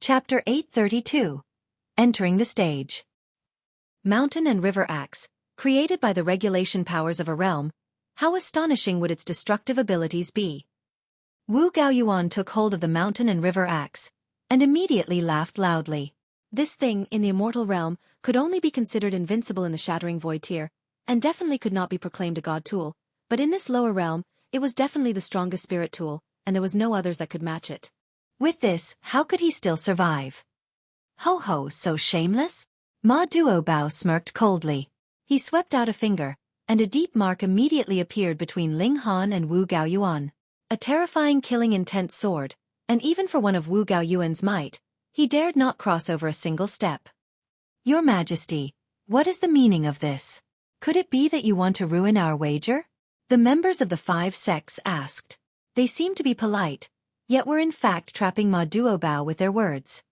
Chapter 832. Entering the Stage. Mountain and River Axe, created by the regulation powers of a realm, how astonishing would its destructive abilities be? Wu Gaoyuan took hold of the Mountain and River Axe, and immediately laughed loudly. This thing, in the immortal realm, could only be considered invincible in the Shattering Void tier, and definitely could not be proclaimed a god tool, but in this lower realm, it was definitely the strongest spirit tool, and there was no others that could match it. With this, how could he still survive? Ho ho, so shameless? Ma Duobao smirked coldly. He swept out a finger, and a deep mark immediately appeared between Ling Han and Wu Gaoyuan. A terrifying killing intent sword, and even for one of Wu Gaoyuan's might, he dared not cross over a single step. Your Majesty, what is the meaning of this? Could it be that you want to ruin our wager? The members of the 5 sects asked. They seemed to be polite, yet were in fact trapping Ma Duobao with their words.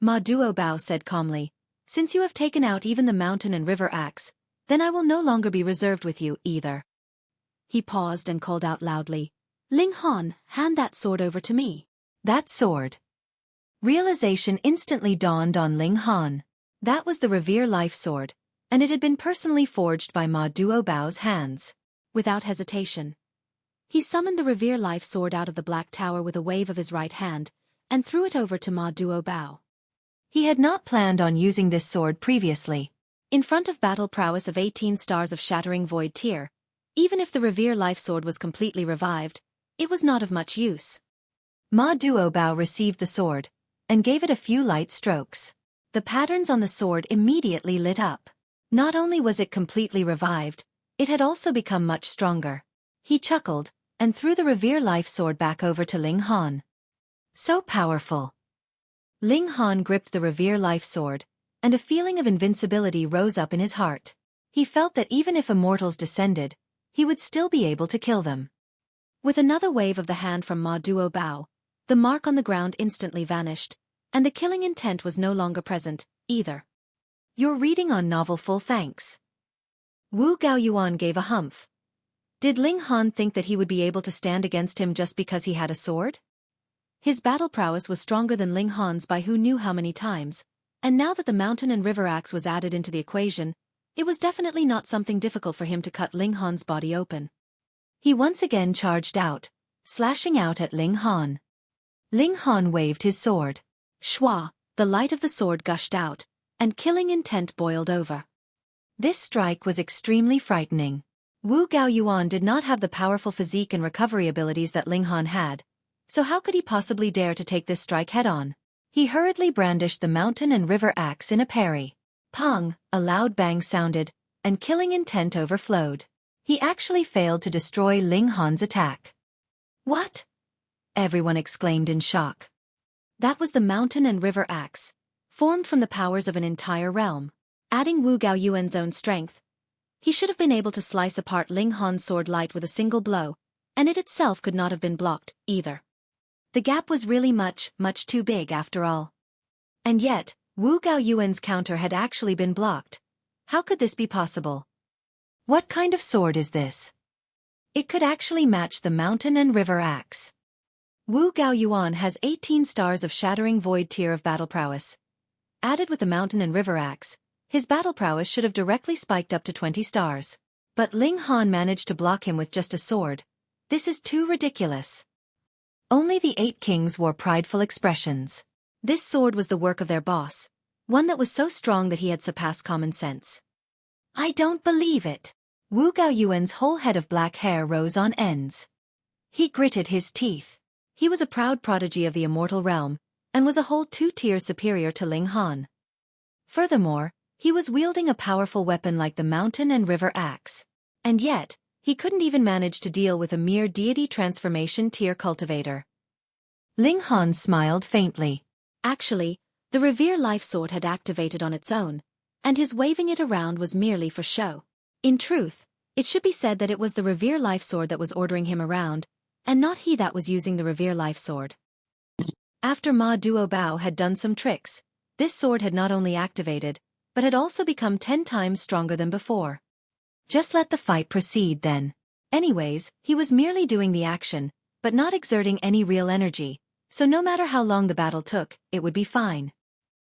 Ma Duobao said calmly, "Since you have taken out even the Mountain and River Axe, then I will no longer be reserved with you either." He paused and called out loudly, "Ling Han, hand that sword over to me." That sword. Realization instantly dawned on Ling Han. That was the Revere Life Sword, and it had been personally forged by Ma Duobao's hands. Without hesitation, he summoned the Revere Life Sword out of the Black Tower with a wave of his right hand, and threw it over to Ma Duobao. He had not planned on using this sword previously. In front of battle prowess of 18 stars of Shattering Void tier, even if the Revere Life Sword was completely revived, it was not of much use. Ma Duobao received the sword, and gave it a few light strokes. The patterns on the sword immediately lit up. Not only was it completely revived, it had also become much stronger. He chuckled, and threw the Revere Life Sword back over to Ling Han. So powerful. Ling Han gripped the Revere Life Sword, and a feeling of invincibility rose up in his heart. He felt that even if immortals descended, he would still be able to kill them. With another wave of the hand from Ma Duobao, the mark on the ground instantly vanished, and the killing intent was no longer present, either. You're reading on novel full thanks. Wu Gaoyuan gave a humph. Did Ling Han think that he would be able to stand against him just because he had a sword? His battle prowess was stronger than Ling Han's by who knew how many times, and now that the Mountain and River Axe was added into the equation, it was definitely not something difficult for him to cut Ling Han's body open. He once again charged out, slashing out at Ling Han. Ling Han waved his sword. Shua, the light of the sword gushed out, and killing intent boiled over. This strike was extremely frightening. Wu Gaoyuan did not have the powerful physique and recovery abilities that Ling Han had, so how could he possibly dare to take this strike head-on? He hurriedly brandished the Mountain and River Axe in a parry. Pong, a loud bang sounded, and killing intent overflowed. He actually failed to destroy Ling Han's attack. What? Everyone exclaimed in shock. That was the Mountain and River Axe, formed from the powers of an entire realm. Adding Wu Gaoyuan's own strength, he should have been able to slice apart Ling Han's sword light with a single blow, and it itself could not have been blocked, either. The gap was really much too big after all. And yet, Wu Gaoyuan's counter had actually been blocked. How could this be possible? What kind of sword is this? It could actually match the Mountain and River Axe. Wu Gaoyuan has 18 stars of Shattering Void tier of battle prowess. Added with the Mountain and River Axe, his battle prowess should have directly spiked up to 20 stars. But Ling Han managed to block him with just a sword. This is too ridiculous. Only the 8 kings wore prideful expressions. This sword was the work of their boss, one that was so strong that he had surpassed common sense. I don't believe it. Wu Gaoyuan's whole head of black hair rose on ends. He gritted his teeth. He was a proud prodigy of the immortal realm, and was a whole 2 tiers superior to Ling Han. Furthermore, he was wielding a powerful weapon like the Mountain and River Axe. And yet, he couldn't even manage to deal with a mere deity transformation tier cultivator. Ling Han smiled faintly. Actually, the Revere Life Sword had activated on its own, and his waving it around was merely for show. In truth, it should be said that it was the Revere Life Sword that was ordering him around, and not he that was using the Revere Life Sword. After Ma Duobao had done some tricks, this sword had not only activated, but had also become 10 times stronger than before. Just let the fight proceed then. Anyways, he was merely doing the action, but not exerting any real energy, so no matter how long the battle took, it would be fine.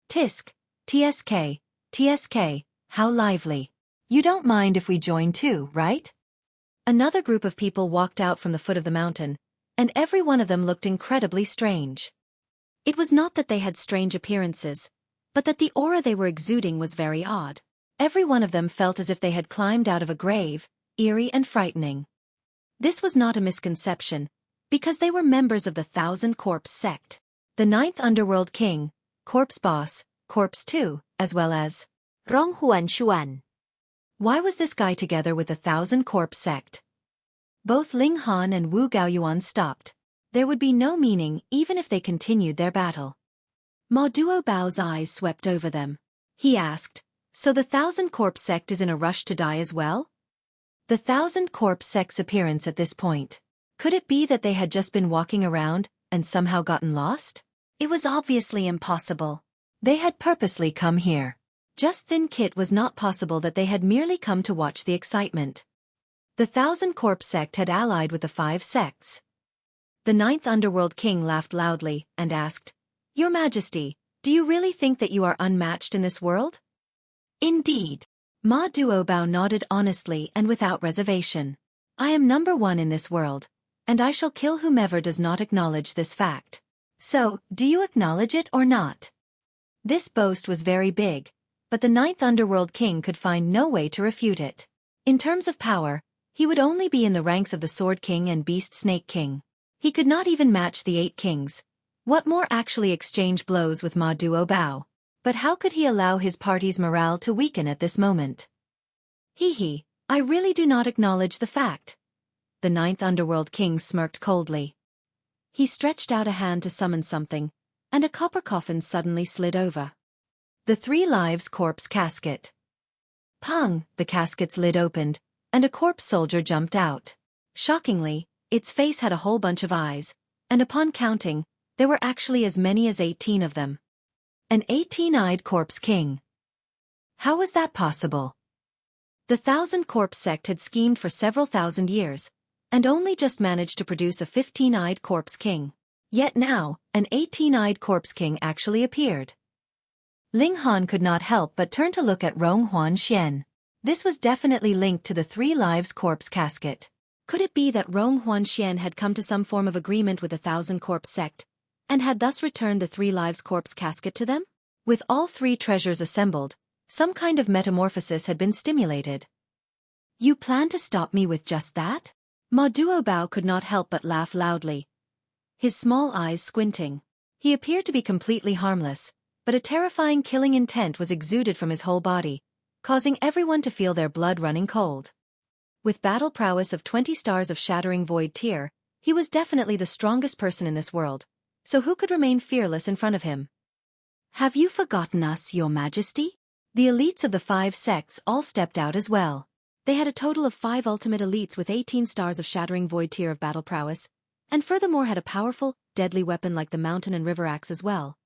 Tisk, TSK, TSK, how lively. You don't mind if we join too, right? Another group of people walked out from the foot of the mountain, and every one of them looked incredibly strange. It was not that they had strange appearances, but that the aura they were exuding was very odd. Every one of them felt as if they had climbed out of a grave, eerie and frightening. This was not a misconception, because they were members of the Thousand Corpse sect. The Ninth Underworld King, Corpse Boss, Corpse 2, as well as Ronghuan Xuan. Why was this guy together with the Thousand Corpse sect? Both Ling Han and Wu Gaoyuan stopped. There would be no meaning even if they continued their battle. Ma Duobao's eyes swept over them. He asked, so the Thousand Corpse sect is in a rush to die as well? The Thousand Corpse sect's appearance at this point. Could it be that they had just been walking around and somehow gotten lost? It was obviously impossible. They had purposely come here. Just think it was not possible that they had merely come to watch the excitement. The Thousand Corpse sect had allied with the 5 sects. The Ninth Underworld King laughed loudly and asked, Your Majesty, do you really think that you are unmatched in this world? Indeed. Ma Duobao nodded honestly and without reservation. I am number 1 in this world, and I shall kill whomever does not acknowledge this fact. So, do you acknowledge it or not? This boast was very big, but the Ninth Underworld King could find no way to refute it. In terms of power, he would only be in the ranks of the Sword King and Beast Snake King. He could not even match the 8 kings. What more actually exchange blows with Ma Duobao? But how could he allow his party's morale to weaken at this moment? Hee, I really do not acknowledge the fact. The Ninth Underworld King smirked coldly. He stretched out a hand to summon something, and a copper coffin suddenly slid over. The 3 Lives Corpse Casket. Pang! The casket's lid opened, and a corpse soldier jumped out. Shockingly, its face had a whole bunch of eyes, and upon counting, there were actually as many as 18 of them. An 18-eyed corpse king. How was that possible? The Thousand Corpse sect had schemed for several thousand years, and only just managed to produce a 15-eyed corpse king. Yet now, an 18-eyed corpse king actually appeared. Ling Han could not help but turn to look at Ronghuan Xian. This was definitely linked to the 3 Lives Corpse Casket. Could it be that Ronghuan Xian had come to some form of agreement with the Thousand Corpse sect, and had thus returned the 3 Lives Corpse Casket to them? With all 3 treasures assembled, some kind of metamorphosis had been stimulated. You plan to stop me with just that? Ma Duobao could not help but laugh loudly, his small eyes squinting. He appeared to be completely harmless, but a terrifying killing intent was exuded from his whole body, causing everyone to feel their blood running cold. With battle prowess of 20 stars of shattering void tier, he was definitely the strongest person in this world, so who could remain fearless in front of him? Have you forgotten us, Your Majesty? The elites of the 5 sects all stepped out as well. They had a total of 5 ultimate elites with 18 stars of shattering void tier of battle prowess, and furthermore had a powerful, deadly weapon like the mountain and river axe as well.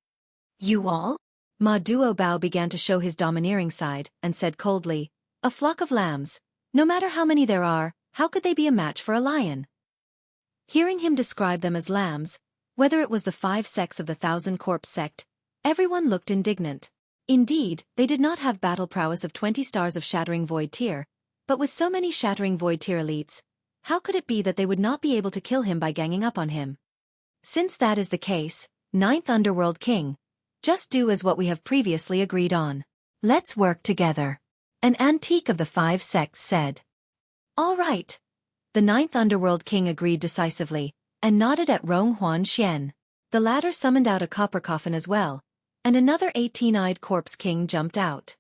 You all? Ma Duobao began to show his domineering side, and said coldly, a flock of lambs. No matter how many there are, how could they be a match for a lion? Hearing him describe them as lambs, whether it was the 5 sects of the Thousand Corpse sect, everyone looked indignant. Indeed, they did not have battle prowess of 20 stars of shattering void tier, but with so many shattering void tier elites, how could it be that they would not be able to kill him by ganging up on him? Since that is the case, Ninth Underworld King, just do as what we have previously agreed on. Let's work together. An antique of the 5 sects said. All right. The Ninth Underworld King agreed decisively, and nodded at Ronghuan Xian. The latter summoned out a copper coffin as well, and another 18-eyed corpse king jumped out.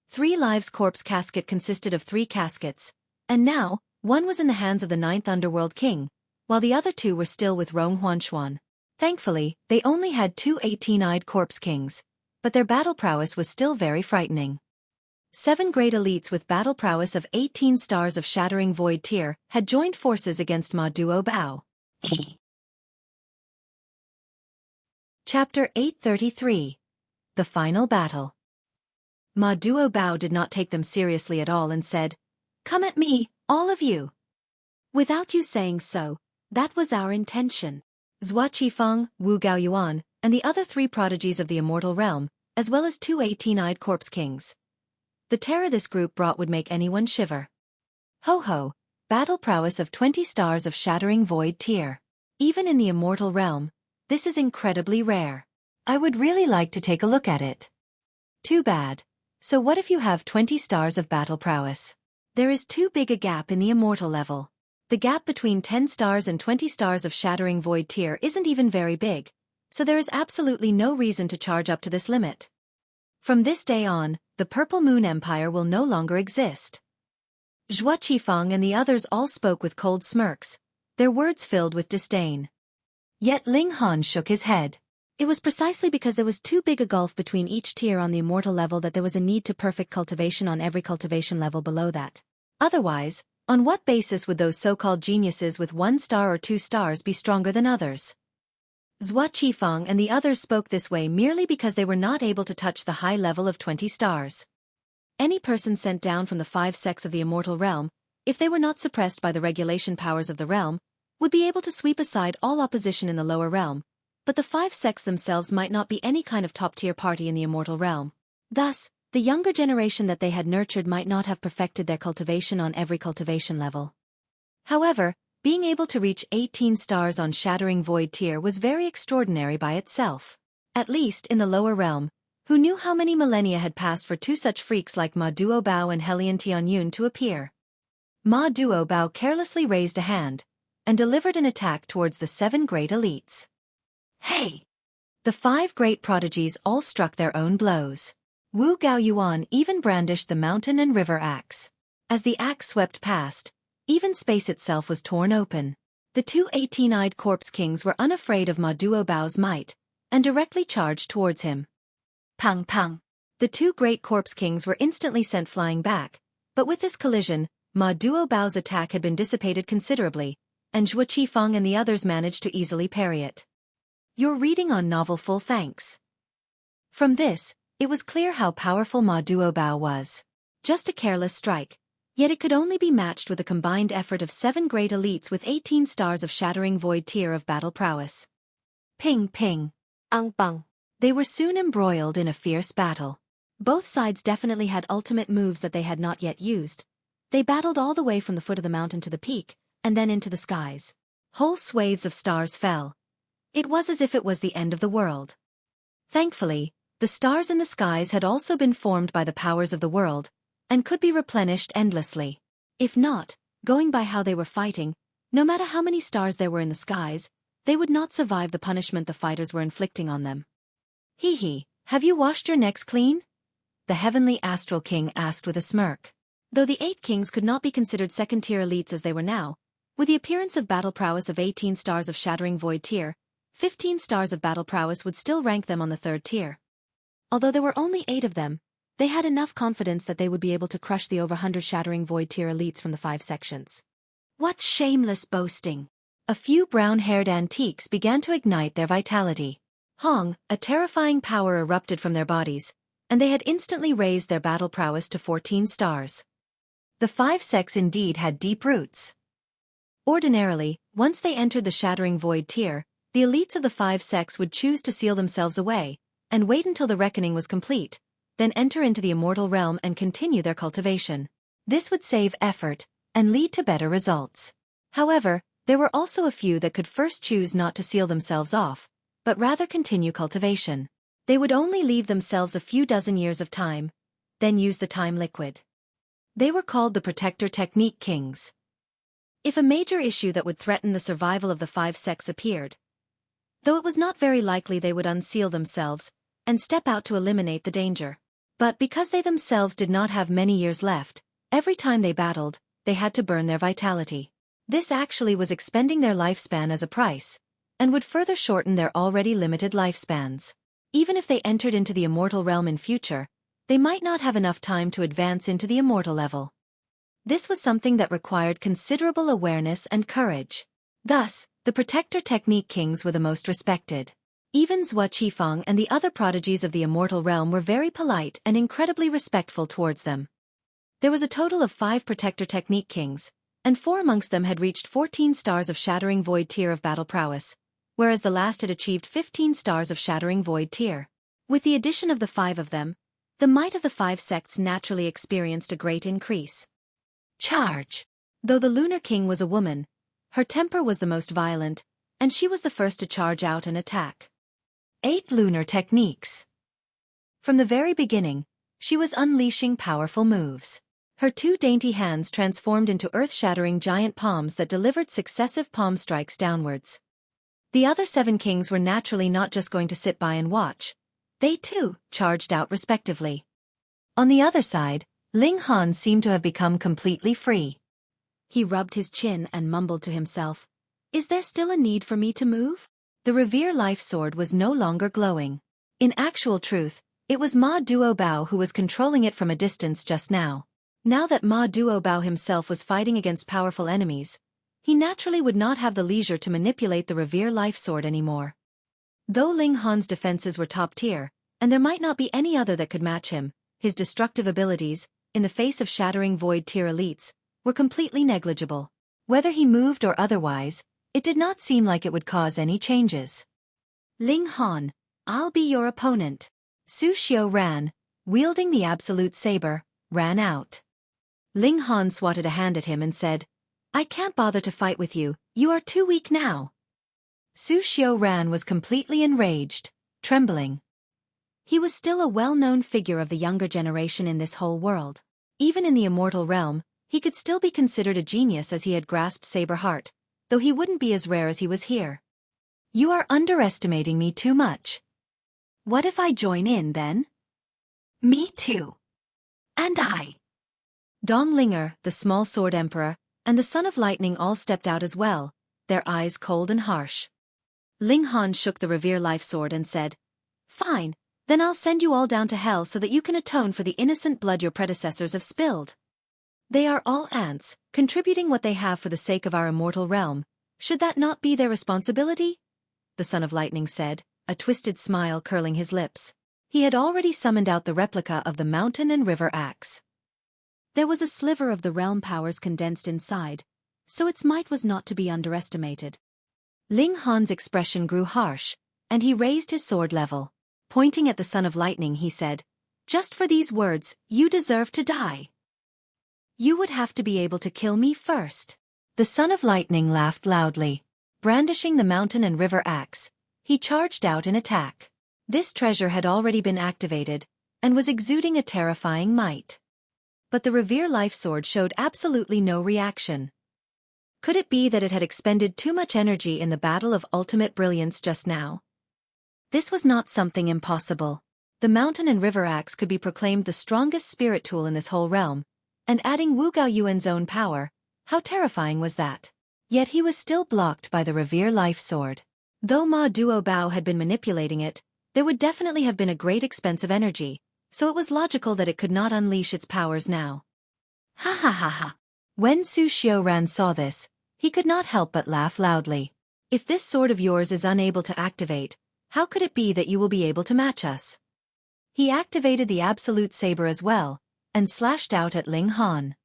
3 Lives Corpse Casket consisted of 3 caskets, and now, one was in the hands of the Ninth Underworld King, while the other 2 were still with Ronghuan Xuan. Thankfully, they only had 2 18-eyed corpse kings, but their battle prowess was still very frightening. 7 great elites with battle prowess of 18 stars of shattering void tier had joined forces against Ma Duobao. Chapter 833. The Final Battle. Ma Duobao did not take them seriously at all and said, Come at me, all of you. Without you saying so, that was our intention. Xueqi, Wu Gaoyuan, and the other 3 prodigies of the immortal realm, as well as 2 18-eyed corpse kings. The terror this group brought would make anyone shiver. Ho ho, battle prowess of 20 stars of shattering void tier. Even in the immortal realm, this is incredibly rare. I would really like to take a look at it. Too bad. So what if you have 20 stars of battle prowess? There is too big a gap in the immortal level. The gap between 10 stars and 20 stars of shattering void tier isn't even very big, so there is absolutely no reason to charge up to this limit. From this day on, the Purple Moon Empire will no longer exist. Xueqi and the others all spoke with cold smirks, their words filled with disdain. Yet Ling Han shook his head. It was precisely because there was too big a gulf between each tier on the immortal level that there was a need to perfect cultivation on every cultivation level below that. Otherwise, on what basis would those so-called geniuses with 1 star or 2 stars be stronger than others? Xueqi and the others spoke this way merely because they were not able to touch the high level of 20 stars. Any person sent down from the 5 sects of the immortal realm, if they were not suppressed by the regulation powers of the realm, would be able to sweep aside all opposition in the lower realm, but the 5 sects themselves might not be any kind of top-tier party in the immortal realm. Thus, the younger generation that they had nurtured might not have perfected their cultivation on every cultivation level. However, being able to reach 18 stars on Shattering Void tier was very extraordinary by itself. At least in the lower realm, who knew how many millennia had passed for 2 such freaks like Ma Duobao and Helian Tianyun to appear? Ma Duobao carelessly raised a hand and delivered an attack towards the 7 great elites. Hey! The 5 great prodigies all struck their own blows. Wu Gaoyuan even brandished the mountain and river axe. As the axe swept past, even space itself was torn open. The 2 18-eyed corpse kings were unafraid of Ma Duobao's might, and directly charged towards him. Pang pang! The 2 great corpse kings were instantly sent flying back, but with this collision, Ma Duobao's attack had been dissipated considerably, and Xueqi and the others managed to easily parry it. You're reading on novel full thanks. From this, it was clear how powerful Ma Duobao was. Just a careless strike, yet it could only be matched with a combined effort of 7 great elites with 18 stars of Shattering Void tier of battle prowess. Ping ping. Ang bang. They were soon embroiled in a fierce battle. Both sides definitely had ultimate moves that they had not yet used. They battled all the way from the foot of the mountain to the peak, and then into the skies. Whole swathes of stars fell. It was as if it was the end of the world. Thankfully, the stars in the skies had also been formed by the powers of the world, and could be replenished endlessly. If not, going by how they were fighting, no matter how many stars there were in the skies, they would not survive the punishment the fighters were inflicting on them. Hee hee, have you washed your necks clean? The heavenly astral king asked with a smirk. Though the 8 kings could not be considered second-tier elites as they were now, with the appearance of battle prowess of 18 stars of Shattering Void tier, 15 stars of battle prowess would still rank them on the 3rd tier. Although there were only 8 of them, they had enough confidence that they would be able to crush the over 100 Shattering Void tier elites from the 5 sections. What shameless boasting! A few brown-haired antiques began to ignite their vitality. Hong, a terrifying power erupted from their bodies, and they had instantly raised their battle prowess to 14 stars. The 5 sects indeed had deep roots. Ordinarily, once they entered the Shattering Void tier, the elites of the 5 sects would choose to seal themselves away, and wait until the reckoning was complete, then enter into the immortal realm and continue their cultivation. This would save effort, and lead to better results. However, there were also a few that could first choose not to seal themselves off, but rather continue cultivation. They would only leave themselves a few dozen years of time, then use the time liquid. They were called the Protector Technique Kings. If a major issue that would threaten the survival of the 5 sects appeared, though it was not very likely they would unseal themselves and step out to eliminate the danger. But because they themselves did not have many years left, every time they battled, they had to burn their vitality. This actually was expending their lifespan as a price, and would further shorten their already limited lifespans. Even if they entered into the immortal realm in future, they might not have enough time to advance into the immortal level. This was something that required considerable awareness and courage. Thus, the Protector Technique Kings were the most respected. Even Xueqi and the other prodigies of the immortal realm were very polite and incredibly respectful towards them. There was a total of 5 Protector Technique Kings, and 4 amongst them had reached 14 stars of Shattering Void tier of battle prowess, whereas the last had achieved 15 stars of Shattering Void tier. With the addition of the 5 of them, the might of the 5 sects naturally experienced a great increase. Charge! Though the Lunar King was a woman, her temper was the most violent, and she was the first to charge out and attack. 8 Lunar Techniques. From the very beginning, she was unleashing powerful moves. Her 2 dainty hands transformed into earth-shattering giant palms that delivered successive palm strikes downwards. The other 7 kings were naturally not just going to sit by and watch. They too charged out respectively. On the other side, Ling Han seemed to have become completely free. He rubbed his chin and mumbled to himself, "Is there still a need for me to move?" The Revere Life Sword was no longer glowing. In actual truth, it was Ma Duobao who was controlling it from a distance just now. Now that Ma Duobao himself was fighting against powerful enemies, he naturally would not have the leisure to manipulate the Revere Life Sword anymore. Though Ling Han's defenses were top tier, and there might not be any other that could match him, his destructive abilities, in the face of Shattering Void tier elites, were completely negligible. Whether he moved or otherwise, it did not seem like it would cause any changes. "Ling Han, I'll be your opponent." Su Xiu, wielding the absolute saber, ran out. Ling Han swatted a hand at him and said, "I can't bother to fight with you, you are too weak now." Su Xiu was completely enraged, trembling. He was still a well-known figure of the younger generation in this whole world. Even in the immortal realm, he could still be considered a genius as he had grasped Saber Heart, though he wouldn't be as rare as he was here. "You are underestimating me too much." "What if I join in then?" "Me too." "And I." Dong Linger, the small sword emperor, and the son of lightning all stepped out as well, their eyes cold and harsh. Ling Han shook the Revere Life Sword and said, "Fine, then I'll send you all down to hell so that you can atone for the innocent blood your predecessors have spilled. They are all ants, contributing what they have for the sake of our immortal realm. Should that not be their responsibility?" The son of lightning said, a twisted smile curling his lips. He had already summoned out the replica of the mountain and river axe. There was a sliver of the realm powers condensed inside, so its might was not to be underestimated. Ling Han's expression grew harsh, and he raised his sword level. Pointing at the son of lightning, he said, "Just for these words, you deserve to die. You would have to be able to kill me first." The son of lightning laughed loudly. Brandishing the mountain and river axe, he charged out in attack. This treasure had already been activated, and was exuding a terrifying might. But the Revere Life Sword showed absolutely no reaction. Could it be that it had expended too much energy in the battle of ultimate brilliance just now? This was not something impossible. The mountain and river axe could be proclaimed the strongest spirit tool in this whole realm, and adding Wu Gao Yuan's own power, how terrifying was that? Yet he was still blocked by the Revere Life Sword. Though Ma Duobao had been manipulating it, there would definitely have been a great expense of energy, so it was logical that it could not unleash its powers now. Ha ha ha ha. When Su Xiu saw this, he could not help but laugh loudly. "If this sword of yours is unable to activate, how could it be that you will be able to match us?" He activated the absolute saber as well, and slashed out at Ling Han.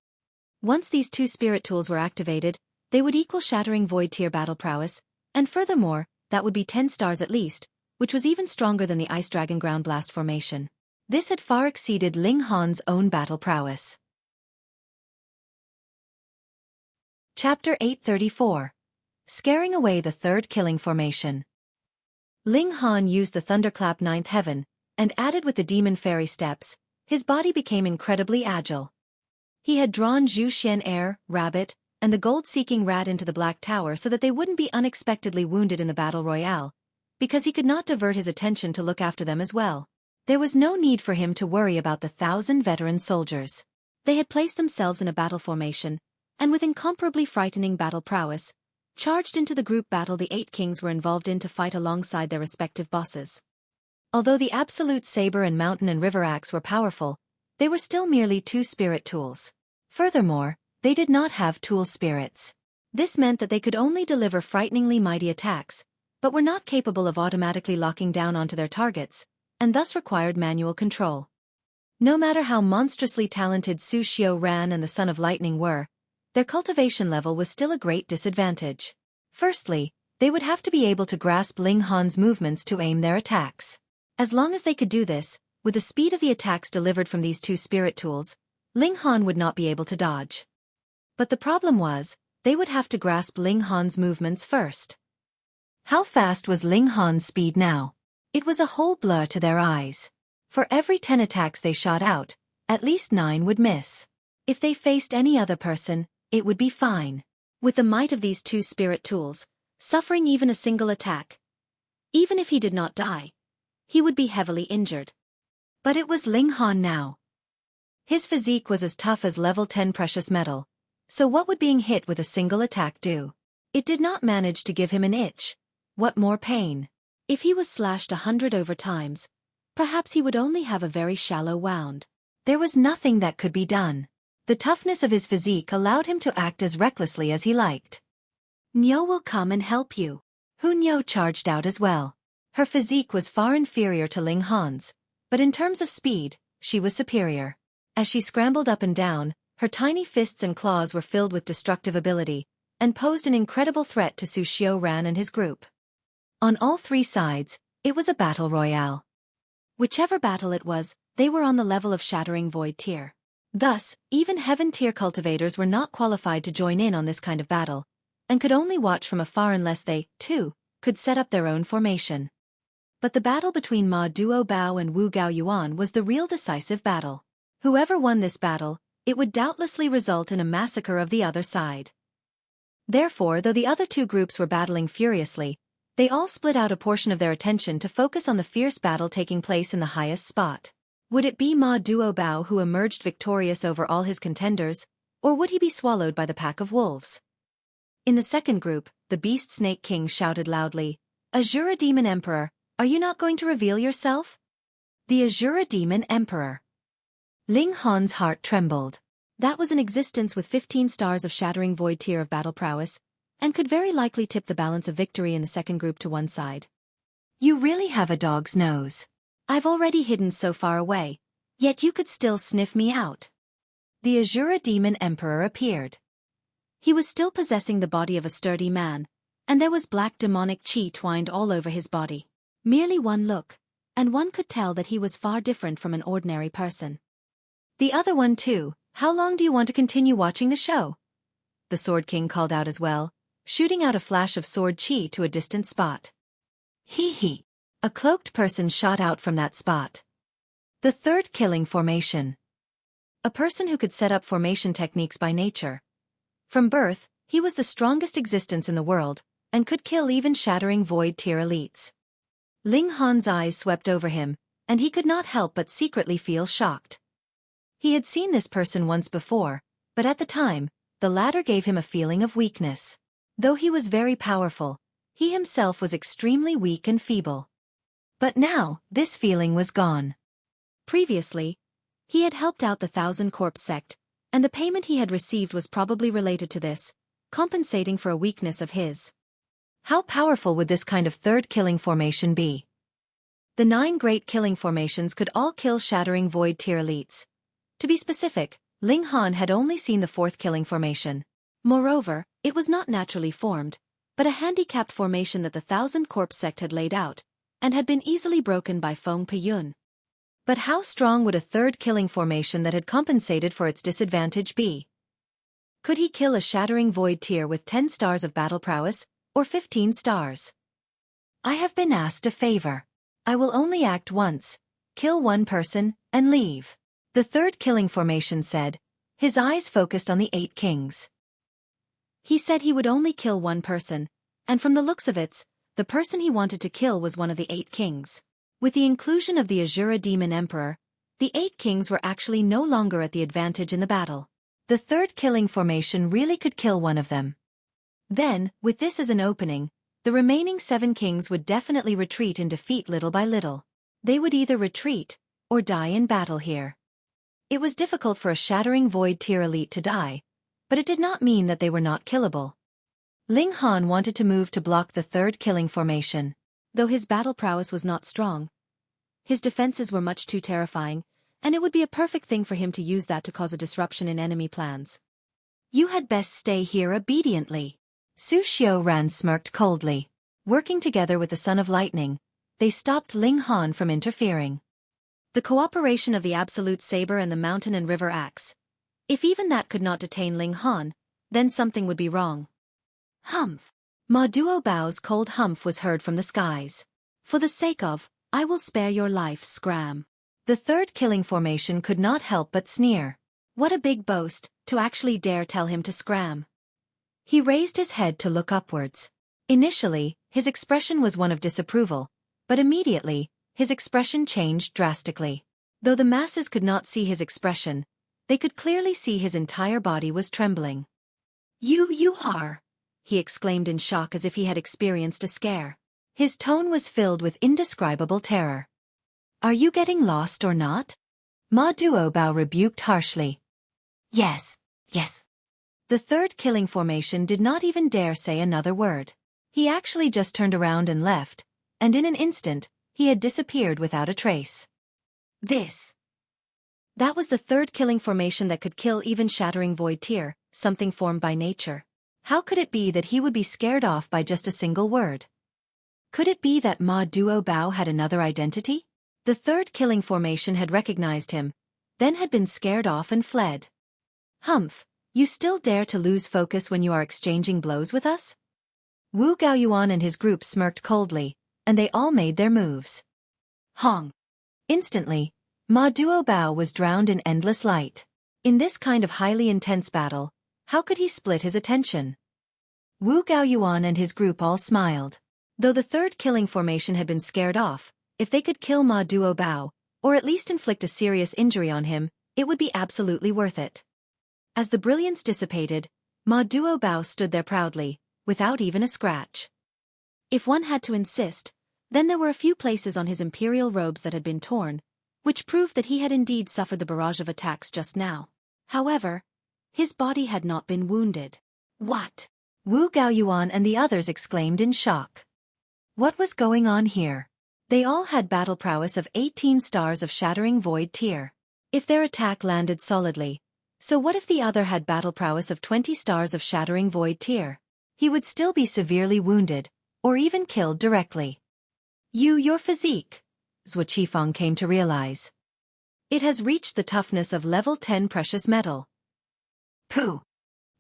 Once these 2 spirit tools were activated, they would equal Shattering Void tier battle prowess, and furthermore, that would be 10 stars at least, which was even stronger than the Ice Dragon Ground Blast formation. This had far exceeded Ling Han's own battle prowess. Chapter 834. Scaring Away the Third Killing Formation. Ling Han used the Thunderclap 9th Heaven, and added with the Demon Fairy Steps, his body became incredibly agile. He had drawn Zhu Xian Air, Rabbit, and the gold-seeking rat into the Black Tower so that they wouldn't be unexpectedly wounded in the Battle Royale, because he could not divert his attention to look after them as well. There was no need for him to worry about the 1,000 veteran soldiers. They had placed themselves in a battle formation, and with incomparably frightening battle prowess, charged into the group battle the 8 kings were involved in to fight alongside their respective bosses. Although the Absolute Saber and Mountain and River Axe were powerful, they were still merely 2 spirit tools. Furthermore, they did not have tool spirits. This meant that they could only deliver frighteningly mighty attacks, but were not capable of automatically locking down onto their targets, and thus required manual control. No matter how monstrously talented Su Xiu and the Son of Lightning were, their cultivation level was still a great disadvantage. Firstly, They would have to be able to grasp Ling Han's movements to aim their attacks. As long as they could do this, with the speed of the attacks delivered from these two spirit tools, Ling Han would not be able to dodge. But the problem was, they would have to grasp Ling Han's movements first. How fast was Ling Han's speed now? It was a whole blur to their eyes. For every 10 attacks they shot out, at least 9 would miss. If they faced any other person, it would be fine. With the might of these two spirit tools, suffering even a single attack, even if he did not die, he would be heavily injured. But it was Ling Han now. His physique was as tough as level 10 precious metal, so what would being hit with a single attack do? It did not manage to give him an itch. What more pain? If he was slashed 100 over times, perhaps he would only have a very shallow wound. There was nothing that could be done. The toughness of his physique allowed him to act as recklessly as he liked. Nyo will come and help you. Hu Nyo charged out as well. Her physique was far inferior to Ling Han's, but in terms of speed, she was superior. As she scrambled up and down, her tiny fists and claws were filled with destructive ability, and posed an incredible threat to Su Xiaoran and his group. On all 3 sides, it was a battle royale. Whichever battle it was, they were on the level of Shattering Void tier. Thus, even Heaven tier cultivators were not qualified to join in on this kind of battle, and could only watch from afar unless they, too, could set up their own formation. But the battle between Ma Duo Bao and Wu Gao Yuan was the real decisive battle. Whoever won this battle, it would doubtlessly result in a massacre of the other side. Therefore, though the other 2 groups were battling furiously, they all split out a portion of their attention to focus on the fierce battle taking place in the highest spot. Would it be Ma Duo Bao who emerged victorious over all his contenders, or would he be swallowed by the pack of wolves? In the second group, the Beast Snake King shouted loudly, "Asura Demon Emperor, are you not going to reveal yourself?" The Asura Demon Emperor. Ling Han's heart trembled. That was an existence with 15 stars of Shattering Void tier of battle prowess, and could very likely tip the balance of victory in the second group to one side. You really have a dog's nose. I've already hidden so far away, yet you could still sniff me out. The Asura Demon Emperor appeared. He was still possessing the body of a sturdy man, and there was black demonic chi twined all over his body. Merely one look, and one could tell that he was far different from an ordinary person. The other one too. How long do you want to continue watching the show? The Sword King called out as well, shooting out a flash of sword chi to a distant spot. Hee hee. A cloaked person shot out from that spot. The third killing formation. A person who could set up formation techniques by nature. From birth, he was the strongest existence in the world, and could kill even Shattering Void tier elites. Ling Han's eyes swept over him, and he could not help but secretly feel shocked. He had seen this person once before, but at the time, the latter gave him a feeling of weakness. Though he was very powerful, he himself was extremely weak and feeble. But now, this feeling was gone. Previously, he had helped out the Thousand Corpse sect, and the payment he had received was probably related to this, compensating for a weakness of his. How powerful would this kind of third killing formation be? The 9 great killing formations could all kill Shattering Void tier elites. To be specific, Ling Han had only seen the 4th killing formation. Moreover, it was not naturally formed, but a handicapped formation that the Thousand Corpse sect had laid out, and had been easily broken by Feng Peyun. But how strong would a third killing formation that had compensated for its disadvantage be? Could he kill a Shattering Void tier with 10 stars of battle prowess, or 15 stars? I have been asked a favor. I will only act once, kill one person, and leave. The third killing formation said, his eyes focused on the 8 kings. He said he would only kill one person, and from the looks of it, the person he wanted to kill was one of the 8 kings. With the inclusion of the Asura Demon Emperor, the 8 kings were actually no longer at the advantage in the battle. The third killing formation really could kill one of them. Then, with this as an opening, the remaining 7 kings would definitely retreat in defeat little by little. They would either retreat, or die in battle here. It was difficult for a Shattering Void tier elite to die, but it did not mean that they were not killable. Ling Han wanted to move to block the third killing formation. Though his battle prowess was not strong, his defenses were much too terrifying, and it would be a perfect thing for him to use that to cause a disruption in enemy plans. You had best stay here obediently. Su Xiaoran smirked coldly. Working together with the Son of Lightning, they stopped Ling Han from interfering. The cooperation of the Absolute Saber and the Mountain and River Axe. If even that could not detain Ling Han, then something would be wrong. Humph! Ma Duo Bao's cold humph was heard from the skies. For the sake of, I will spare your life, scram. The third killing formation could not help but sneer. What a big boast, to actually dare tell him to scram. He raised his head to look upwards. Initially, his expression was one of disapproval, but immediately, his expression changed drastically. Though the masses could not see his expression, they could clearly see his entire body was trembling. You are, he exclaimed in shock as if he had experienced a scare. His tone was filled with indescribable terror. Are you getting lost or not? Ma Duo Bao rebuked harshly. Yes. The third killing formation did not even dare say another word. He actually just turned around and left, and in an instant, he had disappeared without a trace. That was the third killing formation that could kill even Shattering Void Tier, something formed by nature. How could it be that he would be scared off by just a single word? Could it be that Ma Duo Bao had another identity? The third killing formation had recognized him, then had been scared off and fled. Humph, you still dare to lose focus when you are exchanging blows with us? Wu Gaoyuan and his group smirked coldly, and they all made their moves. Hong! Instantly, Ma Duo Bao was drowned in endless light. In this kind of highly intense battle, how could he split his attention? Wu Gaoyuan and his group all smiled. Though the third killing formation had been scared off, if they could kill Ma Duo Bao, or at least inflict a serious injury on him, it would be absolutely worth it. As the brilliance dissipated, Ma Duo Bao stood there proudly, without even a scratch. If one had to insist, then there were a few places on his imperial robes that had been torn, which proved that he had indeed suffered the barrage of attacks just now. However, his body had not been wounded. What? Wu Gaoyuan and the others exclaimed in shock. What was going on here? They all had battle prowess of 18 stars of Shattering Void Tier. If their attack landed solidly, so what if the other had battle prowess of 20 stars of Shattering Void Tier? He would still be severely wounded, or even killed directly. Your physique, Xueqi came to realize. It has reached the toughness of level 10 precious metal. Pooh!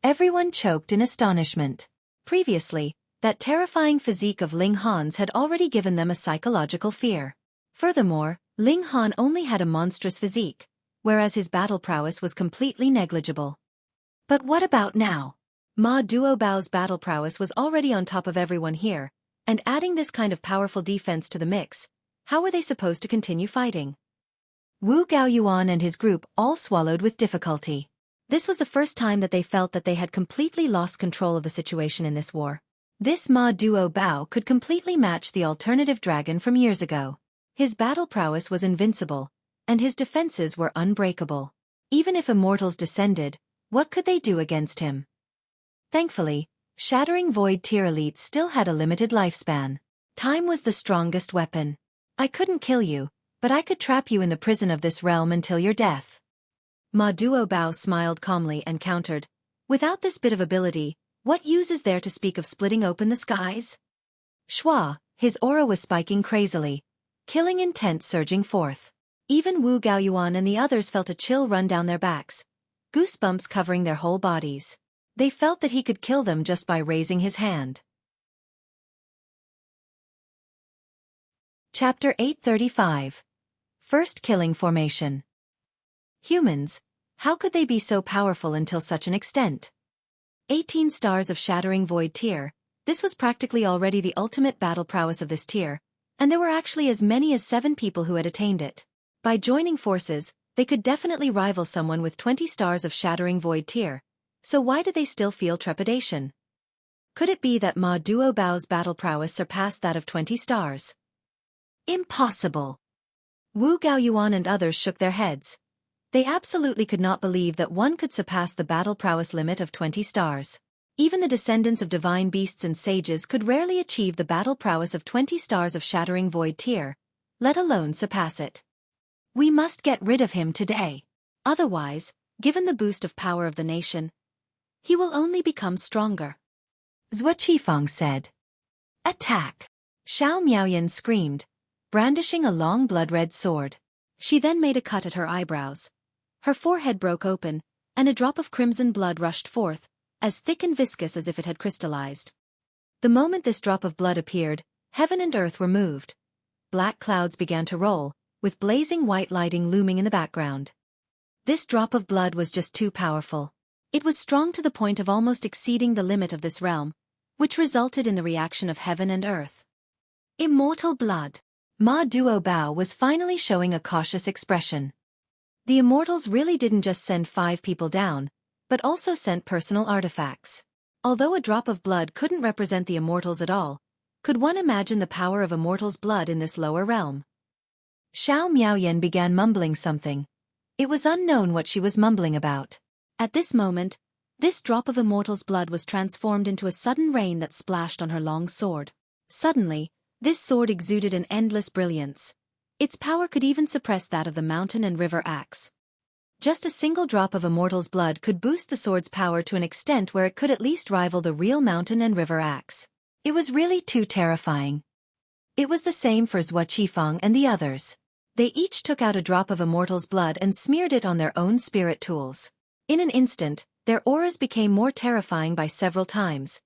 Everyone choked in astonishment. Previously, that terrifying physique of Ling Han's had already given them a psychological fear. Furthermore, Ling Han only had a monstrous physique, whereas his battle prowess was completely negligible. But what about now? Ma Duo Bao's battle prowess was already on top of everyone here, and adding this kind of powerful defense to the mix, how were they supposed to continue fighting? Wu Gaoyuan and his group all swallowed with difficulty. This was the first time that they felt that they had completely lost control of the situation in this war. This Ma Duo Bao could completely match the alternative dragon from years ago. His battle prowess was invincible, and his defenses were unbreakable. Even if immortals descended, what could they do against him? Thankfully, Shattering Void Tier elites still had a limited lifespan. Time was the strongest weapon. I couldn't kill you, but I could trap you in the prison of this realm until your death. Ma Duo Bao smiled calmly and countered, without this bit of ability, what use is there to speak of splitting open the skies? Shua, his aura was spiking crazily, killing intent surging forth. Even Wu Gaoyuan and the others felt a chill run down their backs, goosebumps covering their whole bodies. They felt that he could kill them just by raising his hand. Chapter 835. First Killing Formation. Humans, how could they be so powerful until such an extent? 18 stars of Shattering Void Tier, this was practically already the ultimate battle prowess of this tier, and there were actually as many as 7 people who had attained it. By joining forces, they could definitely rival someone with 20 stars of Shattering Void Tier, so why did they still feel trepidation? Could it be that Ma Duo Bao's battle prowess surpassed that of 20 stars? Impossible! Wu Gaoyuan and others shook their heads. They absolutely could not believe that one could surpass the battle prowess limit of 20 stars. Even the descendants of divine beasts and sages could rarely achieve the battle prowess of 20 stars of Shattering Void Tier, let alone surpass it. We must get rid of him today. Otherwise, given the boost of power of the nation, he will only become stronger. Xueqi said. Attack! Xiao Miaoyan screamed, brandishing a long blood-red sword. She then made a cut at her eyebrows. Her forehead broke open, and a drop of crimson blood rushed forth, as thick and viscous as if it had crystallized. The moment this drop of blood appeared, heaven and earth were moved. Black clouds began to roll, with blazing white lighting looming in the background. This drop of blood was just too powerful. It was strong to the point of almost exceeding the limit of this realm, which resulted in the reaction of heaven and earth. Immortal blood. Ma Duo was finally showing a cautious expression. The immortals really didn't just send 5 people down, but also sent personal artifacts. Although a drop of blood couldn't represent the immortals at all, could one imagine the power of immortals' blood in this lower realm? Xiao Miaoyan began mumbling something. It was unknown what she was mumbling about. At this moment, this drop of immortals' blood was transformed into a sudden rain that splashed on her long sword. Suddenly, this sword exuded an endless brilliance. Its power could even suppress that of the mountain and river axe. Just a single drop of immortal's blood could boost the sword's power to an extent where it could at least rival the real mountain and river axe. It was really too terrifying. It was the same for Xueqi and the others. They each took out a drop of immortal's blood and smeared it on their own spirit tools. In an instant, their auras became more terrifying by several times,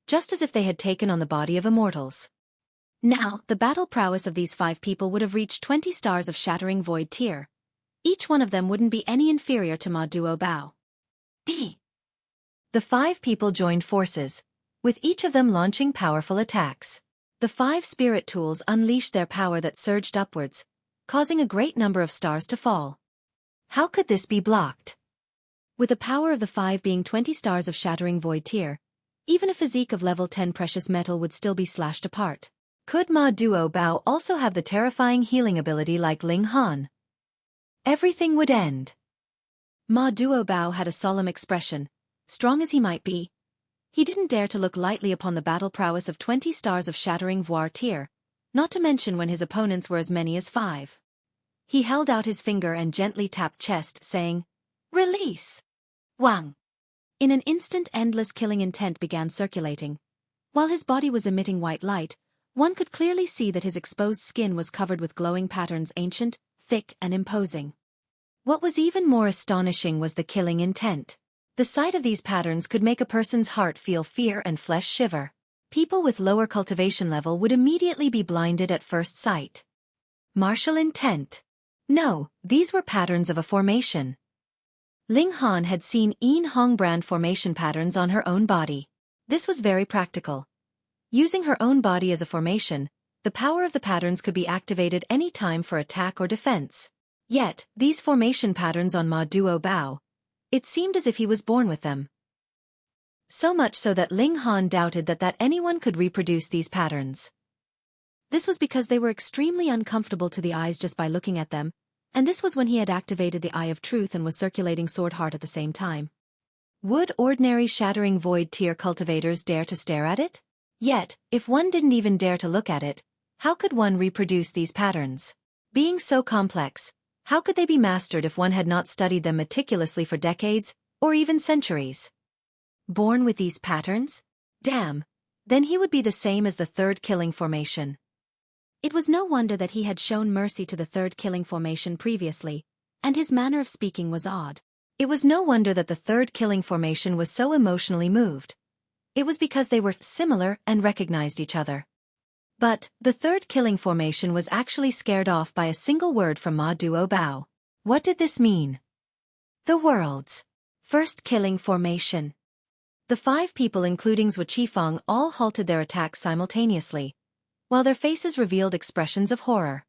just as if they had taken on the body of immortals. Now, the battle prowess of these 5 people would have reached 20 stars of shattering void tier. Each one of them wouldn't be any inferior to Ma Duo. The 5 people joined forces, with each of them launching powerful attacks. The 5 spirit tools unleashed their power that surged upwards, causing a great number of stars to fall. How could this be blocked? With the power of the 5 being 20 stars of shattering void tier, even a physique of level 10 precious metal would still be slashed apart. Could Ma Duo also have the terrifying healing ability like Ling Han? Everything would end. Ma Duo had a solemn expression. Strong as he might be, he didn't dare to look lightly upon the battle prowess of 20 stars of shattering void tier, not to mention when his opponents were as many as 5. He held out his finger and gently tapped chest, saying, "Release!" Wang! In an instant, endless killing intent began circulating. While his body was emitting white light, one could clearly see that his exposed skin was covered with glowing patterns, ancient, thick, and imposing. What was even more astonishing was the killing intent. The sight of these patterns could make a person's heart feel fear and flesh shiver. People with lower cultivation level would immediately be blinded at first sight. Martial intent. No, these were patterns of a formation. Ling Han had seen Yin Hong brand formation patterns on her own body. This was very practical. Using her own body as a formation, the power of the patterns could be activated any time for attack or defense. Yet, these formation patterns on Ma Duo, it seemed as if he was born with them. So much so that Ling Han doubted that anyone could reproduce these patterns. This was because they were extremely uncomfortable to the eyes just by looking at them, and this was when he had activated the Eye of Truth and was circulating Sword Heart at the same time. Would ordinary shattering void tier cultivators dare to stare at it? Yet, if one didn't even dare to look at it, how could one reproduce these patterns? Being so complex, how could they be mastered if one had not studied them meticulously for decades, or even centuries? Born with these patterns? Damn! Then he would be the same as the 3rd killing formation. It was no wonder that he had shown mercy to the 3rd killing formation previously, and his manner of speaking was odd. It was no wonder that the 3rd killing formation was so emotionally moved. It was because they were similar and recognized each other. But, the 3rd killing formation was actually scared off by a single word from Ma Duo. What did this mean? The world's 1st killing formation. The 5 people including Xueqi all halted their attacks simultaneously, while their faces revealed expressions of horror.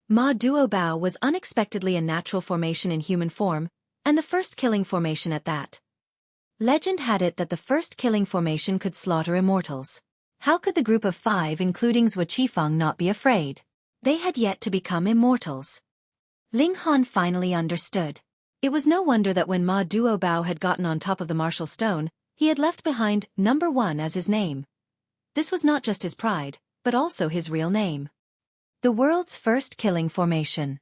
Ma Duo was unexpectedly a natural formation in human form, and the 1st killing formation at that. Legend had it that the 1st killing formation could slaughter immortals. How could the group of 5 including Xueqi not be afraid? They had yet to become immortals. Ling Han finally understood. It was no wonder that when Ma Duo had gotten on top of the martial stone, he had left behind number 1 as his name. This was not just his pride, but also his real name. The world's 1st killing formation.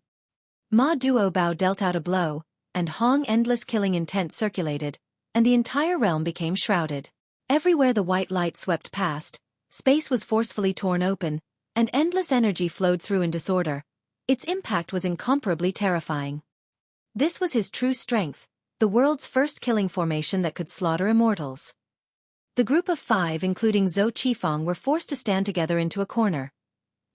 Ma Duo dealt out a blow, and Hong endless killing intent circulated, and the entire realm became shrouded. Everywhere the white light swept past, space was forcefully torn open, and endless energy flowed through in disorder. Its impact was incomparably terrifying. This was his true strength, the world's first killing formation that could slaughter immortals. The group of 5, including Xueqi, were forced to stand together into a corner.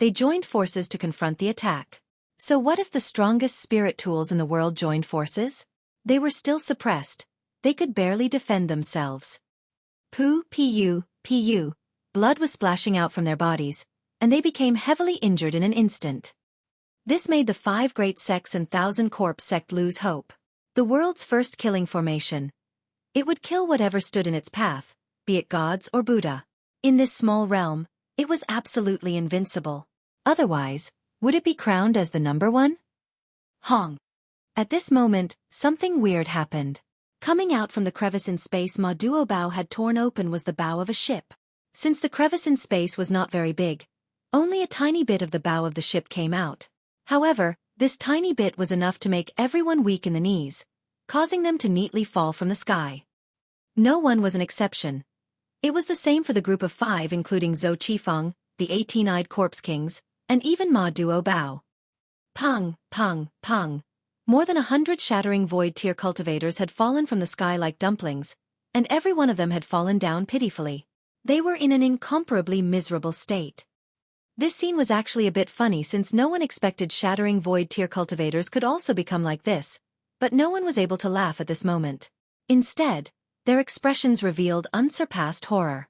They joined forces to confront the attack. So what if the strongest spirit tools in the world joined forces? They were still suppressed. They could barely defend themselves. Pu, blood was splashing out from their bodies, and they became heavily injured in an instant. This made the 5 great sects and 1,000-corpse sect lose hope. The world's first killing formation. It would kill whatever stood in its path, be it gods or Buddha. In this small realm, it was absolutely invincible. Otherwise, would it be crowned as the number 1? Hong. At this moment, something weird happened. Coming out from the crevice in space Ma Duo had torn open was the bow of a ship. Since the crevice in space was not very big, only a tiny bit of the bow of the ship came out. However, this tiny bit was enough to make everyone weak in the knees, causing them to neatly fall from the sky. No one was an exception. It was the same for the group of 5, including Xueqi, the 18-eyed corpse kings, and even Ma Duo. Pang, pang, pang. More than 100 shattering void tier cultivators had fallen from the sky like dumplings, and every one of them had fallen down pitifully. They were in an incomparably miserable state. This scene was actually a bit funny since no one expected shattering void tier cultivators could also become like this, but no one was able to laugh at this moment. Instead, their expressions revealed unsurpassed horror.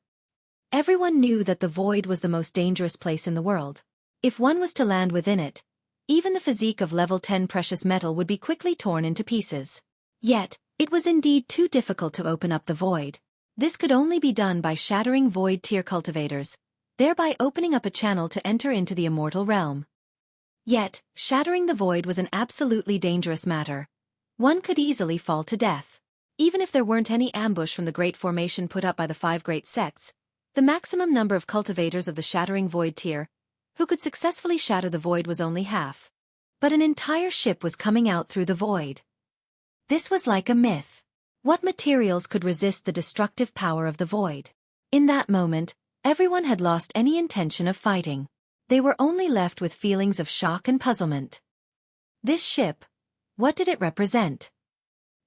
Everyone knew that the void was the most dangerous place in the world. If one was to land within it, even the physique of level 10 precious metal would be quickly torn into pieces. Yet, it was indeed too difficult to open up the void. This could only be done by shattering void tier cultivators, thereby opening up a channel to enter into the immortal realm. Yet, shattering the void was an absolutely dangerous matter. One could easily fall to death. Even if there weren't any ambush from the great formation put up by the 5 great sects, the maximum number of cultivators of the shattering void tier who could successfully shatter the void was only half. But an entire ship was coming out through the void. This was like a myth. What materials could resist the destructive power of the void? In that moment, everyone had lost any intention of fighting. They were only left with feelings of shock and puzzlement. This ship, what did it represent?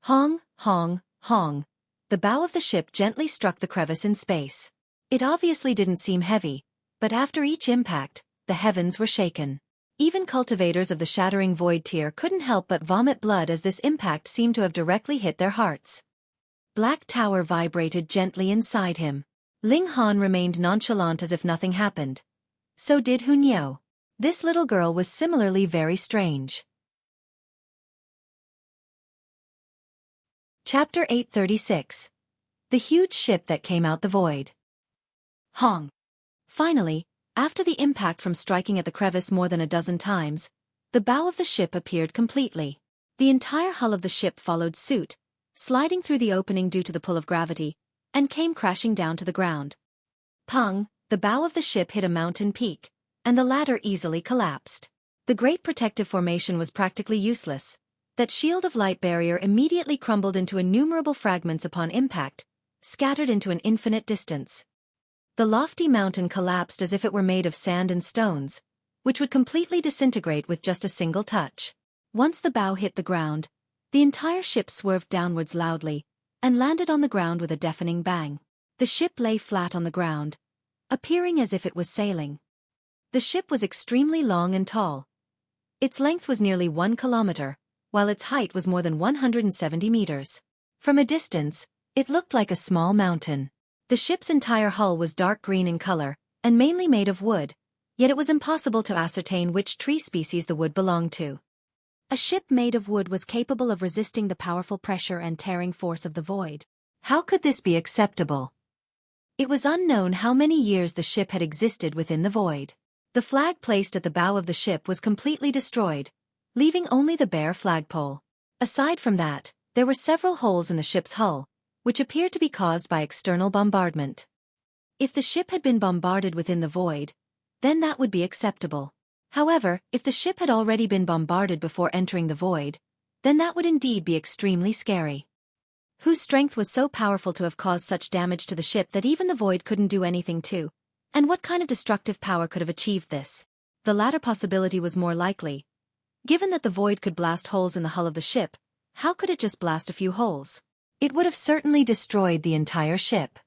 Hong, hong, hong. The bow of the ship gently struck the crevice in space. It obviously didn't seem heavy, but after each impact, the heavens were shaken. Even cultivators of the shattering void tier couldn't help but vomit blood as this impact seemed to have directly hit their hearts. Black Tower vibrated gently inside him. Ling Han remained nonchalant as if nothing happened. So did Hunyao. This little girl was similarly very strange. Chapter 836. The huge ship that came out the void. Hong. Finally, after the impact from striking at the crevice more than a dozen times, the bow of the ship appeared completely. The entire hull of the ship followed suit, sliding through the opening due to the pull of gravity, and came crashing down to the ground. Pang, the bow of the ship hit a mountain peak, and the latter easily collapsed. The great protective formation was practically useless. That shield of light barrier immediately crumbled into innumerable fragments upon impact, scattered into an infinite distance. The lofty mountain collapsed as if it were made of sand and stones, which would completely disintegrate with just a single touch. Once the bow hit the ground, the entire ship swerved downwards loudly, and landed on the ground with a deafening bang. The ship lay flat on the ground, appearing as if it was sailing. The ship was extremely long and tall. Its length was nearly 1 kilometer, while its height was more than 170 meters. From a distance, it looked like a small mountain. The ship's entire hull was dark green in color, and mainly made of wood, yet it was impossible to ascertain which tree species the wood belonged to. A ship made of wood was capable of resisting the powerful pressure and tearing force of the void. How could this be acceptable? It was unknown how many years the ship had existed within the void. The flag placed at the bow of the ship was completely destroyed, leaving only the bare flagpole. Aside from that, there were several holes in the ship's hull, which appeared to be caused by external bombardment. If the ship had been bombarded within the void, then that would be acceptable. However, if the ship had already been bombarded before entering the void, then that would indeed be extremely scary. Whose strength was so powerful to have caused such damage to the ship that even the void couldn't do anything to? And what kind of destructive power could have achieved this? The latter possibility was more likely. Given that the void could blast holes in the hull of the ship, how could it just blast a few holes? It would have certainly destroyed the entire ship.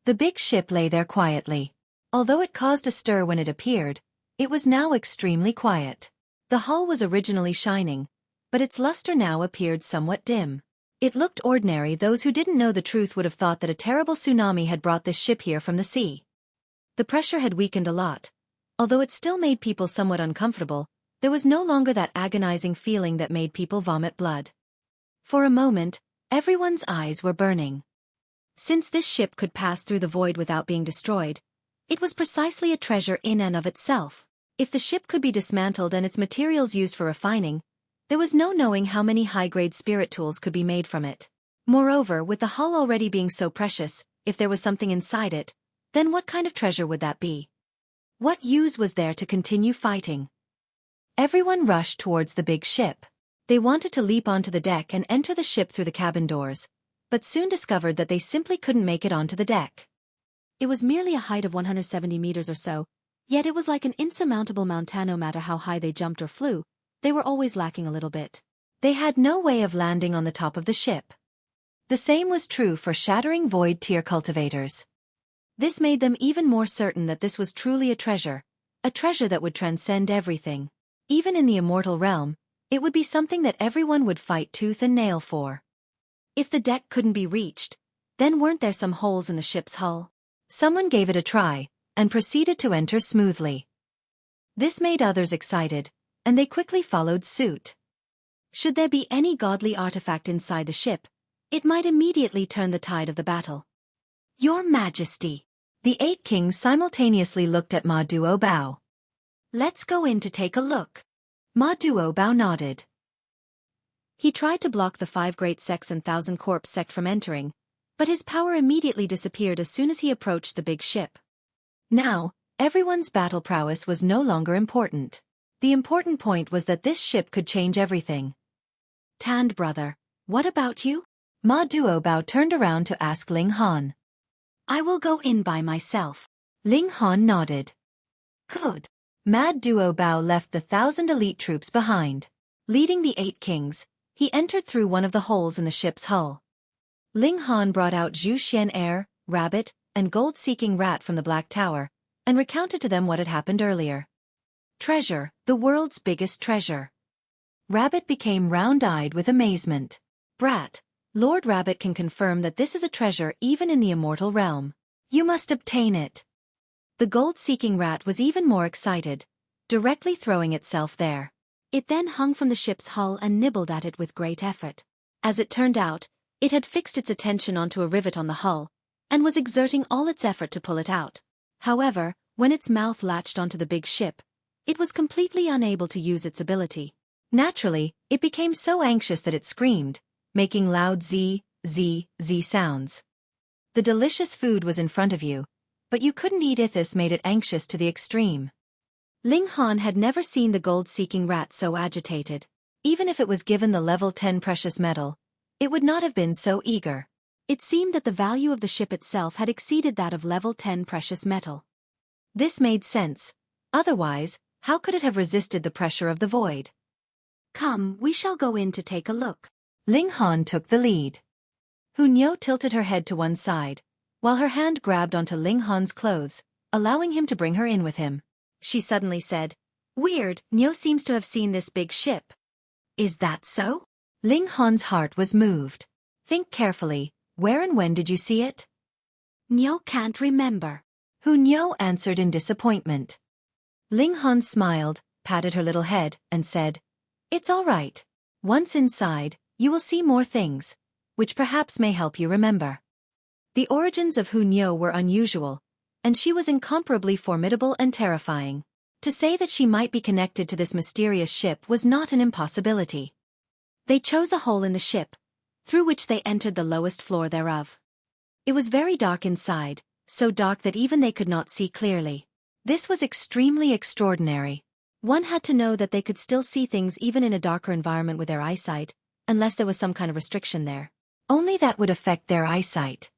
The big ship lay there quietly. Although it caused a stir when it appeared, it was now extremely quiet. The hull was originally shining, but its luster now appeared somewhat dim. It looked ordinary. Those who didn't know the truth would have thought that a terrible tsunami had brought this ship here from the sea. The pressure had weakened a lot. Although it still made people somewhat uncomfortable, there was no longer that agonizing feeling that made people vomit blood. For a moment, everyone's eyes were burning. Since this ship could pass through the void without being destroyed, it was precisely a treasure in and of itself. If the ship could be dismantled and its materials used for refining, there was no knowing how many high-grade spirit tools could be made from it. Moreover, with the hull already being so precious, if there was something inside it, then what kind of treasure would that be? What use was there to continue fighting? Everyone rushed towards the big ship. They wanted to leap onto the deck and enter the ship through the cabin doors, but soon discovered that they simply couldn't make it onto the deck. It was merely a height of 170 meters or so, yet it was like an insurmountable mountain. No matter how high they jumped or flew, they were always lacking a little bit. They had no way of landing on the top of the ship. The same was true for shattering void tier cultivators. This made them even more certain that this was truly a treasure that would transcend everything. Even in the immortal realm, it would be something that everyone would fight tooth and nail for. If the deck couldn't be reached, then weren't there some holes in the ship's hull? Someone gave it a try, and proceeded to enter smoothly. This made others excited, and they quickly followed suit. Should there be any godly artifact inside the ship, it might immediately turn the tide of the battle. Your Majesty! The 8 kings simultaneously looked at Ma Duo Bao. Let's go in to take a look. Ma Duo Bao nodded. He tried to block the 5 great sects and 1,000 corpse sect from entering, but his power immediately disappeared as soon as he approached the big ship. Now, everyone's battle prowess was no longer important. The important point was that this ship could change everything. Tand brother, what about you? Ma Duo Bao turned around to ask Ling Han. I will go in by myself. Ling Han nodded. Good. Mad Duo Bao left the 1,000 elite troops behind. Leading the 8 kings, he entered through one of the holes in the ship's hull. Ling Han brought out Zhu Xian Air, Rabbit, and Gold-Seeking Rat from the Black Tower, and recounted to them what had happened earlier. Treasure, the world's biggest treasure. Rabbit became round-eyed with amazement. Brat, Lord Rabbit can confirm that this is a treasure even in the immortal realm. You must obtain it. The Gold-Seeking Rat was even more excited, directly throwing itself there. It then hung from the ship's hull and nibbled at it with great effort. As it turned out, it had fixed its attention onto a rivet on the hull, and was exerting all its effort to pull it out. However, when its mouth latched onto the big ship, it was completely unable to use its ability. Naturally, it became so anxious that it screamed, making loud z, z, z sounds. The delicious food was in front of you, but you couldn't eat it. This made it anxious to the extreme. Ling Han had never seen the gold-seeking rat so agitated. Even if it was given the level 10 precious metal, it would not have been so eager. It seemed that the value of the ship itself had exceeded that of level 10 precious metal. This made sense. Otherwise, how could it have resisted the pressure of the void? Come, we shall go in to take a look. Ling Han took the lead. Hunyo tilted her head to one side, while her hand grabbed onto Ling Han's clothes, allowing him to bring her in with him. She suddenly said, Weird, Nyo seems to have seen this big ship. Is that so? Ling Han's heart was moved. Think carefully, where and when did you see it? Nyo can't remember. Hunyo answered in disappointment. Ling Han smiled, patted her little head, and said, It's all right. Once inside, you will see more things, which perhaps may help you remember. The origins of Hunyo were unusual, and she was incomparably formidable and terrifying. To say that she might be connected to this mysterious ship was not an impossibility. They chose a hole in the ship, through which they entered the lowest floor thereof. It was very dark inside, so dark that even they could not see clearly. This was extremely extraordinary. One had to know that they could still see things even in a darker environment with their eyesight, unless there was some kind of restriction there. Only that would affect their eyesight.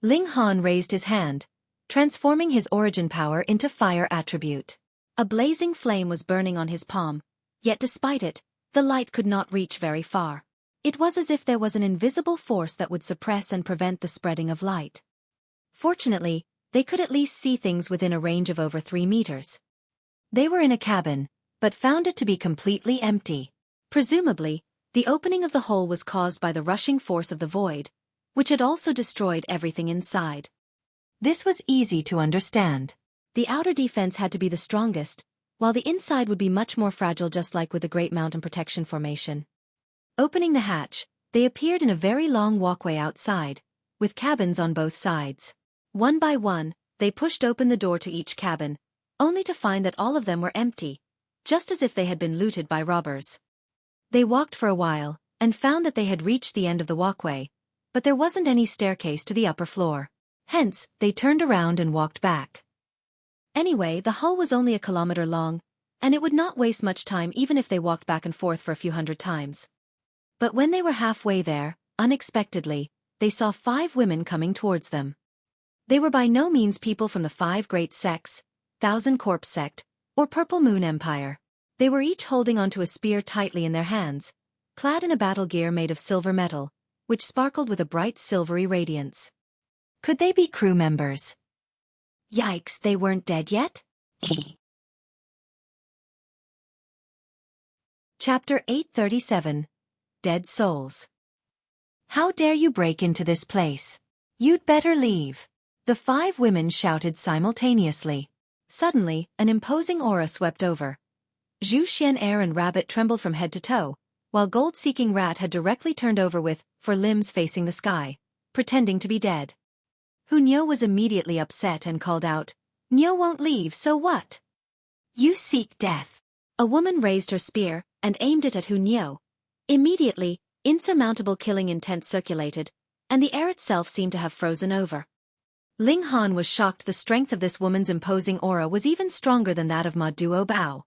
Ling Han raised his hand, transforming his origin power into fire attribute. A blazing flame was burning on his palm, yet despite it, the light could not reach very far. It was as if there was an invisible force that would suppress and prevent the spreading of light. Fortunately, they could at least see things within a range of over 3 meters. They were in a cabin, but found it to be completely empty. Presumably, the opening of the hole was caused by the rushing force of the void, which had also destroyed everything inside. This was easy to understand. The outer defense had to be the strongest, while the inside would be much more fragile, just like with the Great Mountain Protection Formation. Opening the hatch, they appeared in a very long walkway outside, with cabins on both sides. One by one, they pushed open the door to each cabin, only to find that all of them were empty, just as if they had been looted by robbers. They walked for a while, and found that they had reached the end of the walkway, but there wasn't any staircase to the upper floor. Hence, they turned around and walked back. Anyway, the hull was only a kilometer long, and it would not waste much time even if they walked back and forth for a few hundred times. But when they were halfway there, unexpectedly, they saw 5 women coming towards them. They were by no means people from the 5 great sects, Thousand Corpse Sect, or Purple Moon Empire. They were each holding onto a spear tightly in their hands, clad in a battle gear made of silver metal, which sparkled with a bright silvery radiance. Could they be crew members? Yikes, they weren't dead yet? Chapter 837. Dead Souls. How dare you break into this place? You'd better leave. The 5 women shouted simultaneously. Suddenly, an imposing aura swept over. Zhu Xian Air and Rabbit trembled from head to toe, while Gold-Seeking Rat had directly turned over with, for limbs facing the sky, pretending to be dead. Hu Niu was immediately upset and called out, "Niu won't leave, so what? You seek death." A woman raised her spear and aimed it at Hu Niu. Immediately, insurmountable killing intent circulated, and the air itself seemed to have frozen over. Ling Han was shocked. The strength of this woman's imposing aura was even stronger than that of Ma Duo Bao.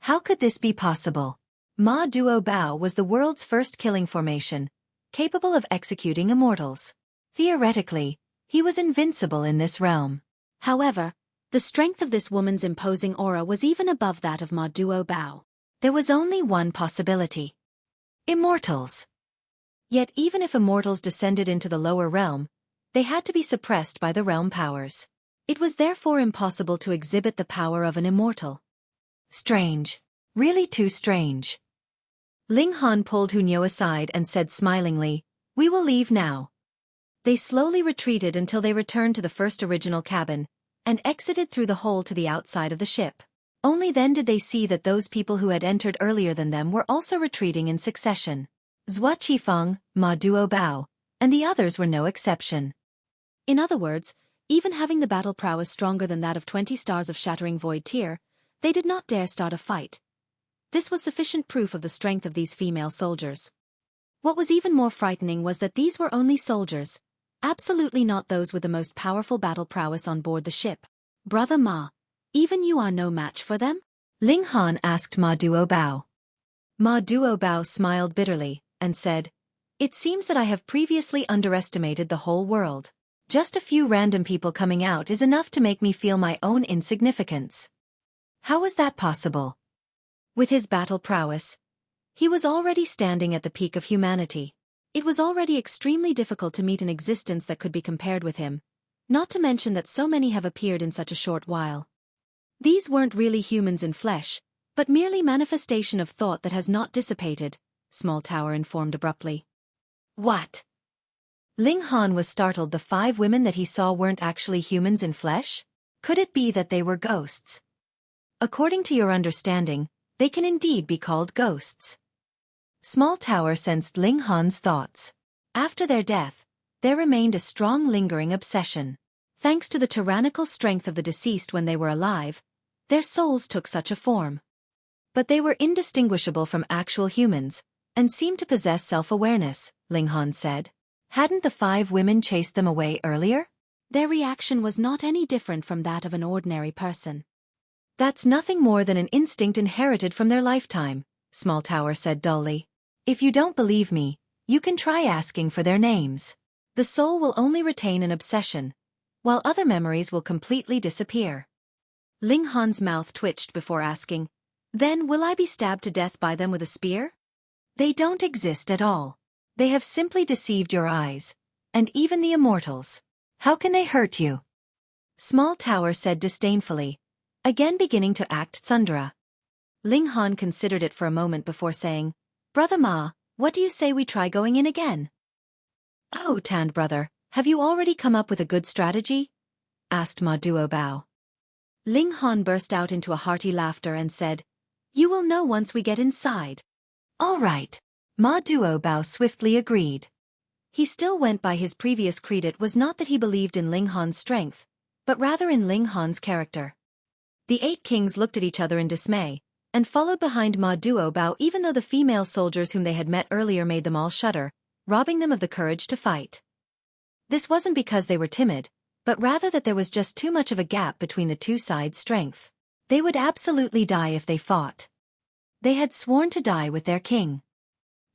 How could this be possible? Ma Duo Bao was the world's first killing formation, capable of executing immortals. Theoretically, he was invincible in this realm. However, the strength of this woman's imposing aura was even above that of Ma Duo Bao. There was only one possibility. Immortals. Yet even if immortals descended into the lower realm, they had to be suppressed by the realm powers. It was therefore impossible to exhibit the power of an immortal. Strange. Really too strange. Ling Han pulled Hu Niu aside and said smilingly, "We will leave now." They slowly retreated until they returned to the first original cabin, and exited through the hole to the outside of the ship. Only then did they see that those people who had entered earlier than them were also retreating in succession. Zhua Qifeng, Ma Duo Bao, and the others were no exception. In other words, even having the battle prowess stronger than that of 20 stars of Shattering Void tier, they did not dare start a fight. This was sufficient proof of the strength of these female soldiers. What was even more frightening was that these were only soldiers, absolutely not those with the most powerful battle prowess on board the ship. "Brother Ma, even you are no match for them?" Ling Han asked Ma Duo Bao. Ma Duo Bao smiled bitterly, and said, "It seems that I have previously underestimated the whole world. Just a few random people coming out is enough to make me feel my own insignificance." How was that possible? With his battle prowess, he was already standing at the peak of humanity. It was already extremely difficult to meet an existence that could be compared with him, not to mention that so many have appeared in such a short while. These weren't really humans in flesh, but merely manifestation of thought that has not dissipated, Small Tower informed abruptly. What? Ling Han was startled. The 5 women that he saw weren't actually humans in flesh? Could it be that they were ghosts? According to your understanding, they can indeed be called ghosts. Small Tower sensed Ling Han's thoughts. After their death, there remained a strong lingering obsession. Thanks to the tyrannical strength of the deceased when they were alive, their souls took such a form. But they were indistinguishable from actual humans, and seemed to possess self-awareness, Ling Han said. Hadn't the 5 women chased them away earlier? Their reaction was not any different from that of an ordinary person. That's nothing more than an instinct inherited from their lifetime, Small Tower said dully. If you don't believe me, You can try asking for their names. The soul will only retain an obsession, while other memories will completely disappear. Ling Han's mouth twitched before asking, "Then will I be stabbed to death by them with a spear?" "They don't exist at all. They have simply deceived your eyes, and even the immortals. How can they hurt you?" Small Tower said disdainfully, again beginning to act tsundere. Ling Han considered it for a moment before saying, "Brother Ma, what do you say we try going in again?" "Oh, Tand brother, have you already come up with a good strategy?" asked Ma Duobao. Ling Han burst out into a hearty laughter and said, "You will know once we get inside." "All right." Ma Duobao swiftly agreed. He still went by his previous creed. It was not that he believed in Ling Han's strength, but rather in Ling Han's character. The 8 kings looked at each other in dismay, and followed behind Ma Duobao even though the female soldiers whom they had met earlier made them all shudder, robbing them of the courage to fight. This wasn't because they were timid, but rather that there was just too much of a gap between the two sides' strength. They would absolutely die if they fought. They had sworn to die with their king.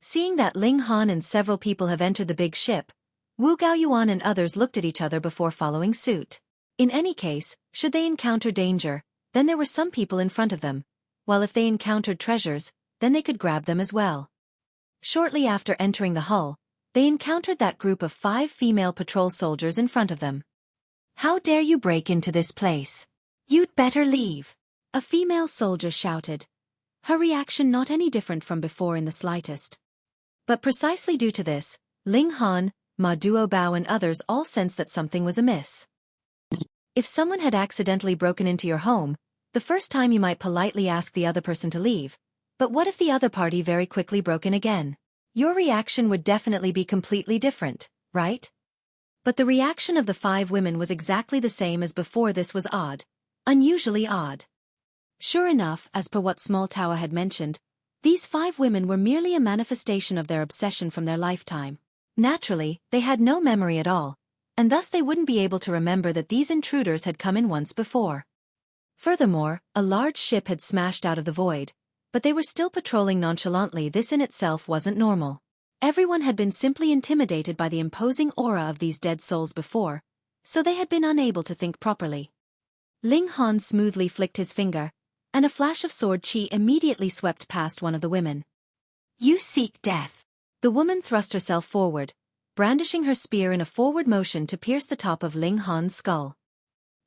Seeing that Ling Han and several people have entered the big ship, Wu Gaoyuan and others looked at each other before following suit. In any case, should they encounter danger, then there were some people in front of them, while if they encountered treasures, then they could grab them as well. Shortly after entering the hull, they encountered that group of 5 female patrol soldiers in front of them. "How dare you break into this place? You'd better leave," a female soldier shouted. Her reaction not any different from before in the slightest. But precisely due to this, Ling Han, Ma Duobao and others all sensed that something was amiss. If someone had accidentally broken into your home, the first time you might politely ask the other person to leave, but what if the other party very quickly broke in again? Your reaction would definitely be completely different, right? But the reaction of the 5 women was exactly the same as before. This was odd. Unusually odd. Sure enough, as per what Small Tower had mentioned, these 5 women were merely a manifestation of their obsession from their lifetime. Naturally, they had no memory at all, and thus they wouldn't be able to remember that these intruders had come in once before. Furthermore, a large ship had smashed out of the void, but they were still patrolling nonchalantly. This in itself wasn't normal. Everyone had been simply intimidated by the imposing aura of these dead souls before, so they had been unable to think properly. Ling Han smoothly flicked his finger, and a flash of sword chi immediately swept past one of the women. "You seek death." The woman thrust herself forward, brandishing her spear in a forward motion to pierce the top of Ling Han's skull.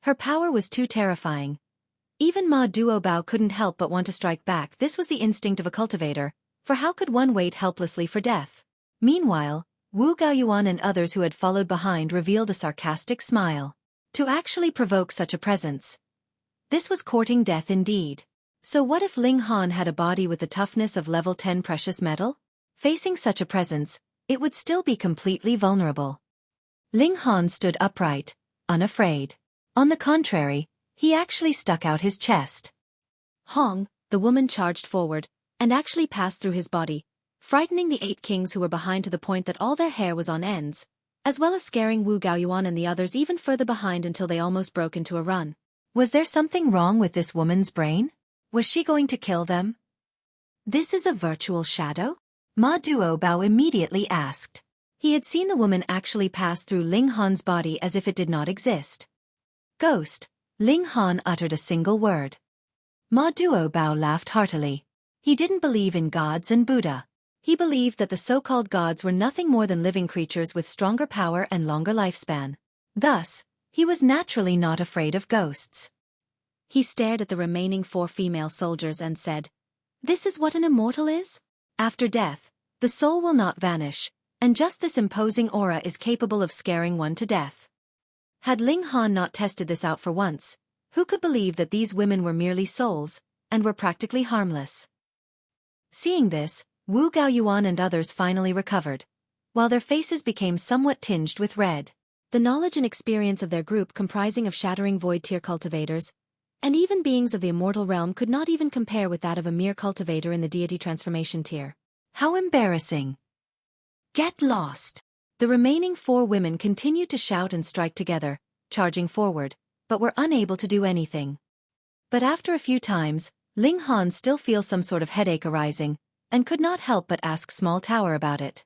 Her power was too terrifying. Even Ma Duobao couldn't help but want to strike back. This was the instinct of a cultivator, for how could one wait helplessly for death? Meanwhile, Wu Gaoyuan and others who had followed behind revealed a sarcastic smile. To actually provoke such a presence. This was courting death indeed. So what if Ling Han had a body with the toughness of level 10 precious metal? Facing such a presence, it would still be completely vulnerable. Ling Han stood upright, unafraid. On the contrary, he actually stuck out his chest. Hong, the woman charged forward, and actually passed through his body, frightening the 8 kings who were behind to the point that all their hair was on ends, as well as scaring Wu Gaoyuan and the others even further behind until they almost broke into a run. Was there something wrong with this woman's brain? Was she going to kill them? "This is a virtual shadow?" Ma Duobao immediately asked. He had seen the woman actually pass through Ling Han's body as if it did not exist. "Ghost." Ling Han uttered a single word. Ma Duobao laughed heartily. He didn't believe in gods and Buddha. He believed that the so-called gods were nothing more than living creatures with stronger power and longer lifespan. Thus, he was naturally not afraid of ghosts. He stared at the remaining 4 female soldiers and said, "This is what an immortal is? After death, the soul will not vanish, and just this imposing aura is capable of scaring one to death." Had Ling Han not tested this out for once, who could believe that these women were merely souls, and were practically harmless? Seeing this, Wu Gaoyuan and others finally recovered, while their faces became somewhat tinged with red. The knowledge and experience of their group comprising of shattering void tier cultivators, and even beings of the immortal realm could not even compare with that of a mere cultivator in the deity transformation tier. How embarrassing! Get lost! The remaining 4 women continued to shout and strike together, charging forward, but were unable to do anything. But after a few times, Ling Han still feels some sort of headache arising, and could not help but ask Small Tower about it.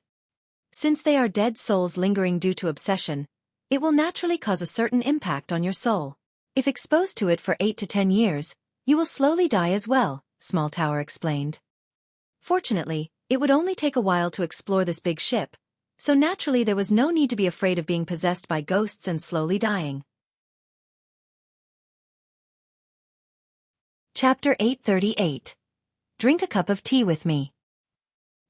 Since they are dead souls lingering due to obsession, it will naturally cause a certain impact on your soul. If exposed to it for 8 to 10 years, you will slowly die as well, Small Tower explained. Fortunately, it would only take a while to explore this big ship, so naturally there was no need to be afraid of being possessed by ghosts and slowly dying. Chapter 838. Drink a cup of tea with me.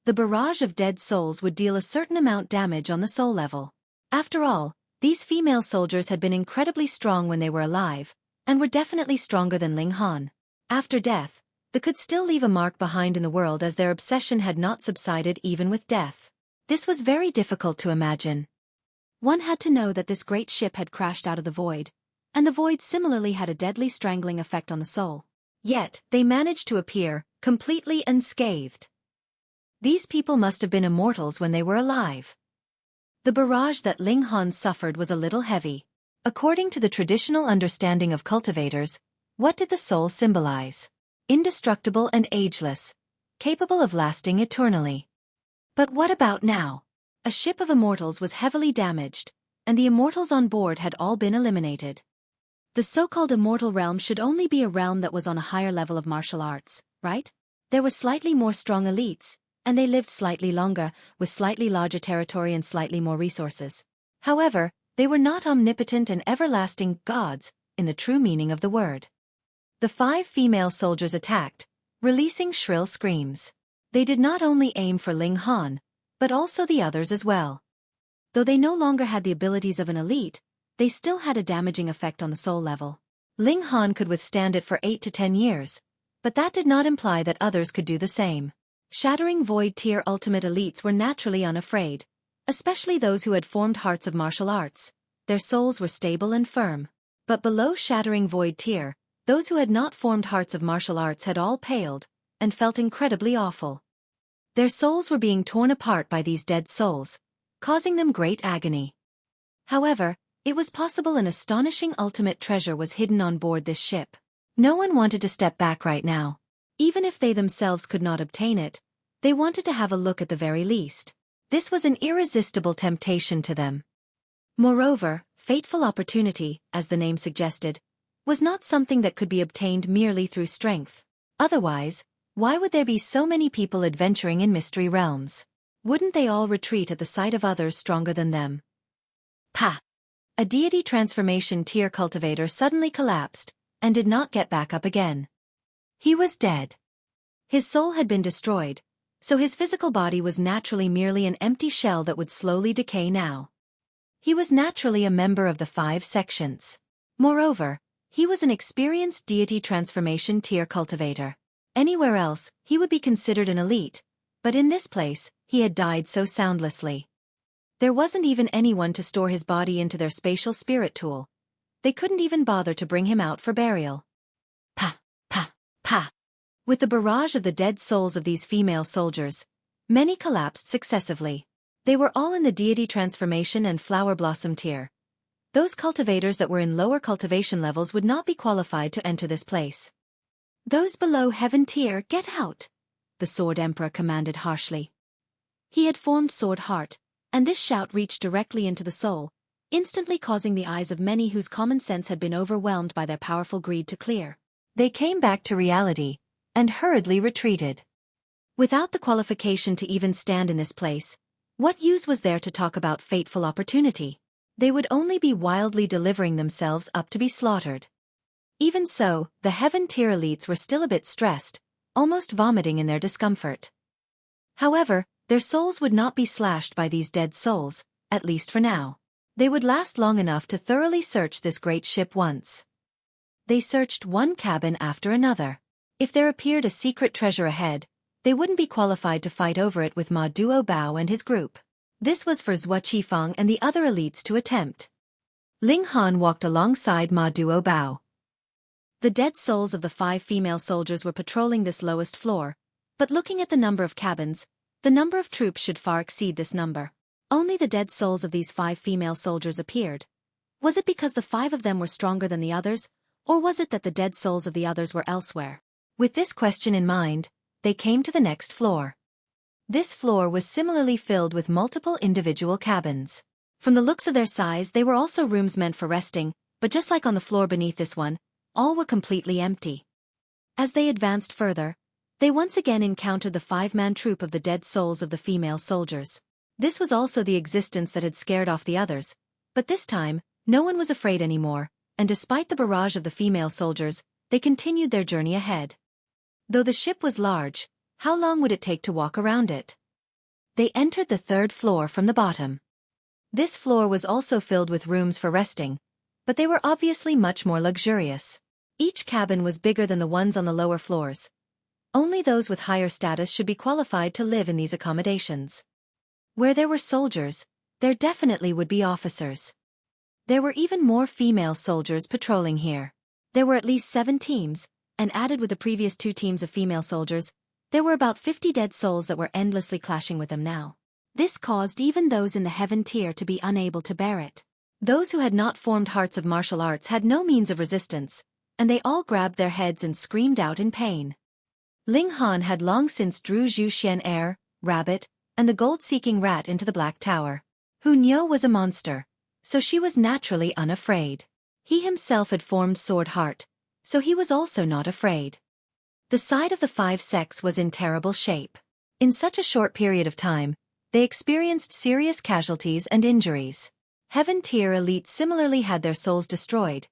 The barrage of dead souls would deal a certain amount damage on the soul level. After all, these female soldiers had been incredibly strong when they were alive, and were definitely stronger than Ling Han. After death, they could still leave a mark behind in the world as their obsession had not subsided even with death. This was very difficult to imagine. One had to know that this great ship had crashed out of the void, and the void similarly had a deadly strangling effect on the soul. Yet, they managed to appear, completely unscathed. These people must have been immortals when they were alive. The barrage that Ling Han suffered was a little heavy. According to the traditional understanding of cultivators, what did the soul symbolize? Indestructible and ageless, capable of lasting eternally. But what about now? A ship of immortals was heavily damaged, and the immortals on board had all been eliminated. The so-called immortal realm should only be a realm that was on a higher level of martial arts, right? There were slightly more strong elites, and they lived slightly longer, with slightly larger territory and slightly more resources. However, they were not omnipotent and everlasting gods, in the true meaning of the word. The 5 female soldiers attacked, releasing shrill screams. They did not only aim for Ling Han, but also the others as well. Though they no longer had the abilities of an elite, they still had a damaging effect on the soul level. Ling Han could withstand it for 8 to 10 years, but that did not imply that others could do the same. Shattering Void Tier Ultimate Elites were naturally unafraid, especially those who had formed hearts of martial arts. Their souls were stable and firm. But below Shattering Void Tier, those who had not formed hearts of martial arts had all paled, and felt incredibly awful. Their souls were being torn apart by these dead souls, causing them great agony. However, it was possible an astonishing ultimate treasure was hidden on board this ship. No one wanted to step back right now. Even if they themselves could not obtain it, they wanted to have a look at the very least. This was an irresistible temptation to them. Moreover, fateful opportunity, as the name suggested, was not something that could be obtained merely through strength. Otherwise, why would there be so many people adventuring in mystery realms? Wouldn't they all retreat at the sight of others stronger than them? Pa! A deity transformation tier cultivator suddenly collapsed, and did not get back up again. He was dead. His soul had been destroyed, so his physical body was naturally merely an empty shell that would slowly decay now. He was naturally a member of the 5 sections. Moreover, he was an experienced deity transformation tier cultivator. Anywhere else, he would be considered an elite, but in this place, he had died so soundlessly. There wasn't even anyone to store his body into their spatial spirit tool. They couldn't even bother to bring him out for burial. Pa! Pa! Pa! With the barrage of the dead souls of these female soldiers, many collapsed successively. They were all in the deity transformation and flower blossom tier. Those cultivators that were in lower cultivation levels would not be qualified to enter this place. Those below heaven tier, get out! The Sword Emperor commanded harshly. He had formed Sword Heart, and this shout reached directly into the soul, instantly causing the eyes of many whose common sense had been overwhelmed by their powerful greed to clear. They came back to reality, and hurriedly retreated. Without the qualification to even stand in this place, what use was there to talk about fateful opportunity? They would only be wildly delivering themselves up to be slaughtered. Even so, the heaven tier elites were still a bit stressed, almost vomiting in their discomfort. However, their souls would not be slashed by these dead souls, at least for now. They would last long enough to thoroughly search this great ship once. They searched one cabin after another. If there appeared a secret treasure ahead, they wouldn't be qualified to fight over it with Ma Duo Bao and his group. This was for Xueqi Feng and the other elites to attempt. Ling Han walked alongside Ma Duo Bao. The dead souls of the 5 female soldiers were patrolling this lowest floor, but looking at the number of cabins, the number of troops should far exceed this number. Only the dead souls of these 5 female soldiers appeared. Was it because the 5 of them were stronger than the others, or was it that the dead souls of the others were elsewhere? With this question in mind, they came to the next floor. This floor was similarly filled with multiple individual cabins. From the looks of their size, they were also rooms meant for resting, but just like on the floor beneath this one, all were completely empty. As they advanced further, they once again encountered the 5-man troop of the dead souls of the female soldiers. This was also the existence that had scared off the others, but this time, no one was afraid anymore, and despite the barrage of the female soldiers, they continued their journey ahead. Though the ship was large, how long would it take to walk around it? They entered the 3rd floor from the bottom. This floor was also filled with rooms for resting, but they were obviously much more luxurious. Each cabin was bigger than the ones on the lower floors. Only those with higher status should be qualified to live in these accommodations. Where there were soldiers, there definitely would be officers. There were even more female soldiers patrolling here. There were at least 7 teams, and added with the previous 2 teams of female soldiers, there were about 50 dead souls that were endlessly clashing with them now. This caused even those in the heaven tier to be unable to bear it. Those who had not formed hearts of martial arts had no means of resistance, and they all grabbed their heads and screamed out in pain. Ling Han had long since drew Zhu Xian Air, Rabbit, and the gold-seeking rat into the Black Tower. Hu Niu was a monster, so she was naturally unafraid. He himself had formed Sword Heart, so he was also not afraid. The side of the 5 sects was in terrible shape. In such a short period of time, they experienced serious casualties and injuries. Heaven tier elites similarly had their souls destroyed,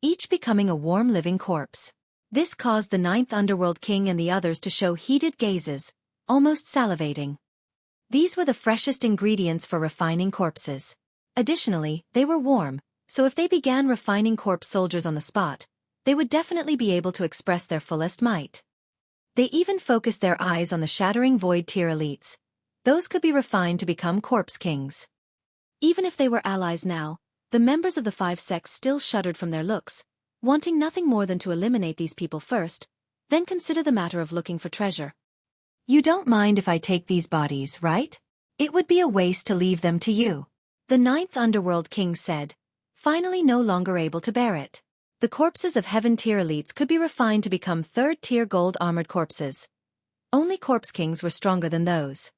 each becoming a warm living corpse. This caused the 9th Underworld King and the others to show heated gazes, almost salivating. These were the freshest ingredients for refining corpses. Additionally, they were warm, so if they began refining corpse soldiers on the spot, they would definitely be able to express their fullest might. They even focused their eyes on the Shattering Void tier elites. Those could be refined to become corpse kings. Even if they were allies now, the members of the 5 sects still shuddered from their looks, wanting nothing more than to eliminate these people first, then consider the matter of looking for treasure. You don't mind if I take these bodies, right? It would be a waste to leave them to you. The 9th Underworld King said, finally no longer able to bear it. The corpses of Heaven tier elites could be refined to become 3rd tier gold armored corpses. Only corpse kings were stronger than those.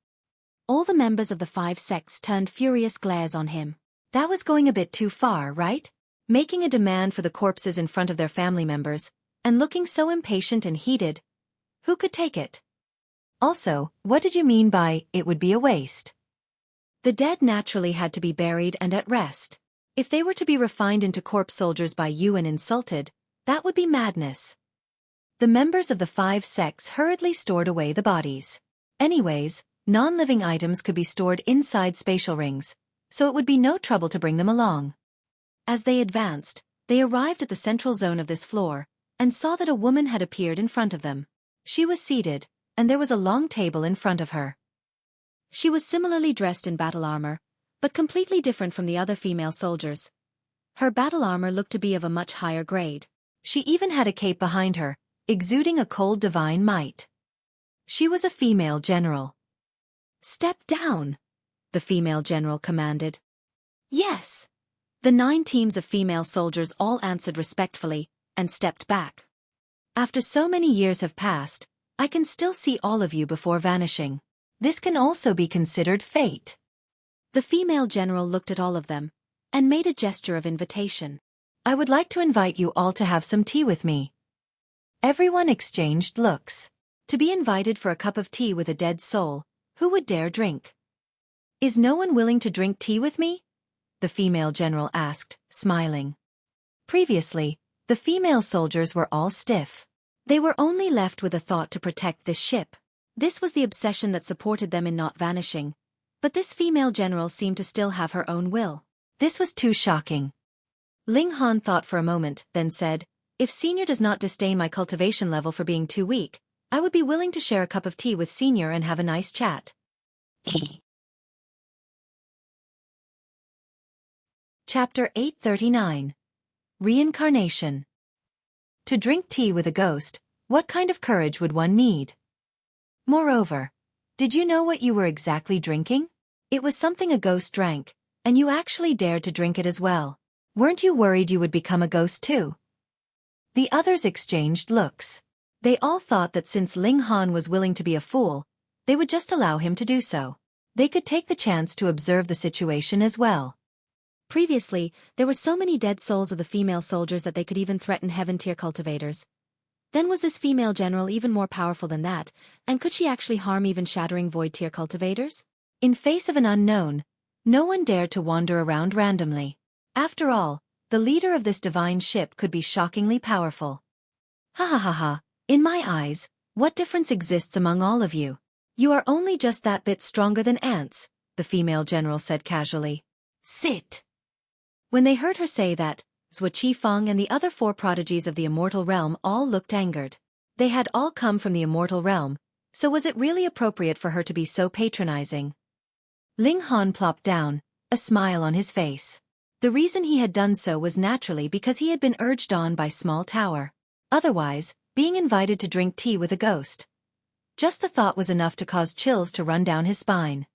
All the members of the 5 sects turned furious glares on him. That was going a bit too far, right? Making a demand for the corpses in front of their family members, and looking so impatient and heated. Who could take it? Also, what did you mean by, it would be a waste? The dead naturally had to be buried and at rest. If they were to be refined into corpse soldiers by you and insulted, that would be madness. The members of the 5 sects hurriedly stored away the bodies. Anyways, non-living items could be stored inside spatial rings, so it would be no trouble to bring them along. As they advanced, they arrived at the central zone of this floor, and saw that a woman had appeared in front of them. She was seated, and there was a long table in front of her. She was similarly dressed in battle armor, but completely different from the other female soldiers. Her battle armor looked to be of a much higher grade. She even had a cape behind her, exuding a cold divine might. She was a female general. Step down, the female general commanded. Yes. The 9 teams of female soldiers all answered respectfully, and stepped back. After so many years have passed, I can still see all of you before vanishing. This can also be considered fate. The female general looked at all of them, and made a gesture of invitation. I would like to invite you all to have some tea with me. Everyone exchanged looks. To be invited for a cup of tea with a dead soul, who would dare drink? Is no one willing to drink tea with me? The female general asked, smiling. Previously, the female soldiers were all stiff. They were only left with a thought to protect this ship. This was the obsession that supported them in not vanishing. But this female general seemed to still have her own will. This was too shocking. Ling Han thought for a moment, then said, if Senior does not disdain my cultivation level for being too weak, I would be willing to share a cup of tea with Senior and have a nice chat. Chapter 839. Reincarnation. To drink tea with a ghost, what kind of courage would one need? Moreover, did you know what you were exactly drinking? It was something a ghost drank, and you actually dared to drink it as well. Weren't you worried you would become a ghost too? The others exchanged looks. They all thought that since Ling Han was willing to be a fool, they would just allow him to do so. They could take the chance to observe the situation as well. Previously, there were so many dead souls of the female soldiers that they could even threaten heaven-tier cultivators. Then was this female general even more powerful than that, and could she actually harm even shattering void-tier cultivators? In face of an unknown, no one dared to wander around randomly. After all, the leader of this divine ship could be shockingly powerful. Ha ha ha ha, in my eyes, what difference exists among all of you? You are only just that bit stronger than ants, the female general said casually. Sit. When they heard her say that, Xueqi and the other 4 prodigies of the immortal realm all looked angered. They had all come from the immortal realm, so was it really appropriate for her to be so patronizing? Ling Han plopped down, a smile on his face. The reason he had done so was naturally because he had been urged on by Small Tower. Otherwise, being invited to drink tea with a ghost. Just the thought was enough to cause chills to run down his spine.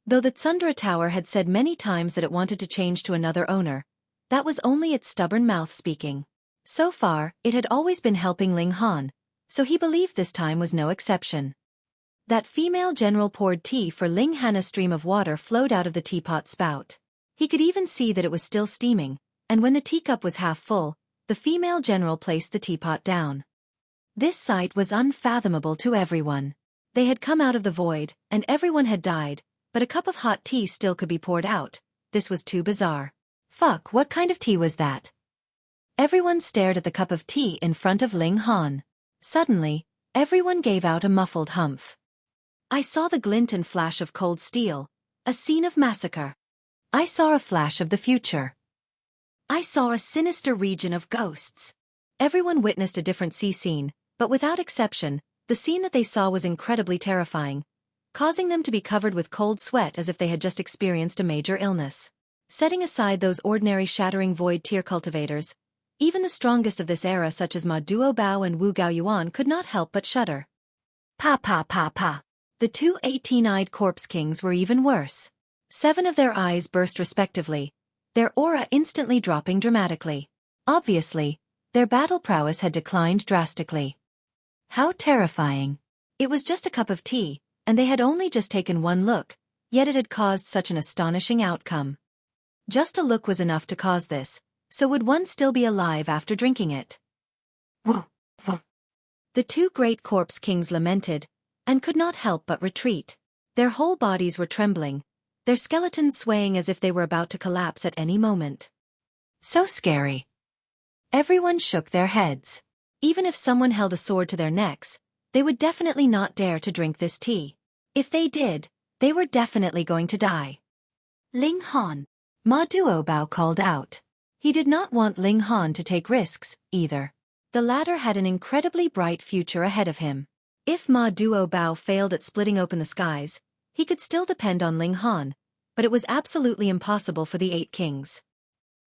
Though the Tsundra Tower had said many times that it wanted to change to another owner, that was only its stubborn mouth speaking. So far, it had always been helping Ling Han, so he believed this time was no exception. That female general poured tea for Ling Han. A stream of water flowed out of the teapot spout. He could even see that it was still steaming, and when the teacup was half full, the female general placed the teapot down. This sight was unfathomable to everyone. They had come out of the void, and everyone had died, but a cup of hot tea still could be poured out. This was too bizarre. Fuck, what kind of tea was that? Everyone stared at the cup of tea in front of Ling Han. Suddenly, everyone gave out a muffled humph. I saw the glint and flash of cold steel, a scene of massacre. I saw a flash of the future. I saw a sinister region of ghosts. Everyone witnessed a different scene, but without exception, the scene that they saw was incredibly terrifying, causing them to be covered with cold sweat as if they had just experienced a major illness. Setting aside those ordinary shattering void-tier cultivators, even the strongest of this era such as Ma Duobao and Wu Gaoyuan could not help but shudder. Pa pa pa pa. The 2 18-eyed corpse kings were even worse. 7 of their eyes burst respectively, their aura instantly dropping dramatically. Obviously, their battle prowess had declined drastically. How terrifying. It was just a cup of tea, and they had only just taken one look, yet it had caused such an astonishing outcome. Just a look was enough to cause this, so would one still be alive after drinking it? Whoa, whoa. The 2 great corpse kings lamented, and could not help but retreat. Their whole bodies were trembling, their skeletons swaying as if they were about to collapse at any moment. So scary. Everyone shook their heads. Even if someone held a sword to their necks, they would definitely not dare to drink this tea. If they did, they were definitely going to die. Ling Han. Ma Duobao called out. He did not want Ling Han to take risks, either. The latter had an incredibly bright future ahead of him. If Ma Duobao failed at splitting open the skies, he could still depend on Ling Han, but it was absolutely impossible for the 8 kings.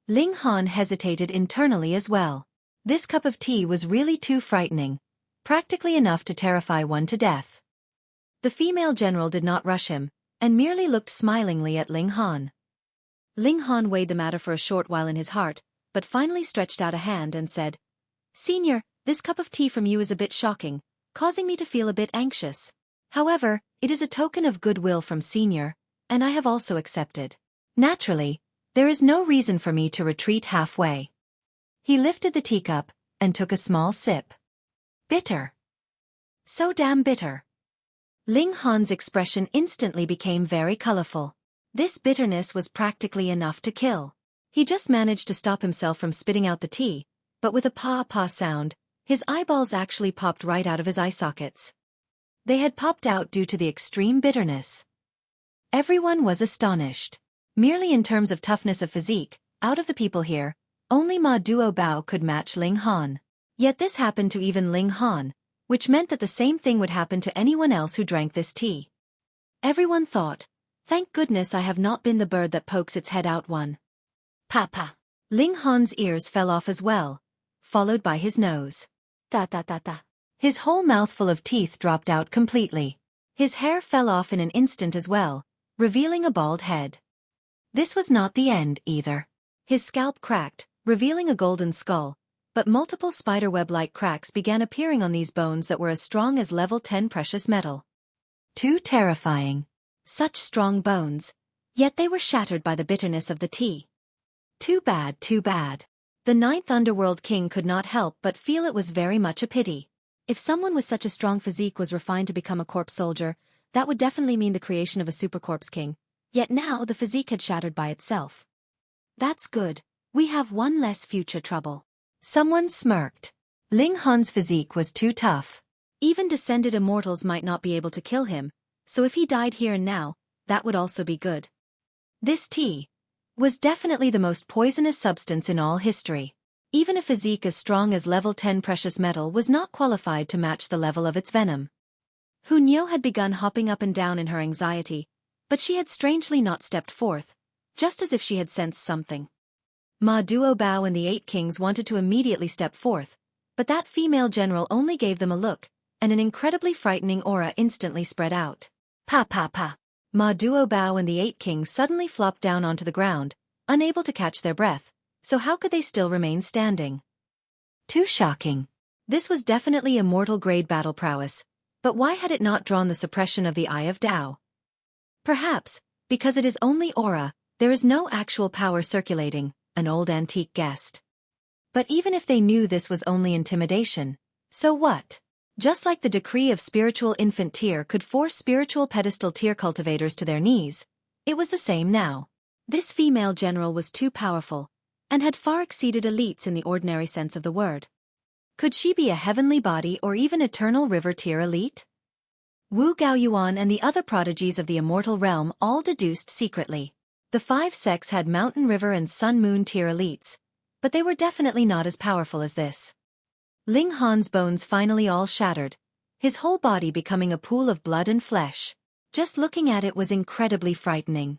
Ling Han hesitated internally as well. This cup of tea was really too frightening, practically enough to terrify one to death. The female general did not rush him, and merely looked smilingly at Ling Han. Ling Han weighed the matter for a short while in his heart, but finally stretched out a hand and said, "Senior, this cup of tea from you is a bit shocking, causing me to feel a bit anxious. However, it is a token of goodwill from Senior, and I have also accepted. Naturally, there is no reason for me to retreat halfway." He lifted the teacup and took a small sip. Bitter. So damn bitter. Ling Han's expression instantly became very colorful. This bitterness was practically enough to kill. He just managed to stop himself from spitting out the tea, but with a pa-pa sound, his eyeballs actually popped right out of his eye sockets. They had popped out due to the extreme bitterness. Everyone was astonished. Merely in terms of toughness of physique, out of the people here, only Ma Duobao could match Ling Han. Yet this happened to even Ling Han, which meant that the same thing would happen to anyone else who drank this tea. Everyone thought, "Thank goodness I have not been the bird that pokes its head out one." Papa. Ling Han's ears fell off as well, followed by his nose. Ta-ta-ta-ta. His whole mouthful of teeth dropped out completely. His hair fell off in an instant as well, revealing a bald head. This was not the end, either. His scalp cracked, revealing a golden skull, but multiple spiderweb-like cracks began appearing on these bones that were as strong as level 10 precious metal. Too terrifying. Such strong bones, yet they were shattered by the bitterness of the tea. Too bad, too bad. The ninth underworld king could not help but feel it was very much a pity. If someone with such a strong physique was refined to become a corpse soldier, that would definitely mean the creation of a super corpse king. Yet now the physique had shattered by itself. That's good. We have one less future trouble. Someone smirked. Ling Han's physique was too tough. Even descended immortals might not be able to kill him, so if he died here and now, that would also be good. This tea was definitely the most poisonous substance in all history. Even a physique as strong as level 10 precious metal was not qualified to match the level of its venom. Hunyo had begun hopping up and down in her anxiety, but she had strangely not stepped forth, just as if she had sensed something. Ma Duobao and the 8 kings wanted to immediately step forth, but that female general only gave them a look, and an incredibly frightening aura instantly spread out. Pa pa pa. Ma Duobao and the 8 kings suddenly flopped down onto the ground, unable to catch their breath, so how could they still remain standing? Too shocking. This was definitely immortal-grade battle prowess, but why had it not drawn the suppression of the Eye of Tao? Perhaps, because it is only aura, there is no actual power circulating, an old antique guessed. But even if they knew this was only intimidation, so what? Just like the decree of spiritual infant tier could force spiritual pedestal tier cultivators to their knees, it was the same now. This female general was too powerful, and had far exceeded elites in the ordinary sense of the word. Could she be a heavenly body or even eternal river tier elite? Wu Gaoyuan and the other prodigies of the immortal realm all deduced secretly. The 5 sects had mountain river and sun moon tier elites, but they were definitely not as powerful as this. Ling Han's bones finally all shattered, his whole body becoming a pool of blood and flesh. Just looking at it was incredibly frightening.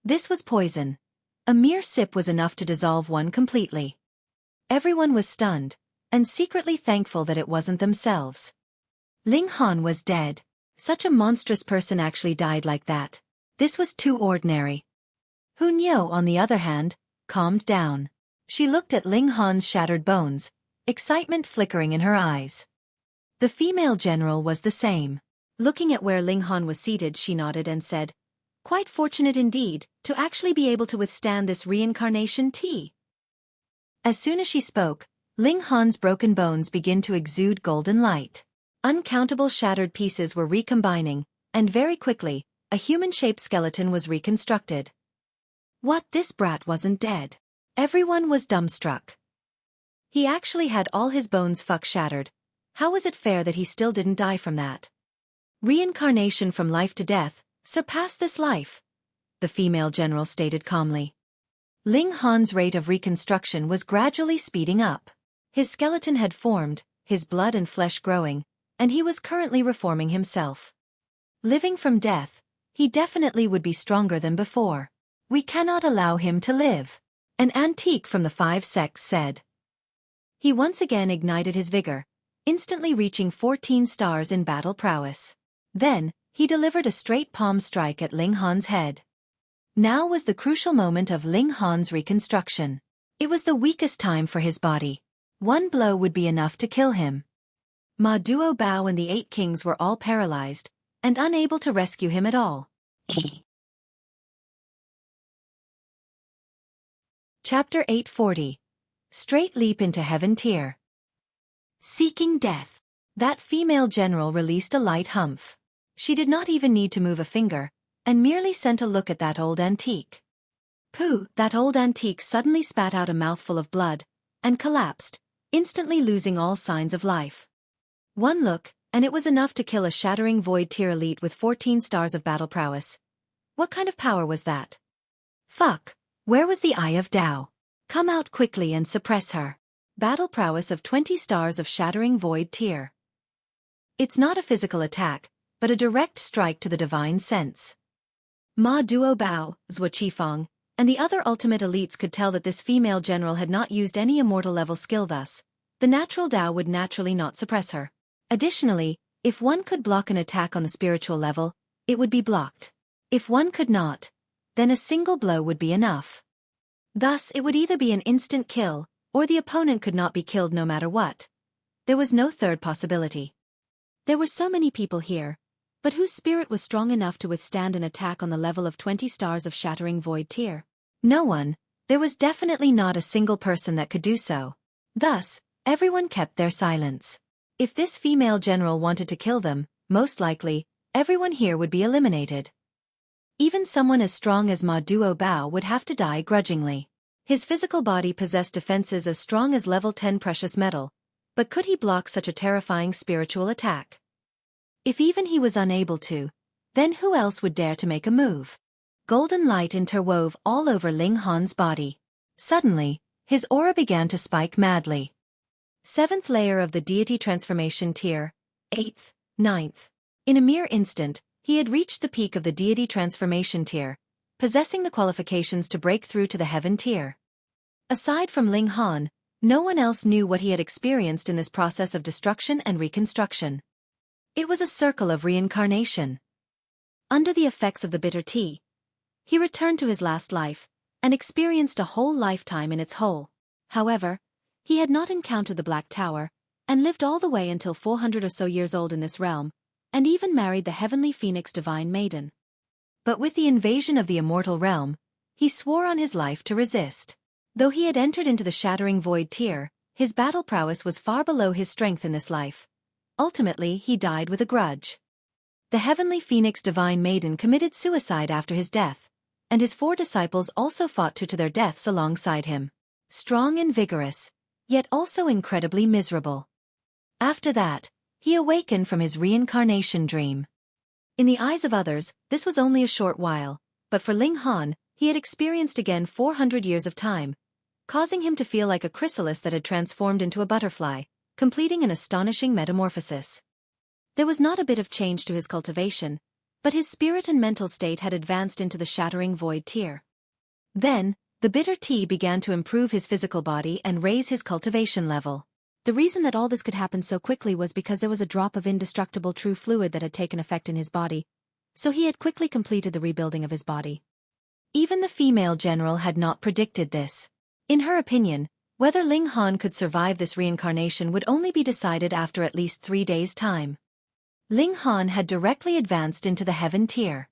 This was poison. A mere sip was enough to dissolve one completely. Everyone was stunned, and secretly thankful that it wasn't themselves. Ling Han was dead. Such a monstrous person actually died like that. This was too ordinary. Hunyo, on the other hand, calmed down. She looked at Ling Han's shattered bones, excitement flickering in her eyes. The female general was the same. Looking at where Ling Han was seated, she nodded and said, "Quite fortunate indeed, to actually be able to withstand this reincarnation tea." As soon as she spoke, Ling Han's broken bones began to exude golden light. Uncountable shattered pieces were recombining, and very quickly, a human-shaped skeleton was reconstructed. What, this brat wasn't dead? Everyone was dumbstruck. He actually had all his bones shattered. How was it fair that he still didn't die from that? Reincarnation from life to death, surpass this life, the female general stated calmly. Ling Han's rate of reconstruction was gradually speeding up. His skeleton had formed, his blood and flesh growing, and he was currently reforming himself. Living from death, he definitely would be stronger than before. We cannot allow him to live, an antique from the 5 sects said. He once again ignited his vigor, instantly reaching 14 stars in battle prowess. Then, he delivered a straight palm strike at Ling Han's head. Now was the crucial moment of Ling Han's reconstruction. It was the weakest time for his body. One blow would be enough to kill him. Ma Duobao and the 8 kings were all paralyzed, and unable to rescue him at all. Chapter 840. Straight Leap into Heaven Tier. Seeking death. That female general released a light humph. She did not even need to move a finger, and merely sent a look at that old antique. Pooh, that old antique suddenly spat out a mouthful of blood, and collapsed, instantly losing all signs of life. One look, and it was enough to kill a shattering void tier elite with 14 stars of battle prowess. What kind of power was that? Fuck, where was the Eye of Tao? Come out quickly and suppress her. Battle prowess of 20 stars of shattering void tier. It's not a physical attack, but a direct strike to the divine sense. Ma Duobao, Xueqi, and the other ultimate elites could tell that this female general had not used any immortal level skill, thus the natural Tao would naturally not suppress her. Additionally, if one could block an attack on the spiritual level, it would be blocked. If one could not, then a single blow would be enough. Thus it would either be an instant kill, or the opponent could not be killed no matter what. There was no third possibility. There were so many people here, but whose spirit was strong enough to withstand an attack on the level of 20 stars of Shattering Void tier? No one. There was definitely not a single person that could do so. Thus, everyone kept their silence. If this female general wanted to kill them, most likely, everyone here would be eliminated. Even someone as strong as Ma Duo Bao would have to die grudgingly. His physical body possessed defenses as strong as level 10 precious metal, but could he block such a terrifying spiritual attack? If even he was unable to, then who else would dare to make a move? Golden light interwove all over Ling Han's body. Suddenly, his aura began to spike madly. 7th layer of the deity transformation tier, 8th, 9th. In a mere instant, he had reached the peak of the deity transformation tier, possessing the qualifications to break through to the heaven tier. Aside from Ling Han, no one else knew what he had experienced in this process of destruction and reconstruction. It was a circle of reincarnation. Under the effects of the bitter tea, he returned to his last life, and experienced a whole lifetime in its whole. However, he had not encountered the Black Tower, and lived all the way until 400 or so years old in this realm, and even married the heavenly phoenix divine maiden. But with the invasion of the immortal realm, he swore on his life to resist. Though he had entered into the Shattering Void tier, his battle prowess was far below his strength in this life. Ultimately, he died with a grudge. The heavenly phoenix divine maiden committed suicide after his death, and his 4 disciples also fought to their deaths alongside him. Strong and vigorous, yet also incredibly miserable. After that, he awakened from his reincarnation dream. In the eyes of others, this was only a short while, but for Ling Han, he had experienced again 400 years of time, causing him to feel like a chrysalis that had transformed into a butterfly, completing an astonishing metamorphosis. There was not a bit of change to his cultivation, but his spirit and mental state had advanced into the Shattering Void tier. Then, the bitter tea began to improve his physical body and raise his cultivation level. The reason that all this could happen so quickly was because there was a drop of indestructible true fluid that had taken effect in his body, so he had quickly completed the rebuilding of his body. Even the female general had not predicted this. In her opinion, whether Ling Han could survive this reincarnation would only be decided after at least 3 days' time. Ling Han had directly advanced into the heaven tier.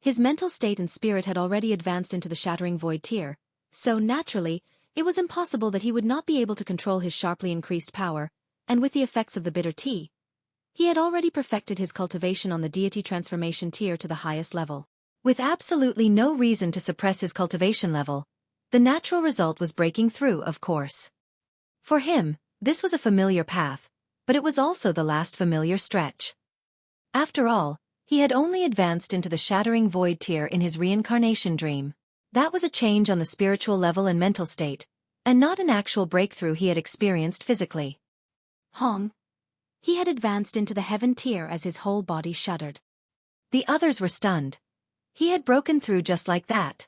His mental state and spirit had already advanced into the Shattering Void tier, so naturally, it was impossible that he would not be able to control his sharply increased power, and with the effects of the bitter tea, he had already perfected his cultivation on the deity transformation tier to the highest level. With absolutely no reason to suppress his cultivation level, the natural result was breaking through, of course. For him, this was a familiar path, but it was also the last familiar stretch. After all, he had only advanced into the Shattering Void tier in his reincarnation dream. That was a change on the spiritual level and mental state, and not an actual breakthrough he had experienced physically. Hong. He had advanced into the heaven tier as his whole body shuddered. The others were stunned. He had broken through just like that.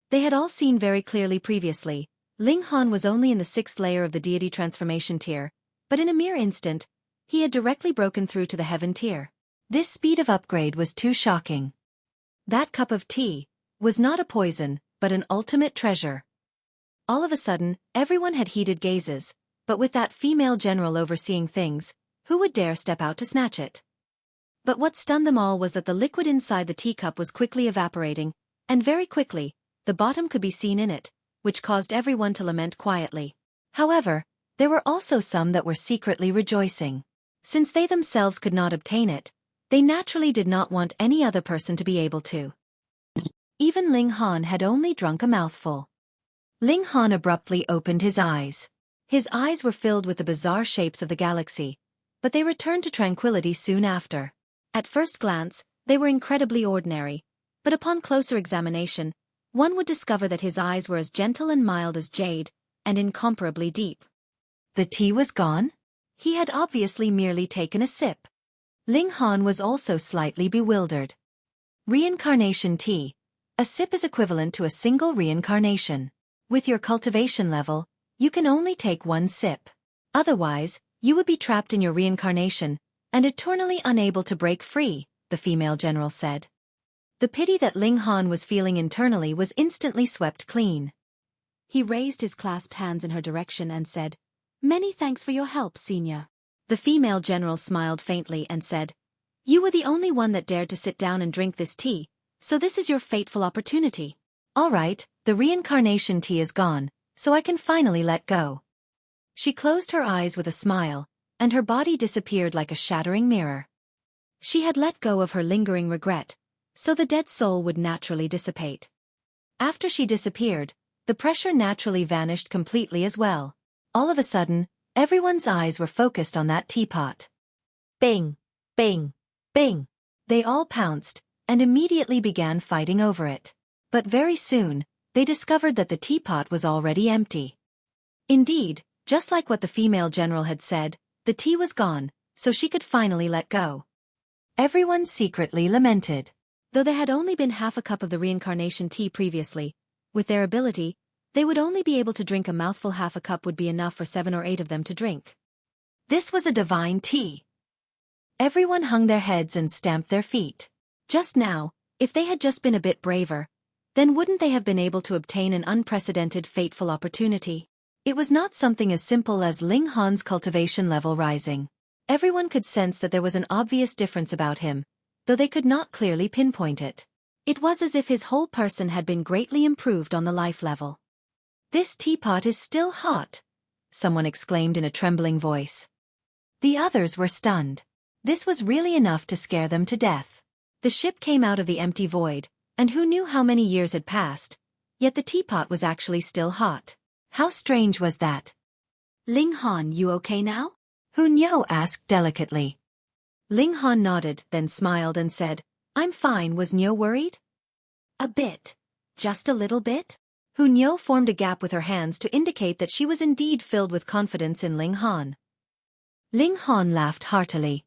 They had all seen very clearly previously, Ling Han was only in the 6th layer of the deity transformation tier, but in a mere instant, he had directly broken through to the heaven tier. This speed of upgrade was too shocking. That cup of tea was not a poison, but an ultimate treasure. All of a sudden, everyone had heated gazes, but with that female general overseeing things, who would dare step out to snatch it? But what stunned them all was that the liquid inside the teacup was quickly evaporating, and very quickly, the bottom could be seen in it, which caused everyone to lament quietly. However, there were also some that were secretly rejoicing. Since they themselves could not obtain it, they naturally did not want any other person to be able to. Even Ling Han had only drunk a mouthful. Ling Han abruptly opened his eyes. His eyes were filled with the bizarre shapes of the galaxy, but they returned to tranquility soon after. At first glance, they were incredibly ordinary, but upon closer examination, one would discover that his eyes were as gentle and mild as jade, and incomparably deep. The tea was gone? He had obviously merely taken a sip. Ling Han was also slightly bewildered. Reincarnation tea. A sip is equivalent to a single reincarnation. With your cultivation level, you can only take 1 sip. Otherwise, you would be trapped in your reincarnation, and eternally unable to break free, the female general said. The pity that Ling Han was feeling internally was instantly swept clean. He raised his clasped hands in her direction and said, "Many thanks for your help, Senior." The female general smiled faintly and said, You were the only one that dared to sit down and drink this tea, so this is your fateful opportunity. All right, the reincarnation tea is gone, so I can finally let go. She closed her eyes with a smile, and her body disappeared like a shattering mirror. She had let go of her lingering regret, so the dead soul would naturally dissipate. After she disappeared, the pressure naturally vanished completely as well. All of a sudden, everyone's eyes were focused on that teapot. Bang! Bang! Bang! They all pounced, and immediately began fighting over it. But very soon, they discovered that the teapot was already empty. Indeed, just like what the female general had said, the tea was gone, so she could finally let go. Everyone secretly lamented. Though there had only been half a cup of the reincarnation tea previously, with their ability, they would only be able to drink a mouthful. Half a cup would be enough for 7 or 8 of them to drink. This was a divine tea. Everyone hung their heads and stamped their feet. Just now, if they had just been a bit braver, then wouldn't they have been able to obtain an unprecedented fateful opportunity? It was not something as simple as Ling Han's cultivation level rising. Everyone could sense that there was an obvious difference about him, though they could not clearly pinpoint it. It was as if his whole person had been greatly improved on the life level. "This teapot is still hot," someone exclaimed in a trembling voice. The others were stunned. This was really enough to scare them to death. The ship came out of the empty void, and who knew how many years had passed, yet the teapot was actually still hot. How strange was that? "Ling Han, you okay now?" Hunyo asked delicately. Ling Han nodded, then smiled and said, "I'm fine." Was Nyo worried? "A bit. Just a little bit?" Hunyo formed a gap with her hands to indicate that she was indeed filled with confidence in Ling Han. Ling Han laughed heartily.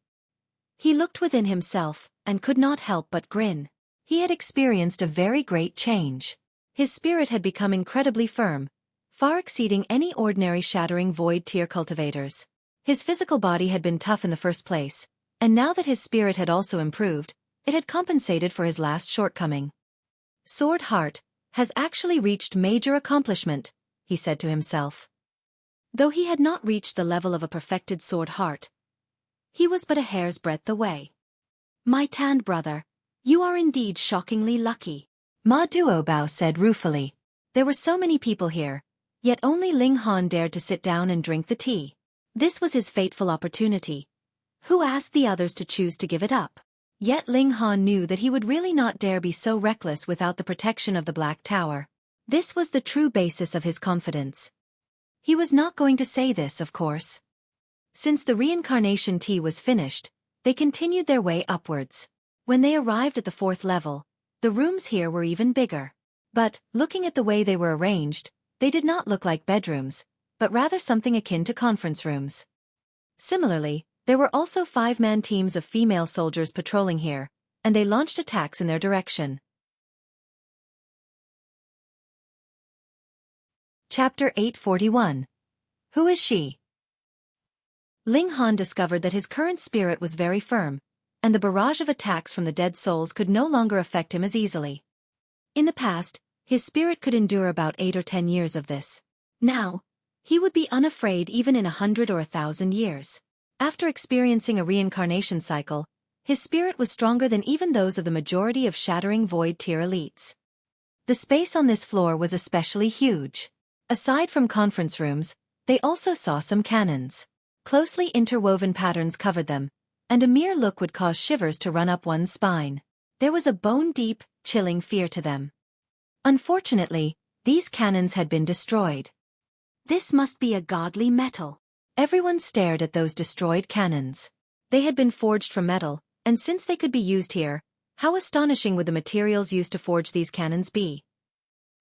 He looked within himself, and could not help but grin. He had experienced a very great change. His spirit had become incredibly firm, far exceeding any ordinary shattering void tier cultivators. His physical body had been tough in the first place, and now that his spirit had also improved, it had compensated for his last shortcoming. "Sword Heart has actually reached major accomplishment," he said to himself. Though he had not reached the level of a perfected Sword Heart, he was but a hair's breadth away. "My tanned brother, you are indeed shockingly lucky," Ma Duobao said ruefully. There were so many people here, yet only Ling Han dared to sit down and drink the tea. This was his fateful opportunity. Who asked the others to choose to give it up? Yet Ling Han knew that he would really not dare be so reckless without the protection of the Black Tower. This was the true basis of his confidence. He was not going to say this, of course. Since the reincarnation tea was finished, they continued their way upwards. When they arrived at the 4th level, the rooms here were even bigger. But, looking at the way they were arranged, they did not look like bedrooms, but rather something akin to conference rooms. Similarly, there were also 5-man teams of female soldiers patrolling here, and they launched attacks in their direction. Chapter 841. Who is she? Ling Han discovered that his current spirit was very firm, and the barrage of attacks from the dead souls could no longer affect him as easily. In the past, his spirit could endure about 8 or 10 years of this. Now, he would be unafraid even in 100 or 1,000 years. After experiencing a reincarnation cycle, his spirit was stronger than even those of the majority of shattering void tier elites. The space on this floor was especially huge. Aside from conference rooms, they also saw some cannons. Closely interwoven patterns covered them, and a mere look would cause shivers to run up one's spine. There was a bone-deep, chilling fear to them. Unfortunately, these cannons had been destroyed. This must be a godly metal. Everyone stared at those destroyed cannons. They had been forged from metal, and since they could be used here, how astonishing would the materials used to forge these cannons be?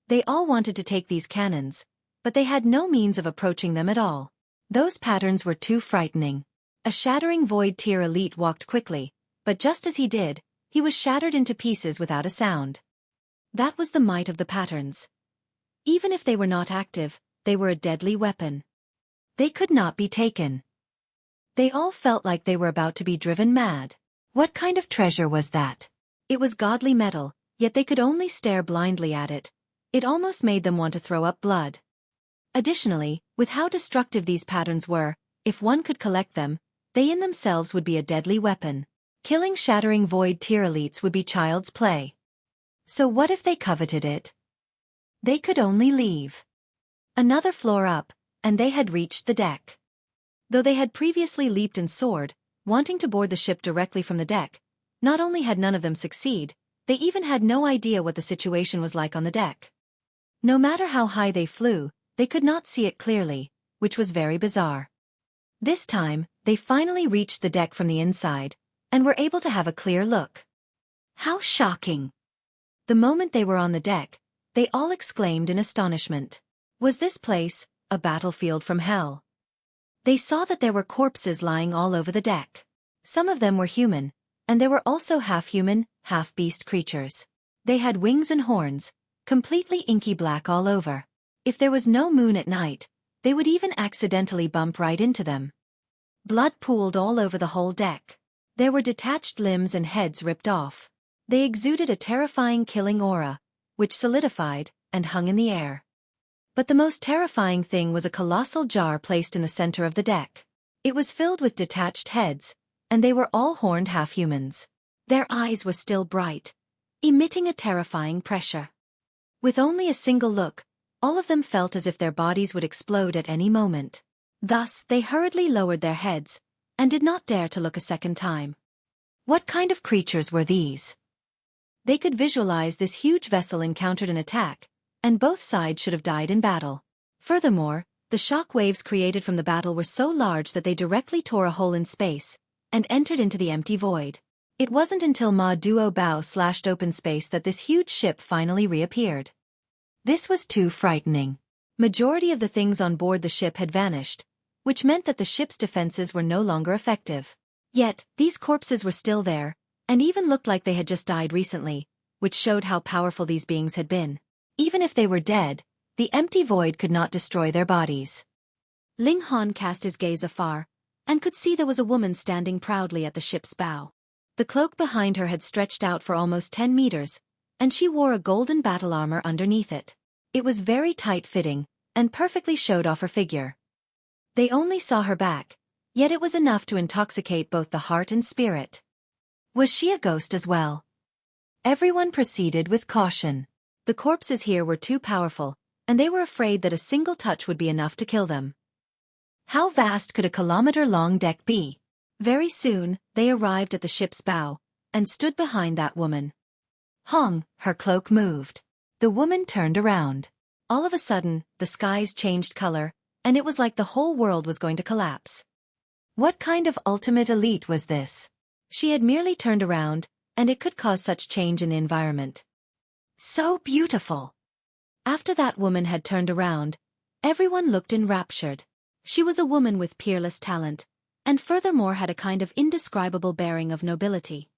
They all wanted to take these cannons, but they had no means of approaching them at all. Those patterns were too frightening. A shattering void tier elite walked quickly, but just as he did, he was shattered into pieces without a sound. That was the might of the patterns. Even if they were not active, they were a deadly weapon. They could not be taken. They all felt like they were about to be driven mad. What kind of treasure was that? It was godly metal, yet they could only stare blindly at it. It almost made them want to throw up blood. Additionally, with how destructive these patterns were, if one could collect them, they in themselves would be a deadly weapon. Killing Shattering Void tier elites would be child's play. So what if they coveted it? They could only leave. Another floor up, and they had reached the deck. Though they had previously leaped and soared, wanting to board the ship directly from the deck, not only had none of them succeed, they even had no idea what the situation was like on the deck. No matter how high they flew, they could not see it clearly, which was very bizarre. This time, they finally reached the deck from the inside, and were able to have a clear look. How shocking! The moment they were on the deck, they all exclaimed in astonishment. Was this place a battlefield from hell? They saw that there were corpses lying all over the deck. Some of them were human, and there were also half-human, half-beast creatures. They had wings and horns, completely inky black all over. If there was no moon at night, they would even accidentally bump right into them. Blood pooled all over the whole deck. There were detached limbs and heads ripped off. They exuded a terrifying killing aura, which solidified and hung in the air. But the most terrifying thing was a colossal jar placed in the center of the deck. It was filled with detached heads, and they were all horned half-humans. Their eyes were still bright, emitting a terrifying pressure. With only a single look, all of them felt as if their bodies would explode at any moment. Thus, they hurriedly lowered their heads, and did not dare to look a second time. What kind of creatures were these? They could visualize this huge vessel encountered an attack, and both sides should have died in battle. Furthermore, the shock waves created from the battle were so large that they directly tore a hole in space, and entered into the empty void. It wasn't until Ma Duo Bao slashed open space that this huge ship finally reappeared. This was too frightening. Majority of the things on board the ship had vanished, which meant that the ship's defenses were no longer effective. Yet, these corpses were still there, and even looked like they had just died recently, which showed how powerful these beings had been. Even if they were dead, the empty void could not destroy their bodies. Ling Han cast his gaze afar, and could see there was a woman standing proudly at the ship's bow. The cloak behind her had stretched out for almost 10 meters, and she wore a golden battle armor underneath it. It was very tight-fitting, and perfectly showed off her figure. They only saw her back, yet it was enough to intoxicate both the heart and spirit. Was she a ghost as well? Everyone proceeded with caution. The corpses here were too powerful, and they were afraid that a single touch would be enough to kill them. How vast could a kilometer-long deck be? Very soon, they arrived at the ship's bow, and stood behind that woman. Hong, her cloak moved. The woman turned around. All of a sudden, the skies changed color, and it was like the whole world was going to collapse. What kind of ultimate elite was this? She had merely turned around, and it could cause such change in the environment. So beautiful! After that woman had turned around, everyone looked enraptured. She was a woman with peerless talent, and furthermore had a kind of indescribable bearing of nobility.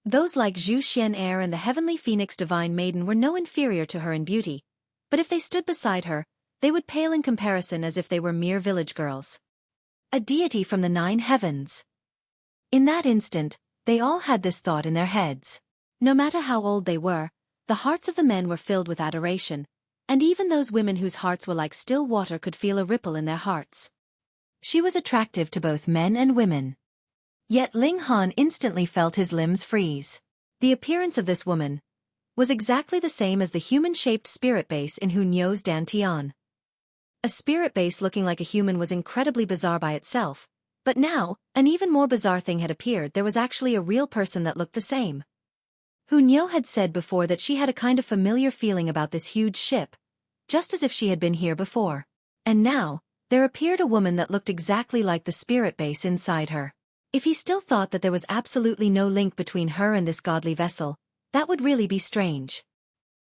Those like Zhu Xian'er and the heavenly phoenix divine maiden were no inferior to her in beauty, but if they stood beside her, they would pale in comparison as if they were mere village girls. A deity from the 9 heavens. In that instant, they all had this thought in their heads. No matter how old they were, the hearts of the men were filled with adoration, and even those women whose hearts were like still water could feel a ripple in their hearts. She was attractive to both men and women. Yet Ling Han instantly felt his limbs freeze. The appearance of this woman was exactly the same as the human-shaped spirit base in Hunyo's Dantian. A spirit base looking like a human was incredibly bizarre by itself, but now, an even more bizarre thing had appeared. There was actually a real person that looked the same. Hunyo had said before that she had a kind of familiar feeling about this huge ship, just as if she had been here before. And now, there appeared a woman that looked exactly like the spirit base inside her. If he still thought that there was absolutely no link between her and this godly vessel, that would really be strange.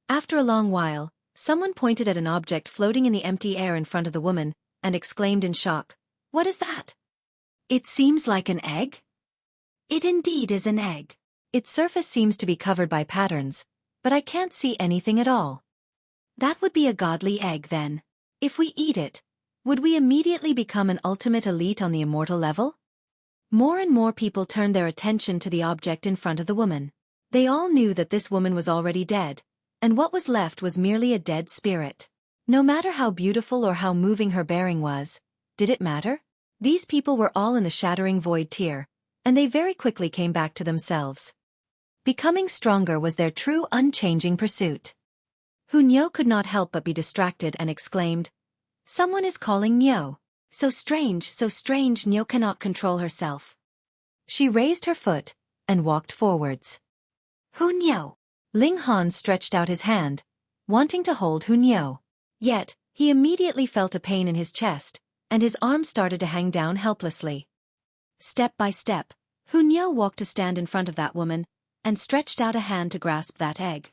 After a long while, someone pointed at an object floating in the empty air in front of the woman, and exclaimed in shock, "What is that?" "It seems like an egg?" "It indeed is an egg. Its surface seems to be covered by patterns, but I can't see anything at all." "That would be a godly egg then. If we eat it, would we immediately become an ultimate elite on the immortal level?" More and more people turned their attention to the object in front of the woman. They all knew that this woman was already dead, and what was left was merely a dead spirit. No matter how beautiful or how moving her bearing was, did it matter? These people were all in the Shattering Void tier, and they very quickly came back to themselves. Becoming stronger was their true unchanging pursuit. Hunyo could not help but be distracted and exclaimed, "Someone is calling Nyo. So strange, Nyo cannot control herself." She raised her foot and walked forwards. "Hunyo!" Ling Han stretched out his hand, wanting to hold Hunyo. Yet, he immediately felt a pain in his chest, and his arms started to hang down helplessly. Step by step, Hunyo walked to stand in front of that woman, and stretched out a hand to grasp that egg.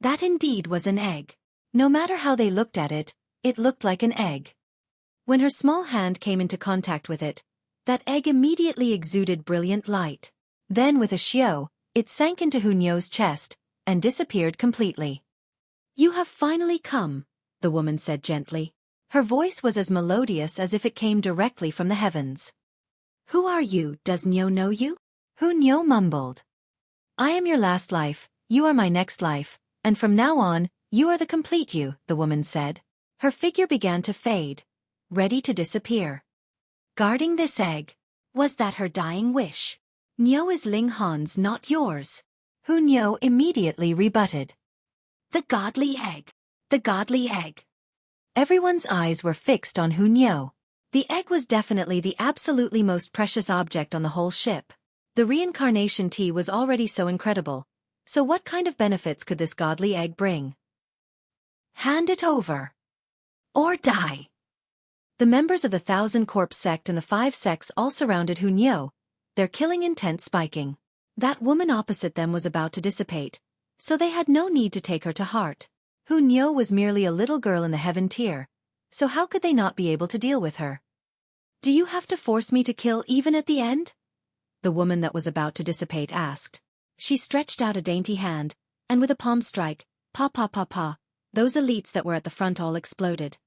That indeed was an egg. No matter how they looked at it, it looked like an egg. When her small hand came into contact with it, that egg immediately exuded brilliant light. Then with a shio, it sank into Hunyo's chest, and disappeared completely. "You have finally come," the woman said gently. Her voice was as melodious as if it came directly from the heavens. "Who are you? Does Nyo know you?" Hunyo mumbled. "I am your last life, you are my next life, and from now on, you are the complete you," the woman said. Her figure began to fade, ready to disappear. "Guarding this egg. Was that her dying wish?" "Nyo is Ling Han's, not yours," Hunyo immediately rebutted. "The godly egg. The godly egg." Everyone's eyes were fixed on Hunyo. The egg was definitely the absolutely most precious object on the whole ship. The reincarnation tea was already so incredible, so what kind of benefits could this godly egg bring? "Hand it over. Or die." The members of the 1,000 Corpse sect and the 5 sects all surrounded Hunyo, their killing intent spiking. That woman opposite them was about to dissipate, so they had no need to take her to heart. Hunyo was merely a little girl in the heaven tier, so how could they not be able to deal with her? "Do you have to force me to kill even at the end?" the woman that was about to dissipate asked. She stretched out a dainty hand, and with a palm strike, pa pa pa pa, those elites that were at the front all exploded.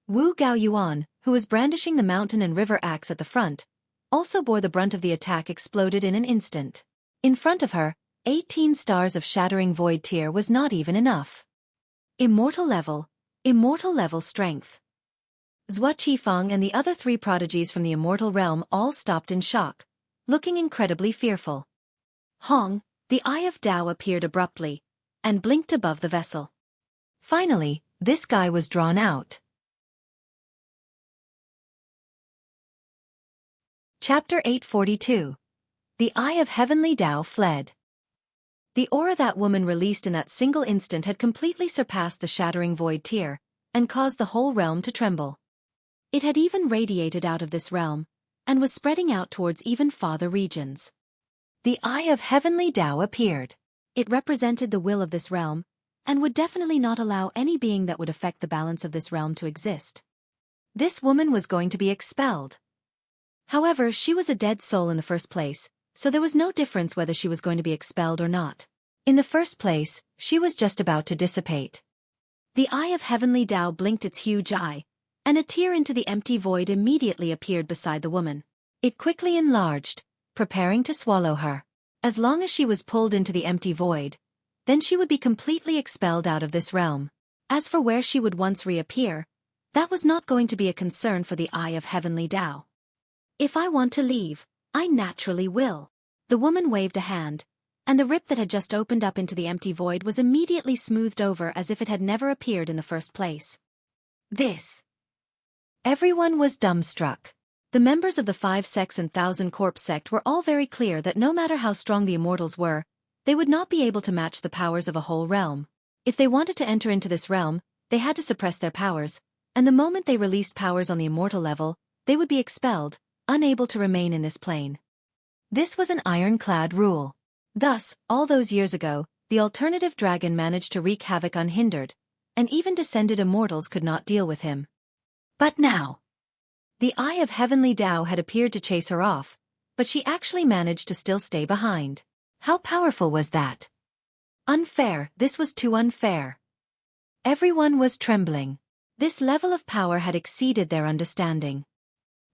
Wu Gao Yuan, who was brandishing the mountain and river axe at the front, also bore the brunt of the attack, exploded in an instant. In front of her, 18 stars of shattering void tier was not even enough. Immortal level strength. Xueqi Feng and the other 3 prodigies from the immortal realm all stopped in shock, looking incredibly fearful. Hong, the Eye of Tao, appeared abruptly, and blinked above the vessel. Finally, this guy was drawn out. Chapter 842. The Eye of Heavenly Tao fled. The aura that woman released in that single instant had completely surpassed the shattering void tier, and caused the whole realm to tremble. It had even radiated out of this realm, and was spreading out towards even farther regions. The Eye of Heavenly Tao appeared. It represented the will of this realm, and would definitely not allow any being that would affect the balance of this realm to exist. This woman was going to be expelled. However, she was a dead soul in the first place, so there was no difference whether she was going to be expelled or not. In the first place, she was just about to dissipate. The Eye of Heavenly Tao blinked its huge eye, and a tear into the empty void immediately appeared beside the woman. It quickly enlarged, preparing to swallow her. As long as she was pulled into the empty void, then she would be completely expelled out of this realm. As for where she would once reappear, that was not going to be a concern for the Eye of Heavenly Tao. "If I want to leave, I naturally will." The woman waved a hand, and the rip that had just opened up into the empty void was immediately smoothed over as if it had never appeared in the first place. This. Everyone was dumbstruck. The members of the 5 sects and 1,000 Corpse sect were all very clear that no matter how strong the immortals were, they would not be able to match the powers of a whole realm. If they wanted to enter into this realm, they had to suppress their powers, and the moment they released powers on the immortal level, they would be expelled, unable to remain in this plane. This was an ironclad rule. Thus, all those years ago, the alternative dragon managed to wreak havoc unhindered, and even descended immortals could not deal with him. But now, the Eye of Heavenly Tao had appeared to chase her off, but she actually managed to still stay behind. How powerful was that? Unfair, this was too unfair. Everyone was trembling. This level of power had exceeded their understanding.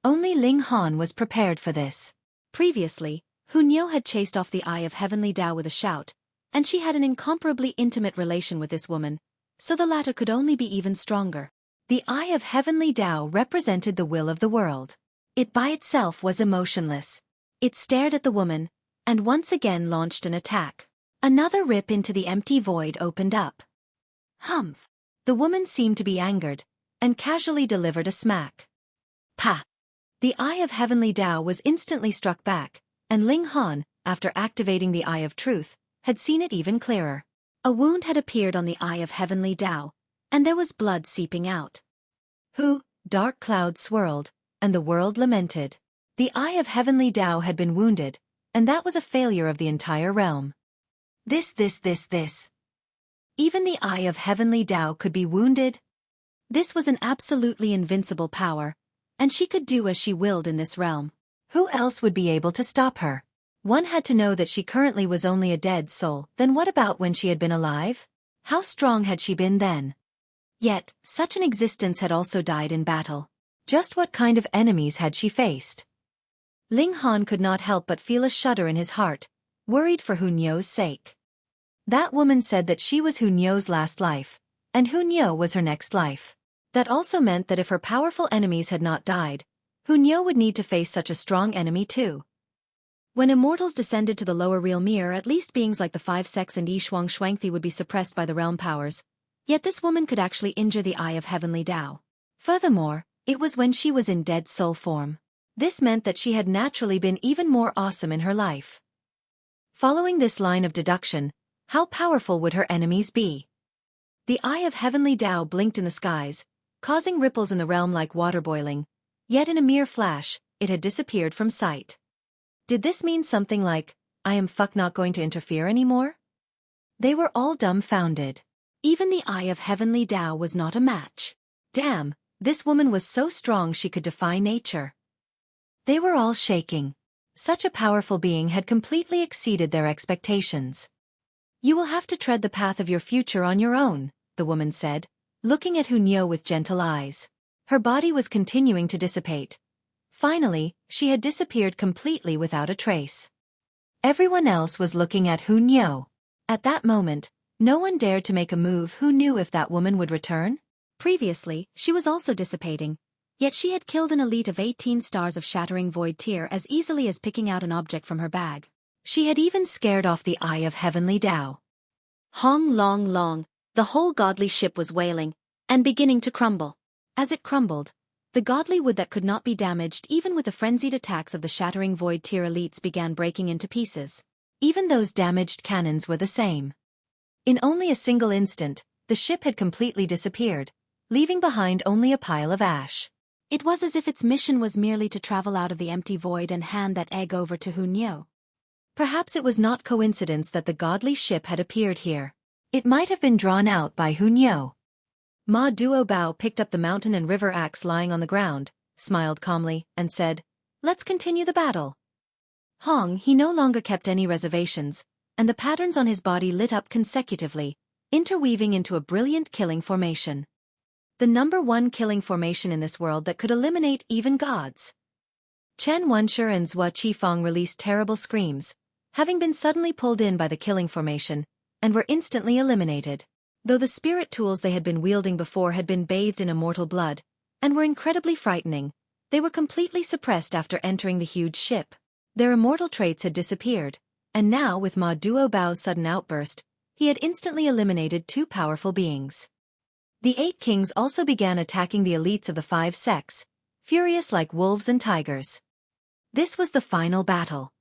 Only Ling Han was prepared for this. Previously, Hunyo had chased off the Eye of Heavenly Tao with a shout, and she had an incomparably intimate relation with this woman, so the latter could only be even stronger. The Eye of Heavenly Tao represented the will of the world. It by itself was emotionless. It stared at the woman, and once again launched an attack. Another rip into the empty void opened up. Humph! The woman seemed to be angered, and casually delivered a smack. Pa! The Eye of Heavenly Tao was instantly struck back, and Ling Han, after activating the Eye of Truth, had seen it even clearer. A wound had appeared on the Eye of Heavenly Tao, and there was blood seeping out. Dark clouds swirled, and the world lamented. The Eye of Heavenly Tao had been wounded, and that was a failure of the entire realm. This. Even the Eye of Heavenly Tao could be wounded? This was an absolutely invincible power, and she could do as she willed in this realm. Who else would be able to stop her? One had to know that she currently was only a dead soul. Then what about when she had been alive? How strong had she been then? Yet, such an existence had also died in battle. Just what kind of enemies had she faced? Ling Han could not help but feel a shudder in his heart, worried for Hunyo's sake. That woman said that she was Hunyo's last life, and Hunyo was her next life. That also meant that if her powerful enemies had not died, Hunyo would need to face such a strong enemy too. When immortals descended to the lower real mirror, at least beings like the five sects and Xueqi would be suppressed by the realm powers. Yet this woman could actually injure the Eye of Heavenly Tao. Furthermore, it was when she was in dead soul form. This meant that she had naturally been even more awesome in her life. Following this line of deduction, how powerful would her enemies be? The Eye of Heavenly Tao blinked in the skies, causing ripples in the realm like water boiling, yet in a mere flash, it had disappeared from sight. Did this mean something like, I am not going to interfere anymore? They were all dumbfounded. Even the Eye of Heavenly Tao was not a match. Damn, this woman was so strong she could defy nature. They were all shaking. Such a powerful being had completely exceeded their expectations. You will have to tread the path of your future on your own, the woman said, looking at Hunyo with gentle eyes. Her body was continuing to dissipate. Finally, she had disappeared completely without a trace. Everyone else was looking at Hunyo. At that moment, no one dared to make a move. Who knew if that woman would return? Previously, she was also dissipating, yet she had killed an elite of 18 stars of Shattering Void tier as easily as picking out an object from her bag. She had even scared off the Eye of Heavenly Tao. Hong long, the whole godly ship was wailing, and beginning to crumble. As it crumbled, the godly wood that could not be damaged even with the frenzied attacks of the Shattering Void tier elites began breaking into pieces. Even those damaged cannons were the same. In only a single instant, the ship had completely disappeared, leaving behind only a pile of ash. It was as if its mission was merely to travel out of the empty void and hand that egg over to Hunyo. Perhaps it was not coincidence that the godly ship had appeared here. It might have been drawn out by Hunyo. Ma Duobao picked up the mountain and river axe lying on the ground, smiled calmly, and said, "Let's continue the battle." He no longer kept any reservations, and the patterns on his body lit up consecutively, interweaving into a brilliant killing formation. The #1 killing formation in this world that could eliminate even gods. Chen Wenshi and Xueqi Feng released terrible screams, having been suddenly pulled in by the killing formation, and were instantly eliminated. Though the spirit tools they had been wielding before had been bathed in immortal blood, and were incredibly frightening, they were completely suppressed after entering the huge ship. Their immortal traits had disappeared, and now with Ma Duobao's sudden outburst, he had instantly eliminated 2 powerful beings. The 8 kings also began attacking the elites of the 5 sects, furious like wolves and tigers. This was the final battle.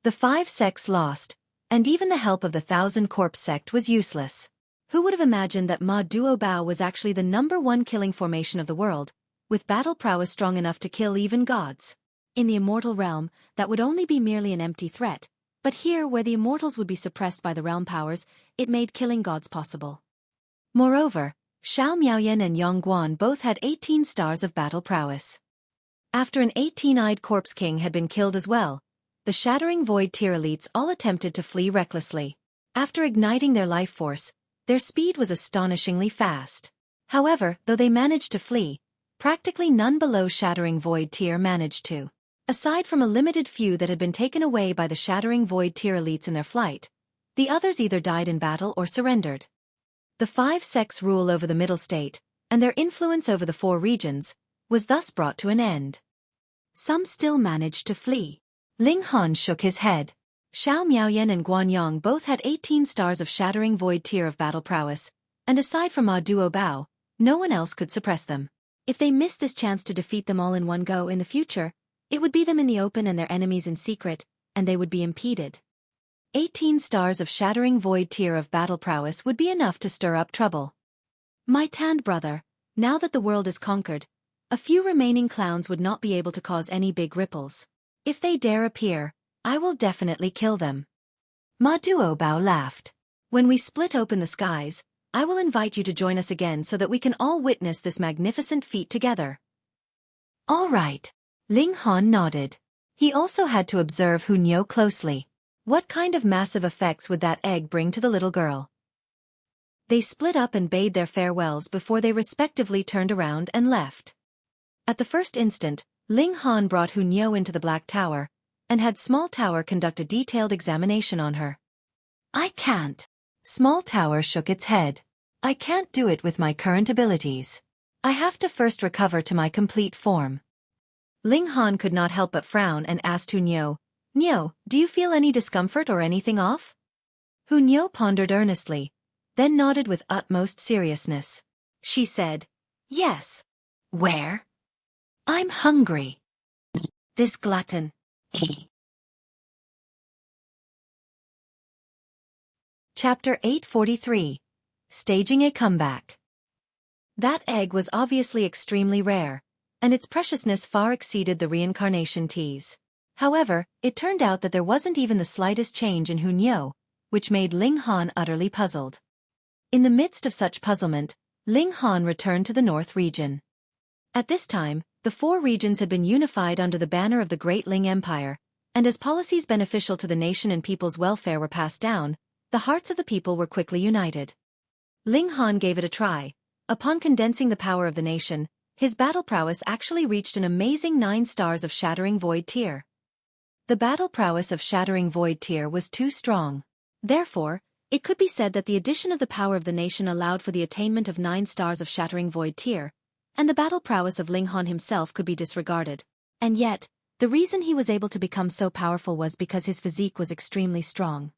The 5 sects lost, and even the help of the 1,000 Corpse sect was useless. Who would have imagined that Ma Duobao was actually the #1 killing formation of the world, with battle prowess strong enough to kill even gods? In the immortal realm, that would only be merely an empty threat, but here where the immortals would be suppressed by the realm powers, it made killing gods possible. Moreover, Xiao Miaoyan and Yang Guan both had 18 stars of battle prowess. After an 18-eyed Corpse King had been killed as well, the Shattering Void tier elites all attempted to flee recklessly. After igniting their life force, their speed was astonishingly fast. However, though they managed to flee, practically none below Shattering Void tier managed to. Aside from a limited few that had been taken away by the Shattering Void tier elites in their flight, the others either died in battle or surrendered. The 5 sects' rule over the middle state, and their influence over the 4 regions, was thus brought to an end. Some still managed to flee. Ling Han shook his head. Xiao Miaoyan and Guanyang both had 18 stars of Shattering Void tier of battle prowess, and aside from Ma Duo Bao, no one else could suppress them. If they missed this chance to defeat them all in one go in the future, it would be them in the open and their enemies in secret, and they would be impeded. 18 stars of Shattering Void tier of battle prowess would be enough to stir up trouble. My tanned brother, now that the world is conquered, a few remaining clowns would not be able to cause any big ripples. If they dare appear, I will definitely kill them. Ma Duo Bao laughed. When we split open the skies, I will invite you to join us again so that we can all witness this magnificent feat together. All right. Ling Han nodded. He also had to observe Hunyo closely. What kind of massive effects would that egg bring to the little girl? They split up and bade their farewells before they respectively turned around and left. At the first instant, Ling Han brought Hunyo into the Black Tower, and had Small Tower conduct a detailed examination on her. I can't. Small Tower shook its head. I can't do it with my current abilities. I have to first recover to my complete form. Ling Han could not help but frown and asked Hunyo, Nyo, do you feel any discomfort or anything off? Hunyo pondered earnestly, then nodded with utmost seriousness. She said, Yes. Where? I'm hungry. This glutton. Chapter 843. Staging a Comeback. That egg was obviously extremely rare, and its preciousness far exceeded the reincarnation teas. However, it turned out that there wasn't even the slightest change in Hunyo, which made Ling Han utterly puzzled. In the midst of such puzzlement, Ling Han returned to the North region. At this time, the four regions had been unified under the banner of the Great Ling Empire, and as policies beneficial to the nation and people's welfare were passed down, the hearts of the people were quickly united. Ling Han gave it a try. Upon condensing the power of the nation, his battle prowess actually reached an amazing 9 stars of Shattering Void tier. The battle prowess of Shattering Void tier was too strong. Therefore, it could be said that the addition of the power of the nation allowed for the attainment of 9 stars of Shattering Void tier, and the battle prowess of Ling Han himself could be disregarded. And yet, the reason he was able to become so powerful was because his physique was extremely strong.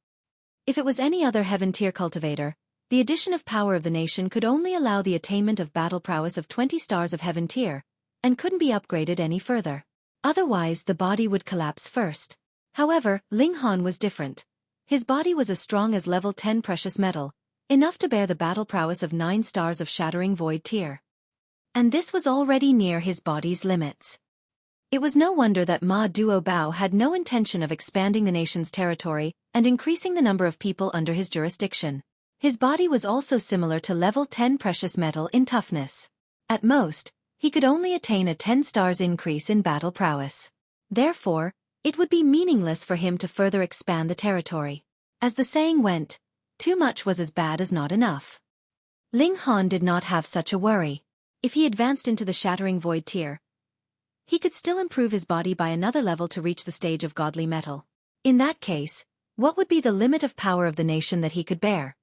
If it was any other heaven tier cultivator, the addition of power of the nation could only allow the attainment of battle prowess of 20 stars of heaven tier, and couldn't be upgraded any further. Otherwise the body would collapse first. However, Ling Han was different. His body was as strong as level 10 precious metal, enough to bear the battle prowess of 9 stars of Shattering Void tier. And this was already near his body's limits. It was no wonder that Ma Duo Bao had no intention of expanding the nation's territory and increasing the number of people under his jurisdiction. His body was also similar to level 10 precious metal in toughness. At most, he could only attain a 10 stars increase in battle prowess. Therefore, it would be meaningless for him to further expand the territory. As the saying went, too much was as bad as not enough. Ling Han did not have such a worry. If he advanced into the Shattering Void tier, he could still improve his body by another level to reach the stage of godly metal. In that case, what would be the limit of power of the nation that he could bear?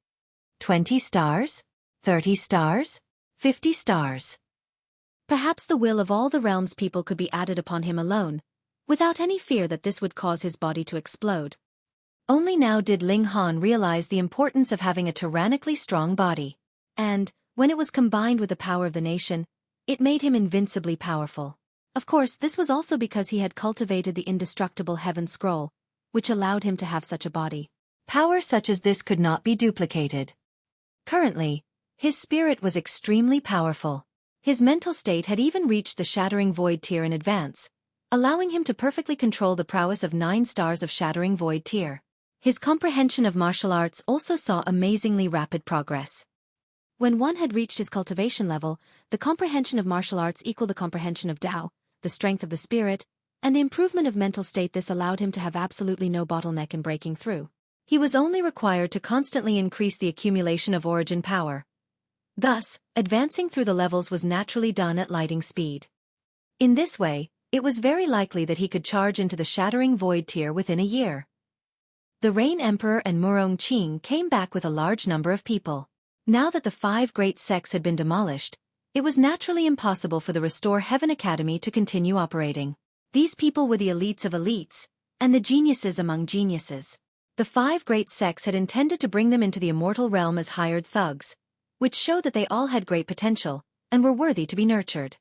20 stars? 30 stars? 50 stars? Perhaps the will of all the realm's people could be added upon him alone, without any fear that this would cause his body to explode. Only now did Ling Han realize the importance of having a tyrannically strong body. And, when it was combined with the power of the nation, it made him invincibly powerful. Of course, this was also because he had cultivated the indestructible Heaven Scroll, which allowed him to have such a body. Power such as this could not be duplicated. Currently, his spirit was extremely powerful. His mental state had even reached the Shattering Void tier in advance, allowing him to perfectly control the prowess of 9 stars of Shattering Void tier. His comprehension of martial arts also saw amazingly rapid progress. When one had reached his cultivation level, the comprehension of martial arts equaled the comprehension of Tao, the strength of the spirit, and the improvement of mental state. This allowed him to have absolutely no bottleneck in breaking through. He was only required to constantly increase the accumulation of origin power. Thus, advancing through the levels was naturally done at lightning speed. In this way, it was very likely that he could charge into the Shattering Void tier within a year. The Rain Emperor and Murong Qing came back with a large number of people. Now that the 5 great sects had been demolished, it was naturally impossible for the Restore Heaven Academy to continue operating. These people were the elites of elites, and the geniuses among geniuses. The 5 great sects had intended to bring them into the immortal realm as hired thugs, which showed that they all had great potential, and were worthy to be nurtured.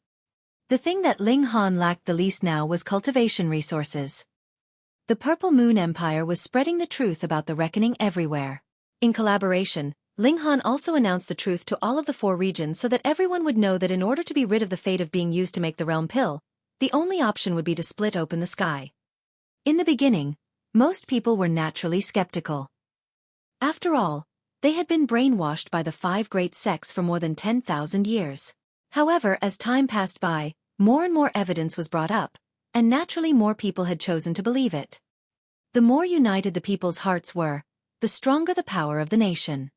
The thing that Ling Han lacked the least now was cultivation resources. The Purple Moon Empire was spreading the truth about the reckoning everywhere. In collaboration, Ling Han also announced the truth to all of the 4 regions so that everyone would know that in order to be rid of the fate of being used to make the realm pill, the only option would be to split open the sky. In the beginning, most people were naturally skeptical. After all, they had been brainwashed by the 5 great sects for more than 10,000 years. However, as time passed by, more and more evidence was brought up, and naturally more people had chosen to believe it. The more united the people's hearts were, the stronger the power of the nation.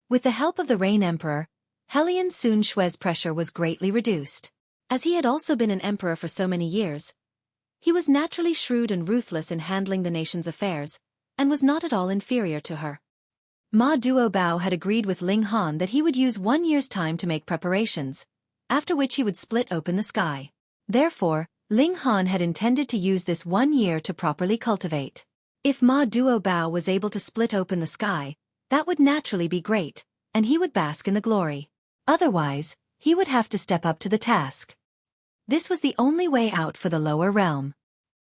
With the help of the Rain Emperor, Hellion Sun Xue's pressure was greatly reduced. As he had also been an emperor for so many years, he was naturally shrewd and ruthless in handling the nation's affairs, and was not at all inferior to her. Ma Duobao had agreed with Ling Han that he would use 1 year's time to make preparations, after which he would split open the sky. Therefore, Ling Han had intended to use this 1 year to properly cultivate. If Ma Duobao was able to split open the sky, that would naturally be great, and he would bask in the glory. Otherwise, he would have to step up to the task. This was the only way out for the lower realm.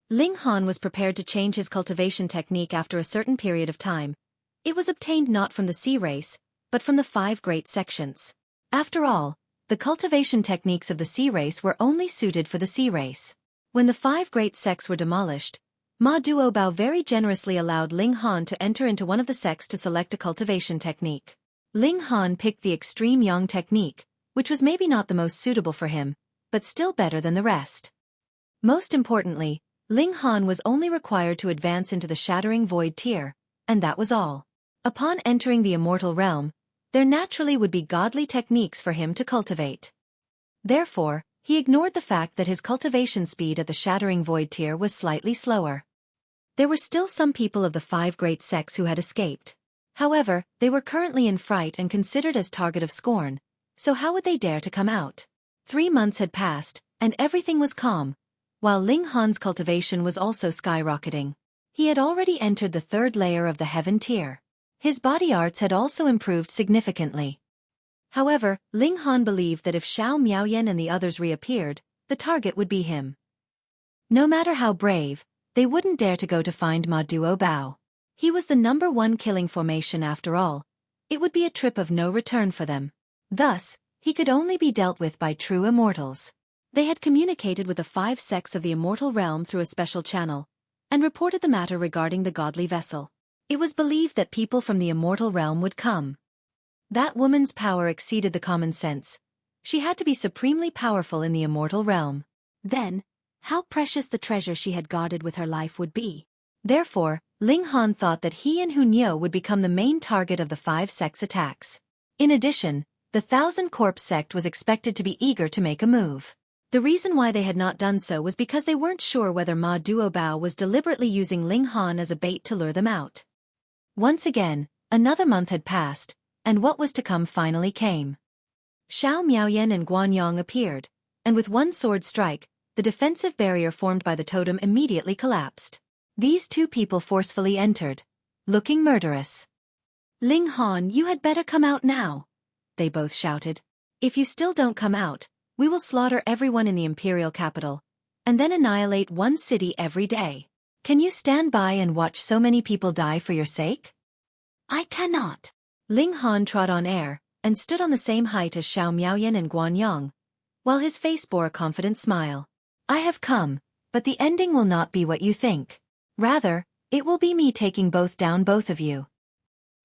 Ling Han was prepared to change his cultivation technique after a certain period of time. It was obtained not from the sea race, but from the 5 great sections. After all, the cultivation techniques of the sea race were only suited for the sea race. When the 5 great sects were demolished, Ma Duobao very generously allowed Ling Han to enter into one of the sects to select a cultivation technique. Ling Han picked the extreme yang technique, which was maybe not the most suitable for him, but still better than the rest. Most importantly, Ling Han was only required to advance into the Shattering Void tier, and that was all. Upon entering the immortal realm, there naturally would be godly techniques for him to cultivate. Therefore, he ignored the fact that his cultivation speed at the Shattering Void tier was slightly slower. There were still some people of the 5 great sects who had escaped. However, they were currently in fright and considered as target of scorn, so how would they dare to come out? 3 months had passed, and everything was calm, while Ling Han's cultivation was also skyrocketing. He had already entered the 3rd layer of the heaven tier. His body arts had also improved significantly. However, Ling Han believed that if Xiao Miaoyan and the others reappeared, the target would be him. No matter how brave, they wouldn't dare to go to find Ma Duobao. He was the #1 killing formation after all. It would be a trip of no return for them. Thus, he could only be dealt with by true immortals. They had communicated with the 5 sects of the immortal realm through a special channel, and reported the matter regarding the godly vessel. It was believed that people from the immortal realm would come. That woman's power exceeded the common sense. She had to be supremely powerful in the immortal realm. Then, how precious the treasure she had guarded with her life would be. Therefore, Ling Han thought that he and Hunyo would become the main target of the 5 sects' attacks. In addition, the 1,000 Corpse sect was expected to be eager to make a move. The reason why they had not done so was because they weren't sure whether Ma Duobao was deliberately using Ling Han as a bait to lure them out. Once again, another month had passed, and what was to come finally came. Xiao Miaoyan and Guanyang appeared, and with one sword strike, the defensive barrier formed by the totem immediately collapsed. These 2 people forcefully entered, looking murderous. "Ling Han, you had better come out now," they both shouted. "If you still don't come out, we will slaughter everyone in the imperial capital, and then annihilate 1 city every day. Can you stand by and watch so many people die for your sake?" "I cannot." Ling Han trod on air, and stood on the same height as Xiao Miaoyan and Guanyang, while his face bore a confident smile. "I have come, but the ending will not be what you think. Rather, it will be me taking down both of you."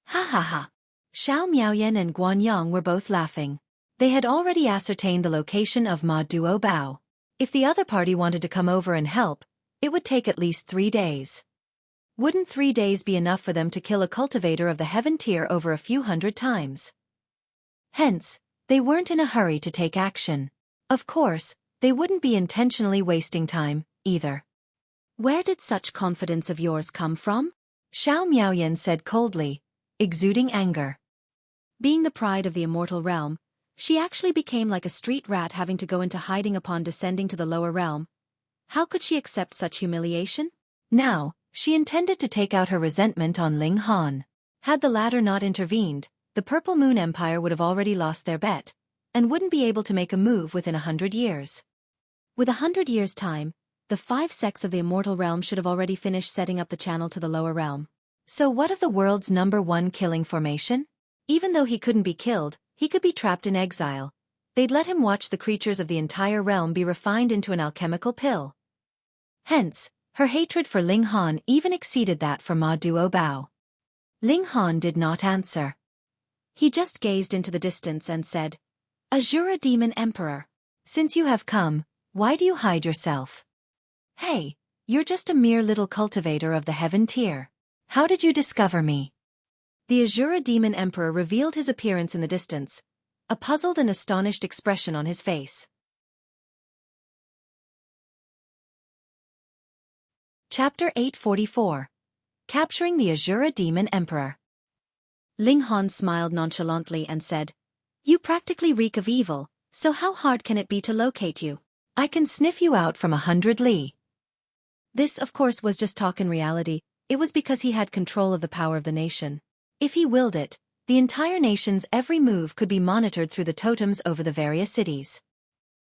Ha ha ha. Xiao Miaoyan and Guanyang were both laughing. They had already ascertained the location of Ma Duobao. If the other party wanted to come over and help, it would take at least 3 days. Wouldn't 3 days be enough for them to kill a cultivator of the heaven tier over a few hundred times? Hence, they weren't in a hurry to take action. Of course, they wouldn't be intentionally wasting time, either. "Where did such confidence of yours come from?" Xiao Miaoyan said coldly, exuding anger. Being the pride of the immortal realm, she actually became like a street rat having to go into hiding upon descending to the lower realm. How could she accept such humiliation? Now, she intended to take out her resentment on Ling Han. Had the latter not intervened, the Purple Moon Empire would have already lost their bet, and wouldn't be able to make a move within 100 years. With 100 years' time, the 5 sects of the Immortal Realm should have already finished setting up the channel to the lower realm. So what of the world's #1 killing formation? Even though he couldn't be killed, he could be trapped in exile. They'd let him watch the creatures of the entire realm be refined into an alchemical pill. Hence, her hatred for Ling Han even exceeded that for Ma Duo Bao. Ling Han did not answer. He just gazed into the distance and said, "Asura Demon Emperor, since you have come, why do you hide yourself? Hey, you're just a mere little cultivator of the heaven tier. How did you discover me?" The Asura Demon Emperor revealed his appearance in the distance, a puzzled and astonished expression on his face. Chapter 844. Capturing the Asura Demon Emperor. Ling Han smiled nonchalantly and said, "You practically reek of evil, so how hard can it be to locate you? I can sniff you out from 100 li." This, of course, was just talk. In reality, it was because he had control of the power of the nation. If he willed it, the entire nation's every move could be monitored through the totems over the various cities.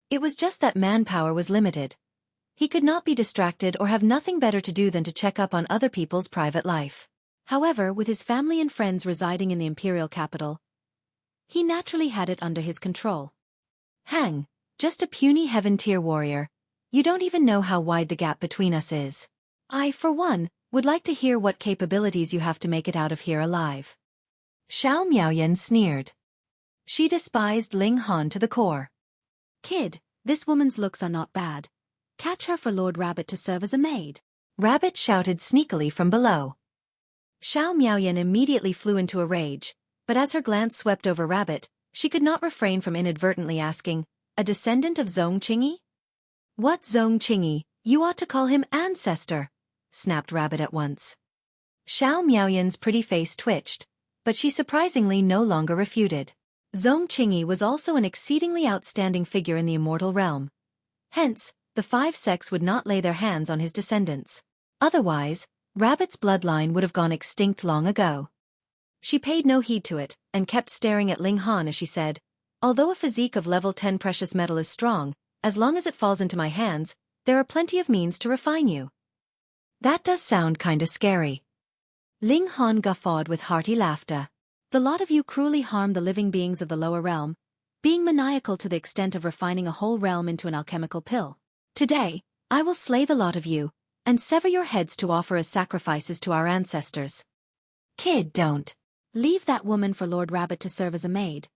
It was just that manpower was limited. He could not be distracted or have nothing better to do than to check up on other people's private life. However, with his family and friends residing in the imperial capital, he naturally had it under his control. "Hang, just a puny heaven-tier warrior. You don't even know how wide the gap between us is. I, for one, would like to hear what capabilities you have to make it out of here alive." Xiao Miaoyan sneered. She despised Ling Han to the core. "Kid, this woman's looks are not bad. Catch her for Lord Rabbit to serve as a maid." Rabbit shouted sneakily from below. Xiao Miaoyan immediately flew into a rage, but as her glance swept over Rabbit, she could not refrain from inadvertently asking, "A descendant of Xueqi?" "What Xueqi? You ought to call him ancestor," snapped Rabbit at once. Xiao Miaoyan's pretty face twitched, but she surprisingly no longer refuted. Xueqi was also an exceedingly outstanding figure in the immortal realm. Hence, the 5 sects would not lay their hands on his descendants. Otherwise, Rabbit's bloodline would have gone extinct long ago. She paid no heed to it, and kept staring at Ling Han as she said, "Although a physique of level 10 precious metal is strong, as long as it falls into my hands, there are plenty of means to refine you." "That does sound kinda scary." Ling Han guffawed with hearty laughter. "The lot of you cruelly harm the living beings of the lower realm, being maniacal to the extent of refining a whole realm into an alchemical pill. Today, I will slay the lot of you, and sever your heads to offer as sacrifices to our ancestors." "Kid, don't. Leave that woman for Lord Rabbit to serve as a maid.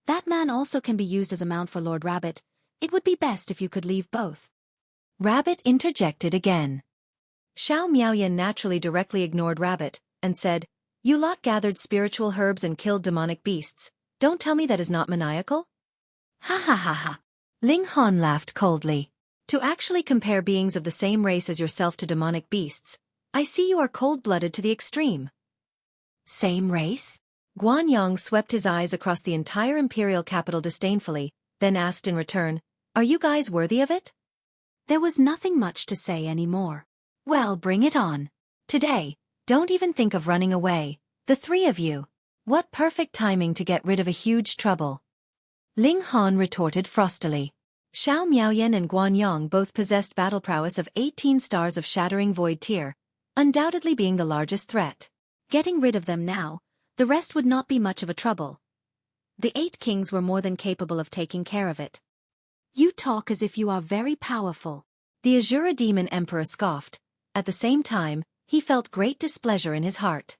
That man also can be used as a mount for Lord Rabbit. It would be best if you could leave both." Rabbit interjected again. Xiao Miaoyan naturally directly ignored Rabbit, and said, "You lot gathered spiritual herbs and killed demonic beasts. Don't tell me that is not maniacal?" "Ha ha ha ha." Ling Han laughed coldly. "To actually compare beings of the same race as yourself to demonic beasts, I see you are cold-blooded to the extreme." "Same race?" Guanyang swept his eyes across the entire imperial capital disdainfully, then asked in return, "Are you guys worthy of it?" There was nothing much to say anymore. "Well, bring it on. Today, don't even think of running away, the 3 of you. What perfect timing to get rid of a huge trouble." Ling Han retorted frostily. Xiao Miaoyan and Guanyang both possessed battle prowess of 18 stars of Shattering Void tier, undoubtedly being the largest threat. Getting rid of them now, the rest would not be much of a trouble. The 8 kings were more than capable of taking care of it. "You talk as if you are very powerful." The Asura Demon Emperor scoffed. At the same time, he felt great displeasure in his heart.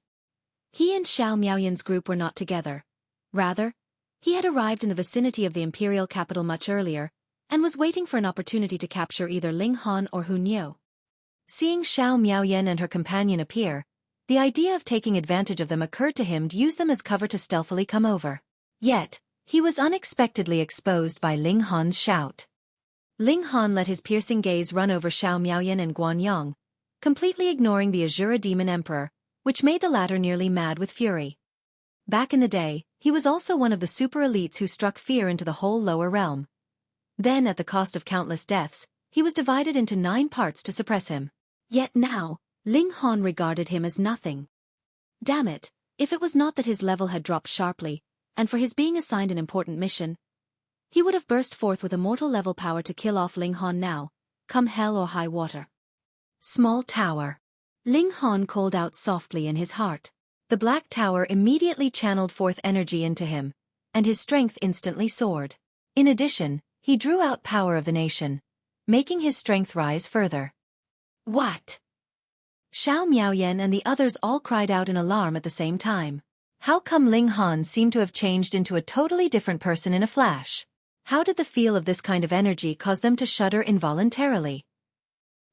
He and Xiao Miaoyan's group were not together. Rather, he had arrived in the vicinity of the imperial capital much earlier, and was waiting for an opportunity to capture either Ling Han or Hu Niu. Seeing Xiao Miaoyan and her companion appear, the idea of taking advantage of them occurred to him to use them as cover to stealthily come over. Yet, he was unexpectedly exposed by Ling Han's shout. Ling Han let his piercing gaze run over Xiao Miaoyan and Guanyang, completely ignoring the Asura Demon Emperor, which made the latter nearly mad with fury. Back in the day, he was also one of the super elites who struck fear into the whole lower realm. Then, at the cost of countless deaths, he was divided into 9 parts to suppress him. Yet now, Ling Han regarded him as nothing. Damn it, if it was not that his level had dropped sharply, and for his being assigned an important mission, he would have burst forth with immortal level power to kill off Ling Han now, come hell or high water. Small tower. Ling Han called out softly in his heart. The black tower immediately channeled forth energy into him, and his strength instantly soared. In addition, he drew out power of the nation, making his strength rise further. What? Xiao Miaoyan and the others all cried out in alarm at the same time. How come Ling Han seemed to have changed into a totally different person in a flash? How did the feel of this kind of energy cause them to shudder involuntarily?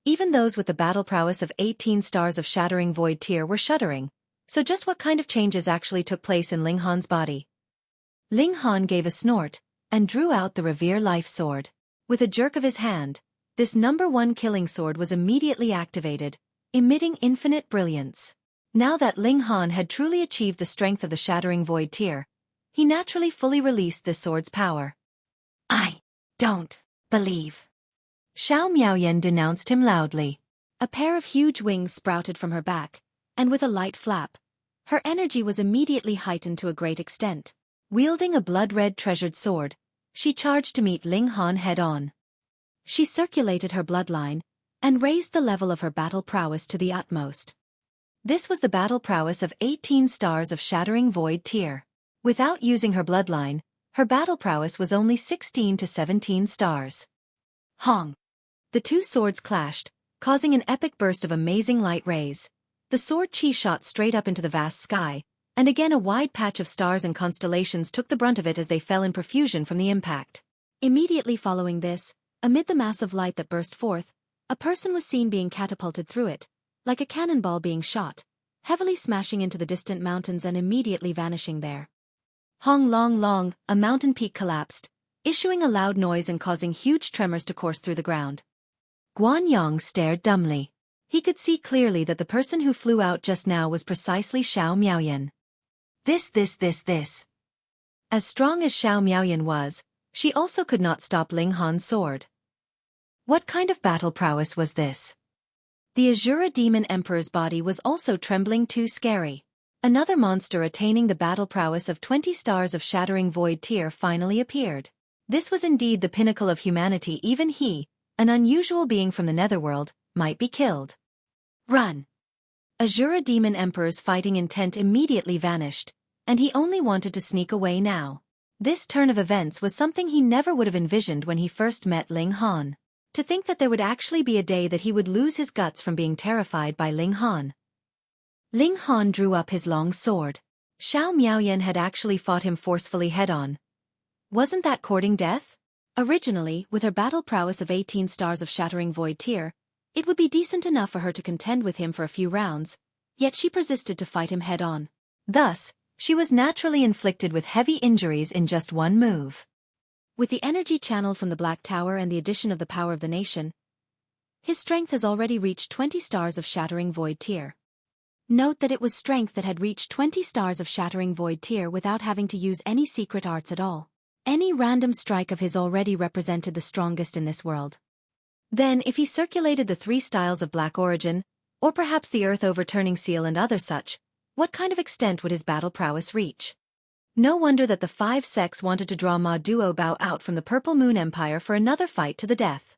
Even those with the battle prowess of 18 stars of Shattering Void tier were shuddering, so just what kind of changes actually took place in Ling Han's body? Ling Han gave a snort, and drew out the Revere Life Sword. With a jerk of his hand, this #1 killing sword was immediately activated, emitting infinite brilliance. Now that Ling Han had truly achieved the strength of the Shattering Void tier, he naturally fully released this sword's power. I don't believe. Xiao Miaoyan denounced him loudly. A pair of huge wings sprouted from her back, and with a light flap, her energy was immediately heightened to a great extent. Wielding a blood-red treasured sword, she charged to meet Ling Han head-on. She circulated her bloodline, and raised the level of her battle prowess to the utmost. This was the battle prowess of 18 stars of Shattering Void tier. Without using her bloodline, her battle prowess was only 16 to 17 stars. Hong! The two swords clashed, causing an epic burst of amazing light rays. The sword chi shot straight up into the vast sky, and again a wide patch of stars and constellations took the brunt of it as they fell in profusion from the impact. Immediately following this, amid the mass of light that burst forth, a person was seen being catapulted through it, like a cannonball being shot, heavily smashing into the distant mountains and immediately vanishing there. Hong long long, a mountain peak collapsed, issuing a loud noise and causing huge tremors to course through the ground. Guan Yang stared dumbly. He could see clearly that the person who flew out just now was precisely Xiao Miaoyan. This. As strong as Xiao Miaoyan was, she also could not stop Ling Han's sword. What kind of battle prowess was this? The Asura Demon Emperor's body was also trembling too scary. Another monster attaining the battle prowess of 20 stars of Shattering Void tier finally appeared. This was indeed the pinnacle of humanity. Even he, an unusual being from the netherworld, might be killed. Run! Asura Demon Emperor's fighting intent immediately vanished, and he only wanted to sneak away now. This turn of events was something he never would have envisioned when he first met Ling Han. To think that there would actually be a day that he would lose his guts from being terrified by Ling Han. Ling Han drew up his long sword. Xiao Miaoyan had actually fought him forcefully head-on. Wasn't that courting death? Originally, with her battle prowess of 18 stars of Shattering Void tier, it would be decent enough for her to contend with him for a few rounds, yet she persisted to fight him head-on. Thus, she was naturally inflicted with heavy injuries in just one move. With the energy channeled from the Black Tower and the addition of the power of the nation, his strength has already reached 20 stars of Shattering Void tier. Note that it was strength that had reached 20 stars of Shattering Void tier without having to use any secret arts at all. Any random strike of his already represented the strongest in this world. Then, if he circulated the 3 styles of Black Origin, or perhaps the Earth-Overturning Seal and other such, what kind of extent would his battle prowess reach? No wonder that the 5 sects wanted to draw Ma Duo Bao out from the Purple Moon Empire for another fight to the death.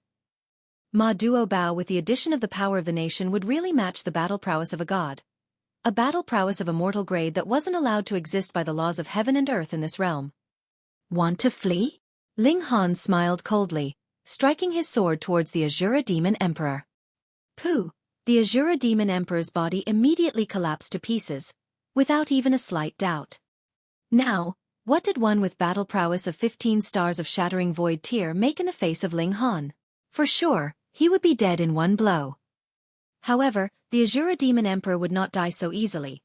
Ma Duo Bao with the addition of the power of the nation would really match the battle prowess of a god. A battle prowess of a mortal grade that wasn't allowed to exist by the laws of heaven and earth in this realm. Want to flee? Ling Han smiled coldly, striking his sword towards the Asura Demon Emperor. Pooh! The Asura Demon Emperor's body immediately collapsed to pieces, without even a slight doubt. Now, what did one with battle prowess of 15 stars of Shattering Void tier make in the face of Ling Han? For sure, he would be dead in one blow. However, the Asura Demon Emperor would not die so easily.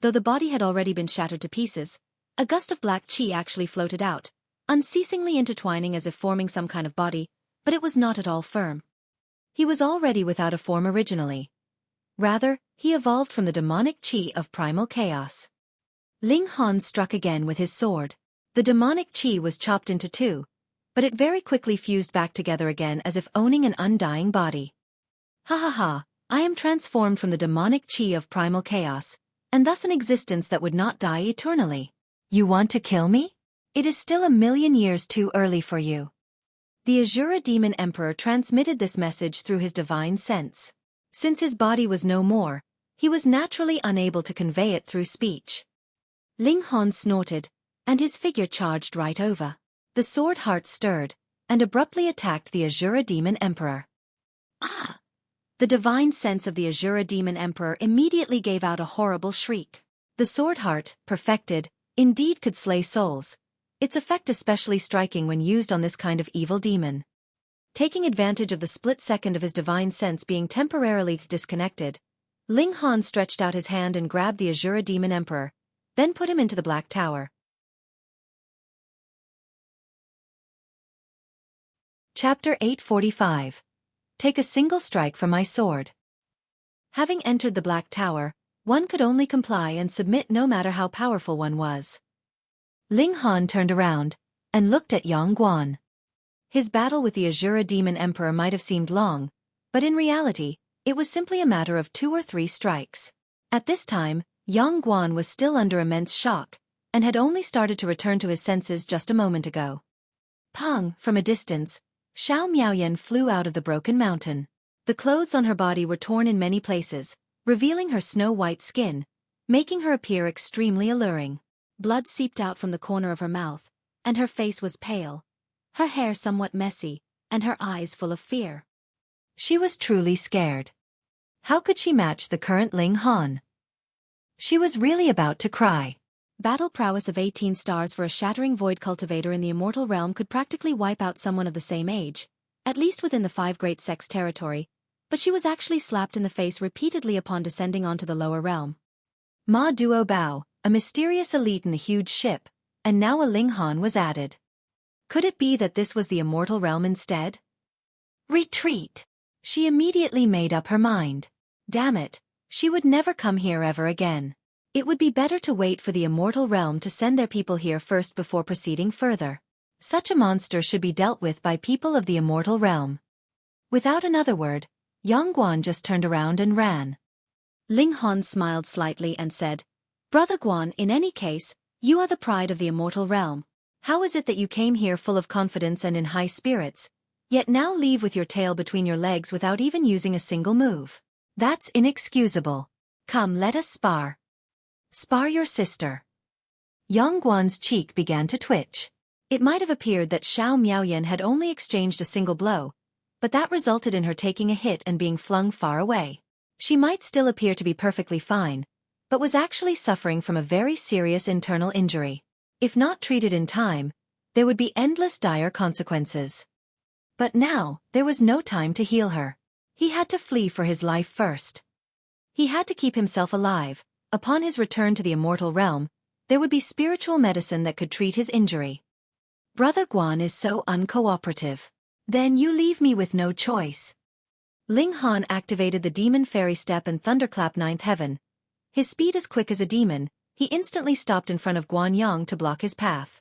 Though the body had already been shattered to pieces, a gust of black chi actually floated out, unceasingly intertwining as if forming some kind of body, but it was not at all firm. He was already without a form originally. Rather, he evolved from the demonic chi of primal chaos. Ling Han struck again with his sword. The demonic chi was chopped into 2, but it very quickly fused back together again as if owning an undying body. Ha ha ha, I am transformed from the demonic chi of primal chaos, and thus an existence that would not die eternally. You want to kill me? It is still 1,000,000 years too early for you. The Asura demon emperor transmitted this message through his divine sense. Since his body was no more, he was naturally unable to convey it through speech. Ling Han snorted, and his figure charged right over. The sword heart stirred, and abruptly attacked the Asura demon emperor. Ah! The divine sense of the Asura demon emperor immediately gave out a horrible shriek. The sword heart, perfected, indeed could slay souls, its effect especially striking when used on this kind of evil demon. Taking advantage of the split second of his divine sense being temporarily disconnected, Ling Han stretched out his hand and grabbed the Asura demon emperor, then put him into the Black Tower. Chapter 845. Take a single strike from my sword. Having entered the Black Tower, one could only comply and submit no matter how powerful one was. Ling Han turned around and looked at Yang Guan. His battle with the Asura demon emperor might have seemed long, but in reality, it was simply a matter of 2 or 3 strikes. At this time, Yang Guan was still under immense shock, and had only started to return to his senses just a moment ago. Pang, from a distance, Xiao Miaoyan flew out of the broken mountain. The clothes on her body were torn in many places, revealing her snow-white skin, making her appear extremely alluring. Blood seeped out from the corner of her mouth, and her face was pale, her hair somewhat messy, and her eyes full of fear. She was truly scared. How could she match the current Ling Han? She was really about to cry. Battle prowess of 18 stars for a shattering void cultivator in the immortal realm could practically wipe out someone of the same age, at least within the 5 great sects territory, but she was actually slapped in the face repeatedly upon descending onto the lower realm. Ma Duo Bao, a mysterious elite in the huge ship, and now a Ling Han was added. Could it be that this was the immortal realm instead? Retreat! She immediately made up her mind. Damn it, she would never come here ever again. It would be better to wait for the immortal realm to send their people here first before proceeding further. Such a monster should be dealt with by people of the immortal realm. Without another word, Yang Guan just turned around and ran. Ling Han smiled slightly and said, "Brother Guan, in any case, you are the pride of the immortal realm. How is it that you came here full of confidence and in high spirits, yet now leave with your tail between your legs without even using a single move? That's inexcusable. Come, let us spar." "Spar your sister." Yang Guan's cheek began to twitch. It might have appeared that Xiao Miaoyan had only exchanged a single blow, but that resulted in her taking a hit and being flung far away. She might still appear to be perfectly fine, but was actually suffering from a very serious internal injury. If not treated in time, there would be endless dire consequences. But now, there was no time to heal her. He had to flee for his life first. He had to keep himself alive. Upon his return to the immortal realm, there would be spiritual medicine that could treat his injury. Brother Guan is so uncooperative. Then you leave me with no choice. Ling Han activated the Demon Fairy Step and Thunderclap 9th Heaven. His speed as quick as a demon, he instantly stopped in front of Guan Yang to block his path.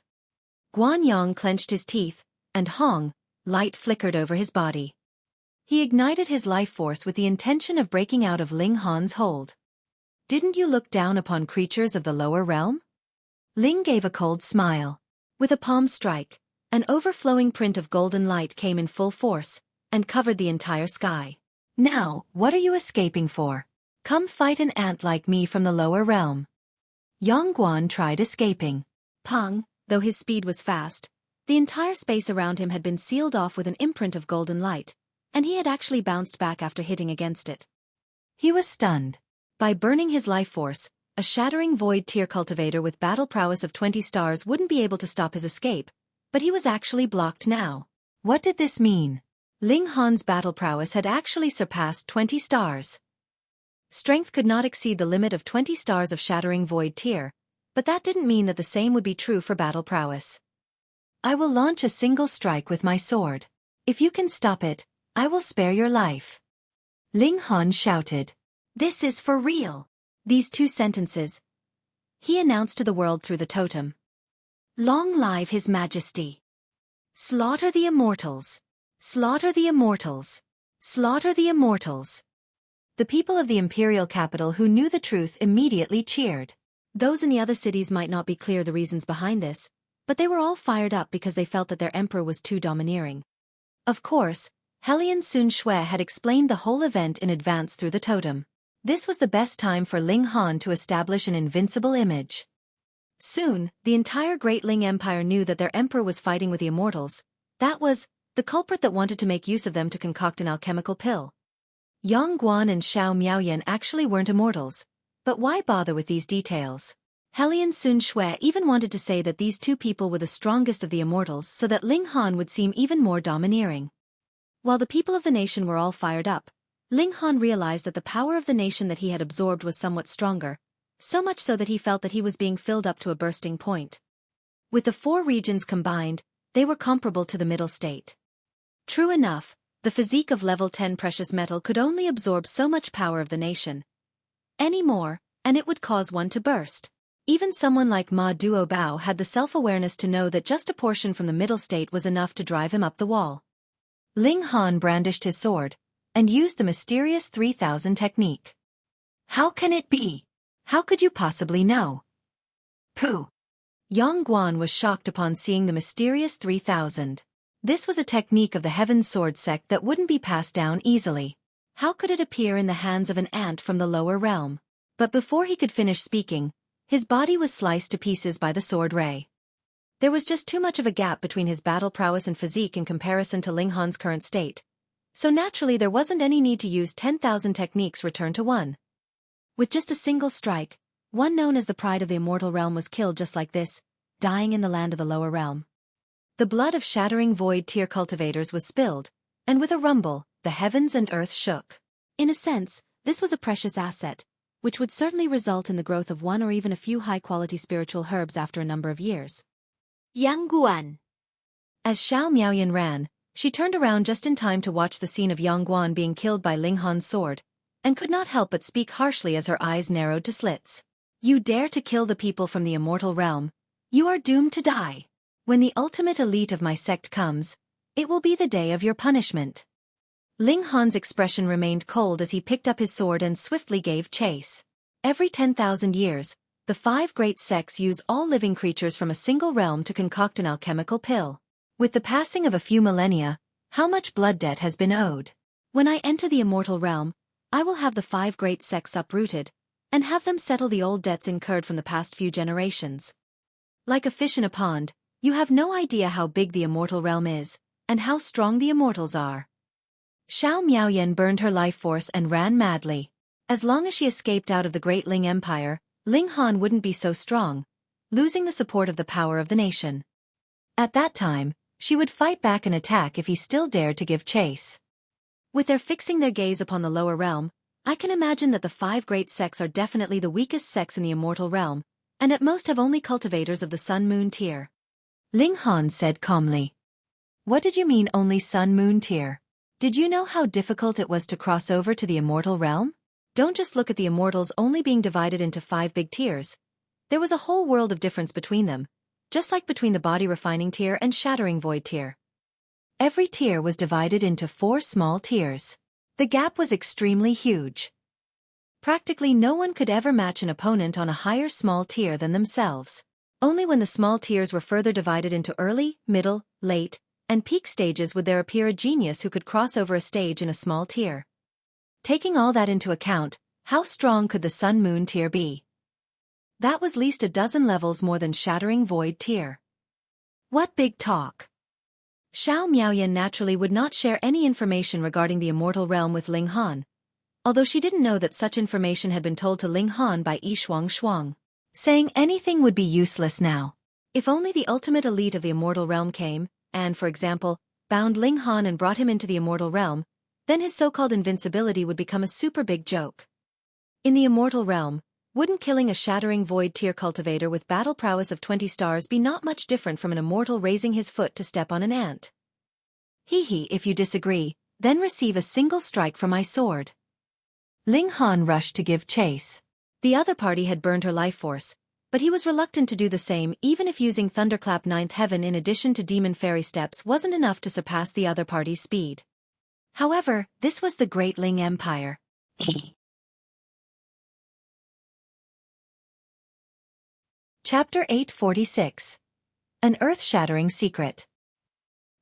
Guan Yang clenched his teeth, and Hong, light flickered over his body. He ignited his life force with the intention of breaking out of Ling Han's hold. "Didn't you look down upon creatures of the lower realm?" Ling gave a cold smile. With a palm strike, an overflowing print of golden light came in full force, and covered the entire sky. "Now, what are you escaping for? Come fight an ant like me from the lower realm." Yang Guan tried escaping. Pang, though his speed was fast, the entire space around him had been sealed off with an imprint of golden light, and he had actually bounced back after hitting against it. He was stunned. By burning his life force, a shattering void tier cultivator with battle prowess of 20 stars wouldn't be able to stop his escape, but he was actually blocked now. What did this mean? Ling Han's battle prowess had actually surpassed 20 stars. Strength could not exceed the limit of 20 stars of shattering void tier, but that didn't mean that the same would be true for battle prowess. "I will launch a single strike with my sword. If you can stop it, I will spare your life." Ling Han shouted. "This is for real." These 2 sentences, he announced to the world through the totem. "Long live His Majesty. Slaughter the immortals. Slaughter the immortals. Slaughter the immortals." The people of the imperial capital who knew the truth immediately cheered. Those in the other cities might not be clear the reasons behind this, but they were all fired up because they felt that their emperor was too domineering. Of course, Hellion Sun Shui had explained the whole event in advance through the totem. This was the best time for Ling Han to establish an invincible image. Soon, the entire Great Ling Empire knew that their emperor was fighting with the immortals. That was, the culprit that wanted to make use of them to concoct an alchemical pill. Yang Guan and Xiao Miaoyan actually weren't immortals. But why bother with these details? Hellion Sun Shui even wanted to say that these two people were the strongest of the immortals so that Ling Han would seem even more domineering. While the people of the nation were all fired up, Ling Han realized that the power of the nation that he had absorbed was somewhat stronger, so much so that he felt that he was being filled up to a bursting point. With the 4 regions combined, they were comparable to the middle state. True enough, the physique of level 10 precious metal could only absorb so much power of the nation. Any more, and it would cause one to burst. Even someone like Ma Duobao had the self-awareness to know that just a portion from the middle state was enough to drive him up the wall. Ling Han brandished his sword, and used the mysterious 3000 technique. How can it be? How could you possibly know? Pooh! Yang Guan was shocked upon seeing the mysterious 3000. This was a technique of the Heaven's Sword sect that wouldn't be passed down easily. How could it appear in the hands of an ant from the lower realm? But before he could finish speaking, his body was sliced to pieces by the sword ray. There was just too much of a gap between his battle prowess and physique in comparison to Ling Han's current state. So naturally there wasn't any need to use 10,000 techniques returned to one. With just a single strike, one known as the Pride of the Immortal Realm was killed just like this, dying in the land of the lower realm. The blood of shattering void tier cultivators was spilled, and with a rumble, the heavens and earth shook. In a sense, this was a precious asset, which would certainly result in the growth of one or even a few high-quality spiritual herbs after a number of years. Yang Guan. As Xiao Miaoyan ran, she turned around just in time to watch the scene of Yang Guan being killed by Ling Han's sword, and could not help but speak harshly as her eyes narrowed to slits. You dare to kill the people from the immortal realm? You are doomed to die. When the ultimate elite of my sect comes, it will be the day of your punishment. Ling Han's expression remained cold as he picked up his sword and swiftly gave chase. Every 10,000 years, the 5 great sects use all living creatures from a single realm to concoct an alchemical pill. With the passing of a few millennia, how much blood debt has been owed? When I enter the immortal realm, I will have the 5 great sects uprooted, and have them settle the old debts incurred from the past few generations. Like a fish in a pond, you have no idea how big the immortal realm is, and how strong the immortals are. Xiao Miaoyan burned her life force and ran madly. As long as she escaped out of the Great Ling Empire, Ling Han wouldn't be so strong, losing the support of the power of the nation. At that time, she would fight back and attack if he still dared to give chase. With their fixing their gaze upon the lower realm, I can imagine that the 5 great sects are definitely the weakest sects in the immortal realm, and at most have only cultivators of the Sun-Moon tier. Ling Han said calmly. What did you mean only Sun-Moon tier? Did you know how difficult it was to cross over to the immortal realm? Don't just look at the immortals only being divided into 5 big tiers. There was a whole world of difference between them, just like between the body refining tier and shattering void tier. Every tier was divided into 4 small tiers. The gap was extremely huge. Practically no one could ever match an opponent on a higher small tier than themselves. Only when the small tiers were further divided into early, middle, late, and peak stages would there appear a genius who could cross over a stage in a small tier. Taking all that into account, how strong could the Sun-Moon tier be? That was least a dozen levels more than Shattering Void tier. What big talk! Xiao Miaoyan naturally would not share any information regarding the immortal realm with Ling Han, although she didn't know that such information had been told to Ling Han by Yishuang Shuang. Saying anything would be useless now. If only the ultimate elite of the immortal realm came, and, for example, bound Ling Han and brought him into the immortal realm, then his so-called invincibility would become a super big joke. In the immortal realm, wouldn't killing a shattering void tier cultivator with battle prowess of 20 stars be not much different from an immortal raising his foot to step on an ant? Hee, if you disagree, then receive a single strike from my sword. Ling Han rushed to give chase. The other party had burned her life force, but he was reluctant to do the same even if using Thunderclap 9th Heaven in addition to Demon Fairy Steps wasn't enough to surpass the other party's speed. However, this was the Great Ling Empire. Chapter 846. An Earth-Shattering Secret.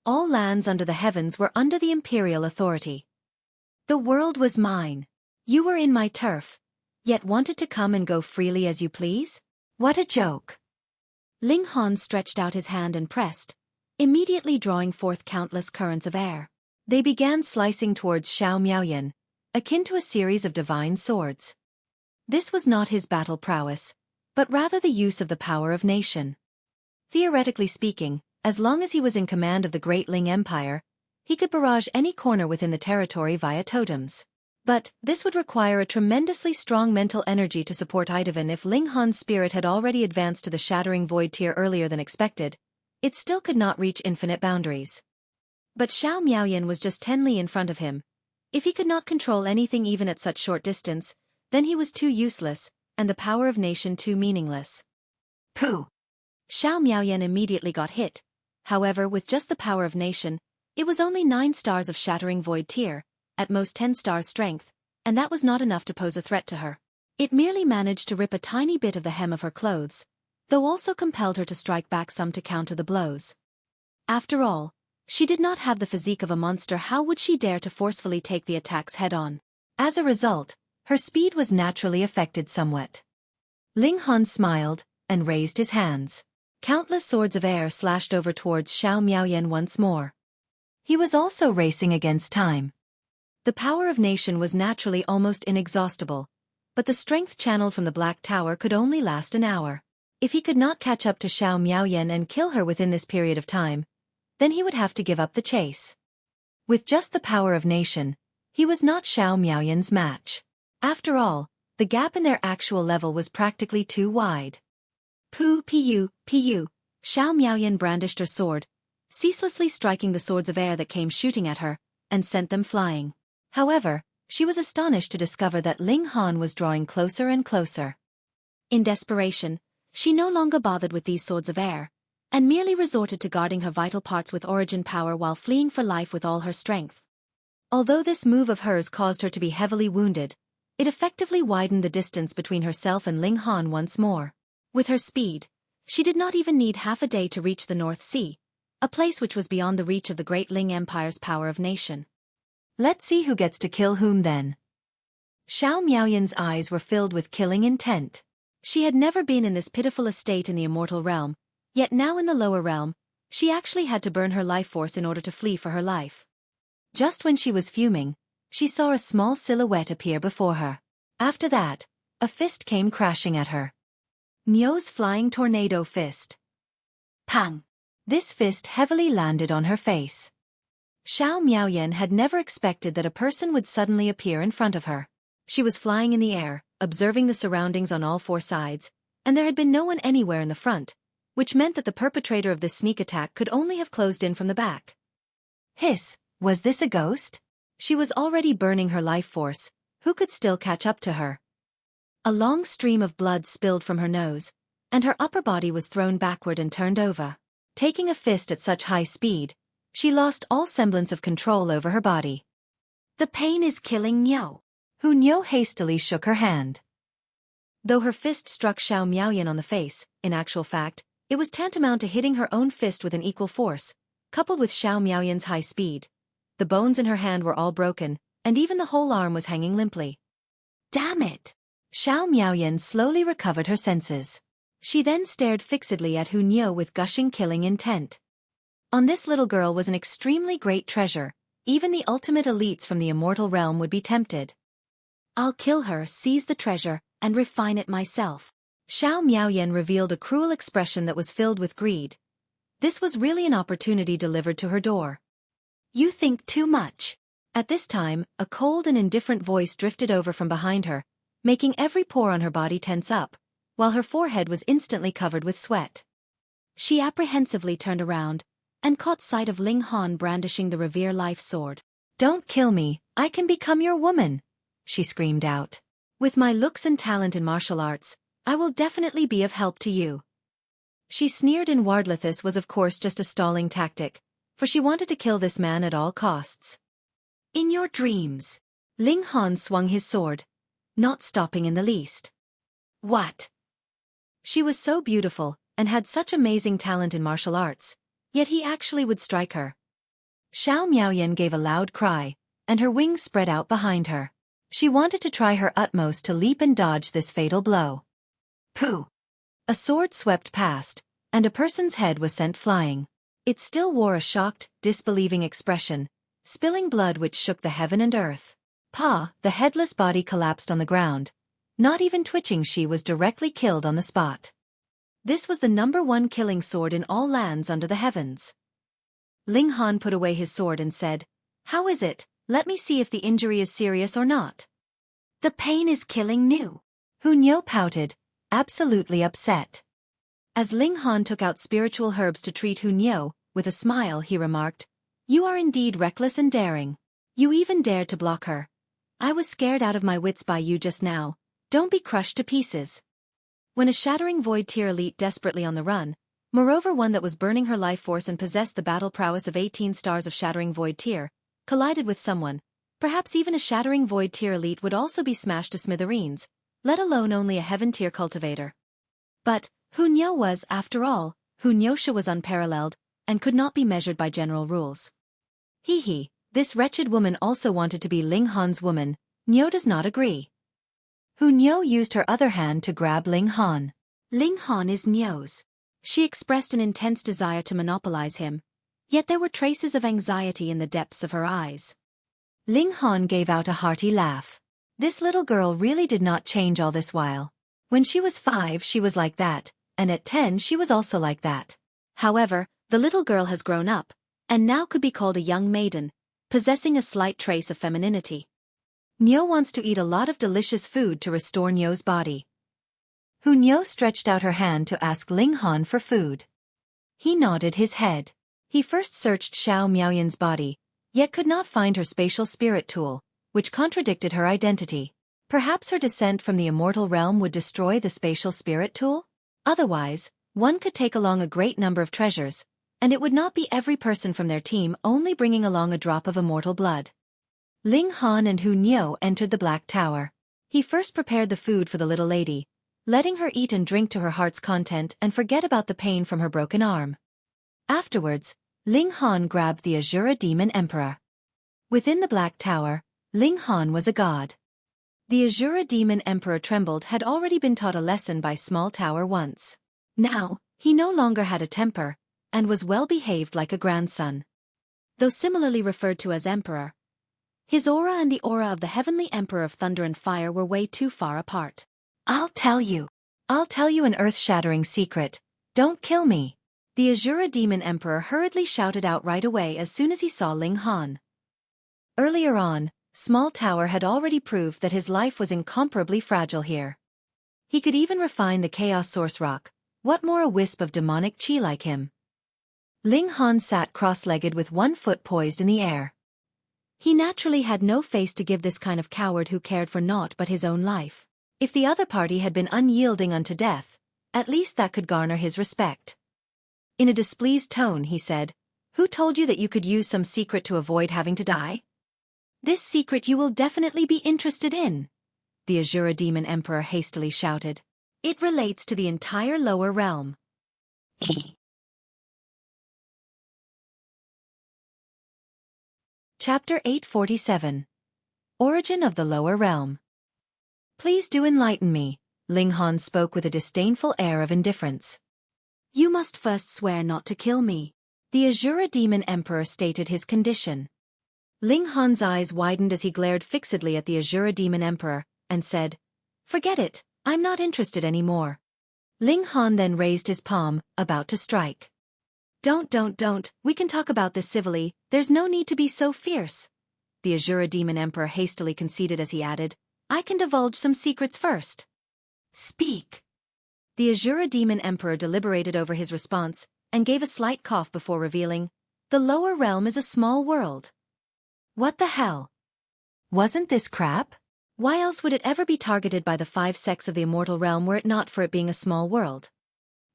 All lands under the heavens were under the imperial authority. The world was mine. You were in my turf, yet wanted to come and go freely as you please? What a joke! Ling Han stretched out his hand and pressed, immediately drawing forth countless currents of air. They began slicing towards Xiao Miaoyan, akin to a series of divine swords. This was not his battle prowess, but rather the use of the power of nation. Theoretically speaking, as long as he was in command of the Great Ling Empire, he could barrage any corner within the territory via totems. But this would require a tremendously strong mental energy to support Idavan. If Ling Han's spirit had already advanced to the Shattering Void tier earlier than expected, it still could not reach infinite boundaries. But Xiao Miaoyan was just 10 li in front of him. If he could not control anything even at such short distance, then he was too useless, and the power of nation too meaningless. Pooh! Xiao Miaoyan immediately got hit. However, with just the power of nation, it was only 9 stars of Shattering Void tier, at most 10 stars strength, and that was not enough to pose a threat to her. It merely managed to rip a tiny bit of the hem of her clothes, though also compelled her to strike back some to counter the blows. After all, she did not have the physique of a monster. How would she dare to forcefully take the attacks head-on? As a result, her speed was naturally affected somewhat. Ling Han smiled, and raised his hands. Countless swords of air slashed over towards Xiao Miaoyan once more. He was also racing against time. The power of nation was naturally almost inexhaustible, but the strength channeled from the Black Tower could only last an hour. If he could not catch up to Xiao Miaoyan and kill her within this period of time, then he would have to give up the chase. With just the power of nation, he was not Xiao Miaoyan's match. After all, the gap in their actual level was practically too wide. Pu. Xiao Miaoyan brandished her sword, ceaselessly striking the swords of air that came shooting at her, and sent them flying. However, she was astonished to discover that Ling Han was drawing closer and closer. In desperation, she no longer bothered with these swords of air, and merely resorted to guarding her vital parts with origin power while fleeing for life with all her strength. Although this move of hers caused her to be heavily wounded, it effectively widened the distance between herself and Ling Han once more. With her speed, she did not even need half a day to reach the North Sea, a place which was beyond the reach of the Great Ling Empire's power of nation. Let's see who gets to kill whom then. Xiao Miaoyan's eyes were filled with killing intent. She had never been in this pitiful estate in the immortal realm, yet now in the lower realm, she actually had to burn her life force in order to flee for her life. Just when she was fuming, she saw a small silhouette appear before her. After that, a fist came crashing at her. Nio's flying tornado fist. Pang! This fist heavily landed on her face. Xiao Miaoyan had never expected that a person would suddenly appear in front of her. She was flying in the air, observing the surroundings on all 4 sides, and there had been no one anywhere in the front, which meant that the perpetrator of this sneak attack could only have closed in from the back. Hiss, was this a ghost? She was already burning her life force. Who could still catch up to her? A long stream of blood spilled from her nose, and her upper body was thrown backward and turned over. Taking a fist at such high speed, she lost all semblance of control over her body. The pain is killing Nio. Nio hastily shook her hand. Though her fist struck Xiao Miaoyan on the face, in actual fact, it was tantamount to hitting her own fist with an equal force, coupled with Xiao Miaoyan's high speed. The bones in her hand were all broken, and even the whole arm was hanging limply. Damn it! Xiao Miaoyan slowly recovered her senses. She then stared fixedly at Nio with gushing killing intent. On this little girl was an extremely great treasure. Even the ultimate elites from the immortal realm would be tempted. I'll kill her, seize the treasure, and refine it myself. Xiao Miaoyan revealed a cruel expression that was filled with greed. This was really an opportunity delivered to her door. You think too much. At this time, a cold and indifferent voice drifted over from behind her, making every pore on her body tense up, while her forehead was instantly covered with sweat. She apprehensively turned around, and caught sight of Ling Han brandishing the Revere Life Sword. Don't kill me, I can become your woman, she screamed out. With my looks and talent in martial arts, I will definitely be of help to you. She sneered. Inwardly this was of course just a stalling tactic, for she wanted to kill this man at all costs. In your dreams. Ling Han swung his sword, not stopping in the least. What? She was so beautiful, and had such amazing talent in martial arts, yet he actually would strike her. Xiao Miaoyan gave a loud cry, and her wings spread out behind her. She wanted to try her utmost to leap and dodge this fatal blow. Pooh! A sword swept past, and a person's head was sent flying. It still wore a shocked, disbelieving expression, spilling blood which shook the heaven and earth. The headless body collapsed on the ground. Not even twitching, she was directly killed on the spot. This was the #1 killing sword in all lands under the heavens. Ling Han put away his sword and said, "How is it? Let me see if the injury is serious or not." "The pain is killing new." Hu Niu pouted, absolutely upset. As Ling Han took out spiritual herbs to treat Hu Niu, with a smile he remarked, "You are indeed reckless and daring. You even dared to block her. I was scared out of my wits by you just now. Don't be crushed to pieces." When a shattering void tier elite desperately on the run, moreover one that was burning her life force and possessed the battle prowess of 18 stars of shattering void tier, collided with someone, perhaps even a shattering void tier elite would also be smashed to smithereens, let alone only a heaven tier cultivator. But Hu Niu was, after all, Hu Niu was unparalleled, and could not be measured by general rules. This wretched woman also wanted to be Ling Han's woman. Niu does not agree. Hu Niu used her other hand to grab Ling Han. Ling Han is Niu's. She expressed an intense desire to monopolize him, yet there were traces of anxiety in the depths of her eyes. Ling Han gave out a hearty laugh. This little girl really did not change all this while. When she was 5 she was like that, and at 10 she was also like that. However, the little girl has grown up, and now could be called a young maiden, possessing a slight trace of femininity. Niu wants to eat a lot of delicious food to restore Niu's body. Hu Niu stretched out her hand to ask Ling Han for food. He nodded his head. He first searched Xiao Miaoyan's body, yet could not find her spatial spirit tool, which contradicted her identity. Perhaps her descent from the immortal realm would destroy the spatial spirit tool? Otherwise, one could take along a great number of treasures, and it would not be every person from their team only bringing along a drop of immortal blood. Ling Han and Hu Niu entered the Black Tower. He first prepared the food for the little lady, letting her eat and drink to her heart's content and forget about the pain from her broken arm. Afterwards, Ling Han grabbed the Asura Demon Emperor. Within the Black Tower, Ling Han was a god. The Asura Demon Emperor trembled had already been taught a lesson by Small Tower once. Now, he no longer had a temper, and was well behaved like a grandson. Though similarly referred to as Emperor, his aura and the aura of the Heavenly Emperor of Thunder and Fire were way too far apart. I'll tell you an earth-shattering secret. Don't kill me." The Asura Demon Emperor hurriedly shouted out right away as soon as he saw Ling Han. Earlier on, Small Tower had already proved that his life was incomparably fragile here. He could even refine the Chaos Source Rock. What more a wisp of demonic chi like him? Ling Han sat cross-legged with one foot poised in the air. He naturally had no face to give this kind of coward who cared for naught but his own life. If the other party had been unyielding unto death, at least that could garner his respect. In a displeased tone he said, "Who told you that you could use some secret to avoid having to die?" "This secret you will definitely be interested in," the Asura Demon Emperor hastily shouted. "It relates to the entire lower realm." Chapter 847. Origin of the Lower Realm. "Please do enlighten me," Ling Han spoke with a disdainful air of indifference. "You must first swear not to kill me," the Asura Demon Emperor stated his condition. Ling Han's eyes widened as he glared fixedly at the Asura Demon Emperor, and said, "Forget it, I'm not interested anymore." Ling Han then raised his palm, about to strike. Don't, we can talk about this civilly, there's no need to be so fierce," the Asura Demon Emperor hastily conceded as he added, "I can divulge some secrets first." "Speak." The Asura Demon Emperor deliberated over his response, and gave a slight cough before revealing, "The lower realm is a small world." "What the hell? Wasn't this crap? Why else would it ever be targeted by the 5 sects of the immortal realm were it not for it being a small world?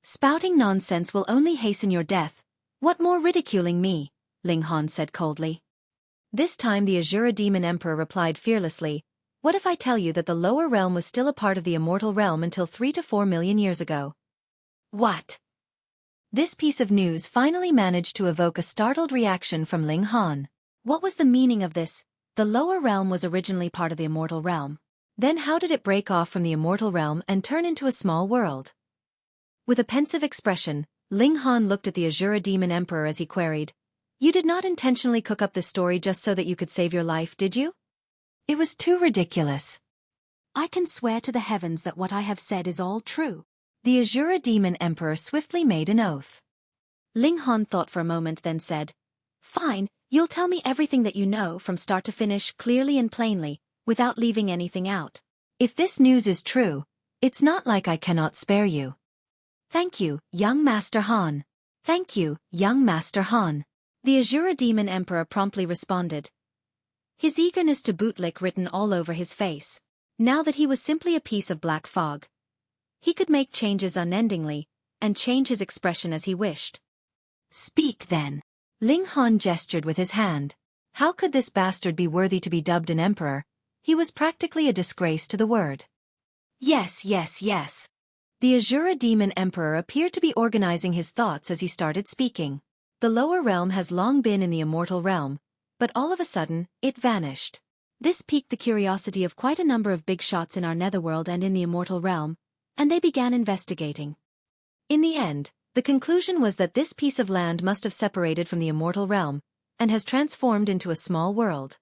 Spouting nonsense will only hasten your death. What more ridiculing me?" Ling Han said coldly. This time the Asura Demon Emperor replied fearlessly, "What if I tell you that the lower realm was still a part of the immortal realm until 3 to 4 million years ago?" What? This piece of news finally managed to evoke a startled reaction from Ling Han. What was the meaning of this? The lower realm was originally part of the immortal realm. Then how did it break off from the immortal realm and turn into a small world? With a pensive expression, Ling Han looked at the Asura Demon Emperor as he queried, "You did not intentionally cook up this story just so that you could save your life, did you?" It was too ridiculous. "I can swear to the heavens that what I have said is all true." The Asura Demon Emperor swiftly made an oath. Ling Han thought for a moment, then said, "Fine, you'll tell me everything that you know from start to finish clearly and plainly, without leaving anything out. If this news is true, it's not like I cannot spare you." "Thank you, young Master Han. Thank you, young Master Han." The Asura Demon Emperor promptly responded, his eagerness to bootlick written all over his face. Now that he was simply a piece of black fog, he could make changes unendingly, and change his expression as he wished. "Speak then." Ling Han gestured with his hand. How could this bastard be worthy to be dubbed an emperor? He was practically a disgrace to the word. Yes. The Asura Demon Emperor appeared to be organizing his thoughts as he started speaking. The lower realm has long been in the immortal realm, but all of a sudden, it vanished. This piqued the curiosity of quite a number of big shots in our netherworld and in the immortal realm, and they began investigating. In the end, the conclusion was that this piece of land must have separated from the immortal realm, and has transformed into a small world.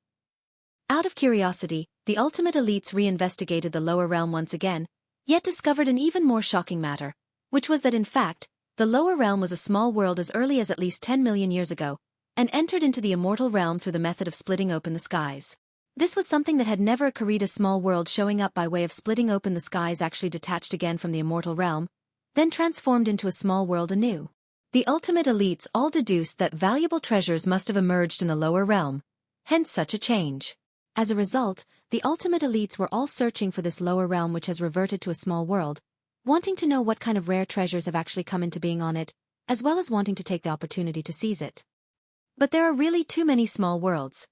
Out of curiosity, the ultimate elites re-investigated the lower realm once again, yet discovered an even more shocking matter, which was that in fact, the lower realm was a small world as early as at least 10 million years ago, and entered into the immortal realm through the method of splitting open the skies. This was something that had never occurred. A small world showing up by way of splitting open the skies actually detached again from the immortal realm, then transformed into a small world anew. The ultimate elites all deduced that valuable treasures must have emerged in the lower realm, hence such a change. As a result, the ultimate elites were all searching for this lower realm which has reverted to a small world, wanting to know what kind of rare treasures have actually come into being on it, as well as wanting to take the opportunity to seize it. But there are really too many small worlds.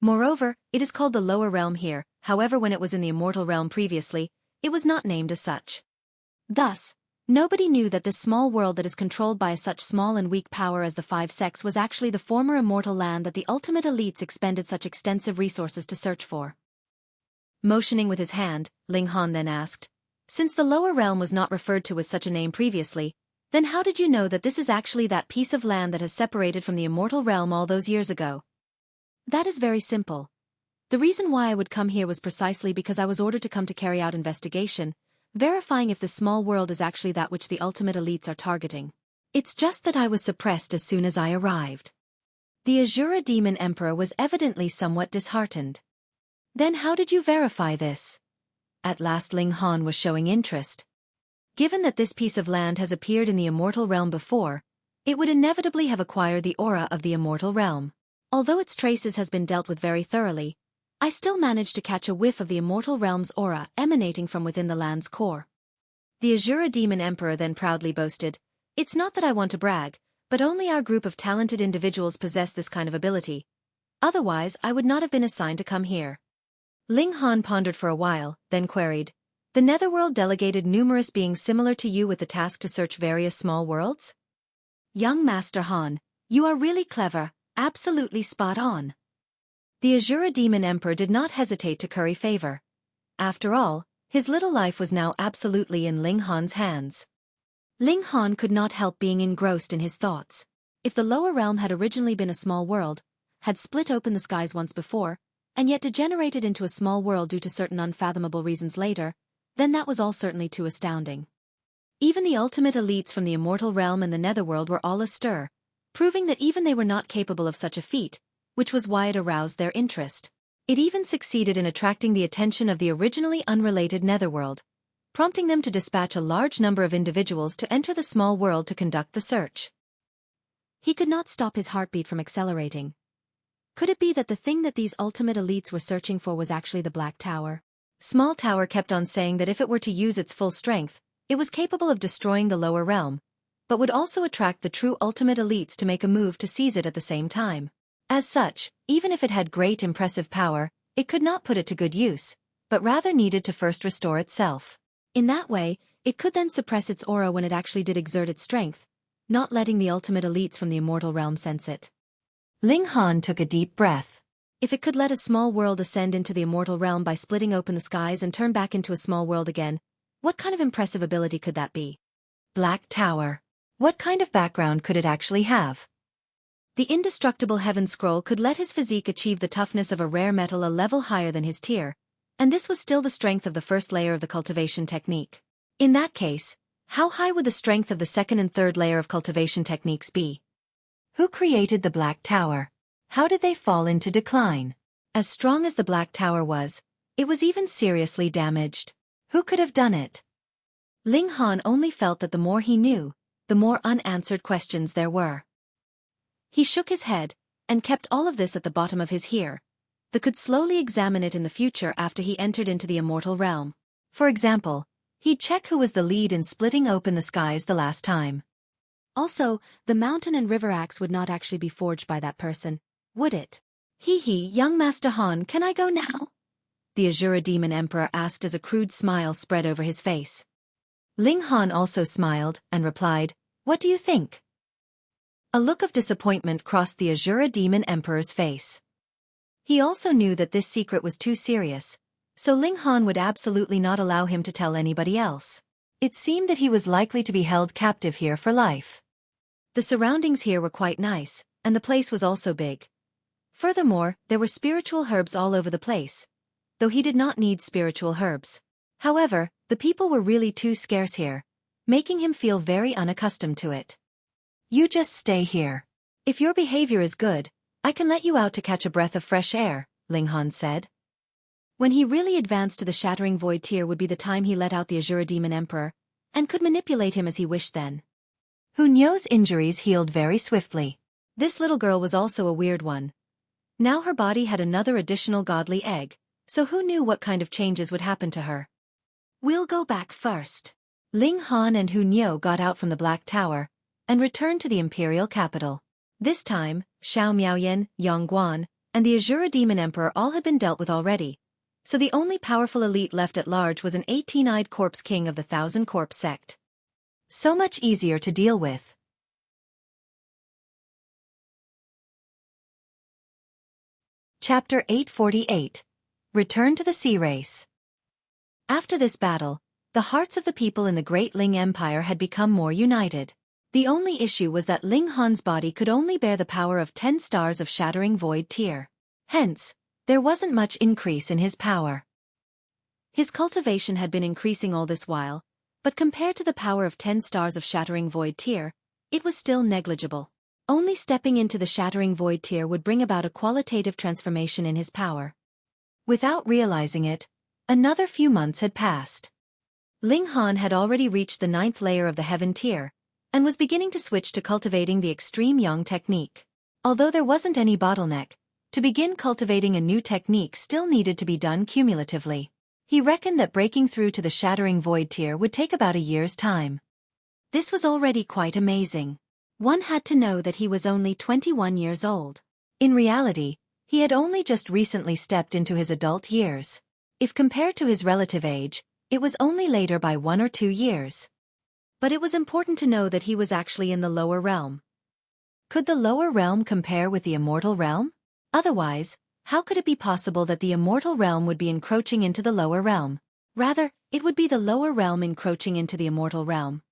Moreover, it is called the lower realm here, however when it was in the immortal realm previously, it was not named as such. Thus, nobody knew that this small world that is controlled by such small and weak power as the five sects was actually the former immortal land that the ultimate elites expended such extensive resources to search for. Motioning with his hand, Ling Han then asked, "Since the lower realm was not referred to with such a name previously, then how did you know that this is actually that piece of land that has separated from the immortal realm all those years ago?" "That is very simple. The reason why I would come here was precisely because I was ordered to come to carry out investigation, verifying if the small world is actually that which the ultimate elites are targeting. It's just that I was suppressed as soon as I arrived." The Asura Demon Emperor was evidently somewhat disheartened. "Then how did you verify this?" At last Ling Han was showing interest. Given that this piece of land has appeared in the immortal realm before, it would inevitably have acquired the aura of the immortal realm. Although its traces has been dealt with very thoroughly, I still managed to catch a whiff of the immortal realm's aura emanating from within the land's core. The Asura Demon Emperor then proudly boasted, "It's not that I want to brag, but only our group of talented individuals possess this kind of ability. Otherwise, I would not have been assigned to come here." Ling Han pondered for a while, then queried, "The netherworld delegated numerous beings similar to you with the task to search various small worlds?" "Young Master Han, you are really clever, absolutely spot on." The Asura Demon Emperor did not hesitate to curry favor. After all, his little life was now absolutely in Ling Han's hands. Ling Han could not help being engrossed in his thoughts. If the lower realm had originally been a small world, had split open the skies once before, and yet degenerated into a small world due to certain unfathomable reasons later, then that was all certainly too astounding. Even the ultimate elites from the immortal realm and the netherworld were all astir, proving that even they were not capable of such a feat, which was why it aroused their interest. It even succeeded in attracting the attention of the originally unrelated netherworld, prompting them to dispatch a large number of individuals to enter the small world to conduct the search. He could not stop his heartbeat from accelerating. Could it be that the thing that these ultimate elites were searching for was actually the Black Tower? Small Tower kept on saying that if it were to use its full strength, it was capable of destroying the lower realm, but would also attract the true ultimate elites to make a move to seize it at the same time. As such, even if it had great impressive power, it could not put it to good use, but rather needed to first restore itself. In that way, it could then suppress its aura when it actually did exert its strength, not letting the ultimate elites from the immortal realm sense it. Ling Han took a deep breath. If it could let a small world ascend into the immortal realm by splitting open the skies and turn back into a small world again, what kind of impressive ability could that be? Black Tower. What kind of background could it actually have? The indestructible Heaven Scroll could let his physique achieve the toughness of a rare metal a level higher than his tier, and this was still the strength of the first layer of the cultivation technique. In that case, how high would the strength of the second and third layer of cultivation techniques be? Who created the Black Tower? How did they fall into decline? As strong as the Black Tower was, it was even seriously damaged. Who could have done it? Ling Han only felt that the more he knew, the more unanswered questions there were. He shook his head, and kept all of this at the bottom of his here. They could slowly examine it in the future after he entered into the immortal realm. For example, he'd check who was the lead in splitting open the skies the last time. Also, the mountain and river axe would not actually be forged by that person, would it? Young Master Han, can I go now? The Asura Demon Emperor asked as a crude smile spread over his face. Ling Han also smiled and replied, "What do you think?" A look of disappointment crossed the Asura Demon Emperor's face. He also knew that this secret was too serious, so Ling Han would absolutely not allow him to tell anybody else. It seemed that he was likely to be held captive here for life. The surroundings here were quite nice, and the place was also big. Furthermore, there were spiritual herbs all over the place, though he did not need spiritual herbs. However, the people were really too scarce here, making him feel very unaccustomed to it. "You just stay here. If your behavior is good, I can let you out to catch a breath of fresh air," Ling Han said. When he really advanced to the Shattering Void tier would be the time he let out the Asura Demon Emperor, and could manipulate him as he wished then. Hunyo's injuries healed very swiftly. This little girl was also a weird one. Now her body had another additional godly egg, so who knew what kind of changes would happen to her? "We'll go back first." Ling Han and Hunyo got out from the Black Tower, and returned to the imperial capital. This time, Xiao Miaoyan, Yang Guan, and the Asura Demon Emperor all had been dealt with already, so the only powerful elite left at large was an 18-eyed corpse king of the Thousand Corpse sect. So much easier to deal with. Chapter 848. Return to the Sea Race. After this battle, the hearts of the people in the Great Ling Empire had become more united. The only issue was that Ling Han's body could only bear the power of 10 stars of Shattering Void tier. Hence, there wasn't much increase in his power. His cultivation had been increasing all this while, but compared to the power of 10 stars of Shattering Void tier, it was still negligible. Only stepping into the Shattering Void tier would bring about a qualitative transformation in his power. Without realizing it, another few months had passed. Ling Han had already reached the 9th layer of the Heaven tier, and was beginning to switch to cultivating the Extreme Yang technique. Although there wasn't any bottleneck, to begin cultivating a new technique still needed to be done cumulatively. He reckoned that breaking through to the Shattering Void tier would take about a year's time. This was already quite amazing. One had to know that he was only 21 years old. In reality, he had only just recently stepped into his adult years. If compared to his relative age, it was only later by 1 or 2 years. But it was important to know that he was actually in the lower realm. Could the lower realm compare with the immortal realm? Otherwise, how could it be possible that the immortal realm would be encroaching into the lower realm? Rather, it would be the lower realm encroaching into the immortal realm.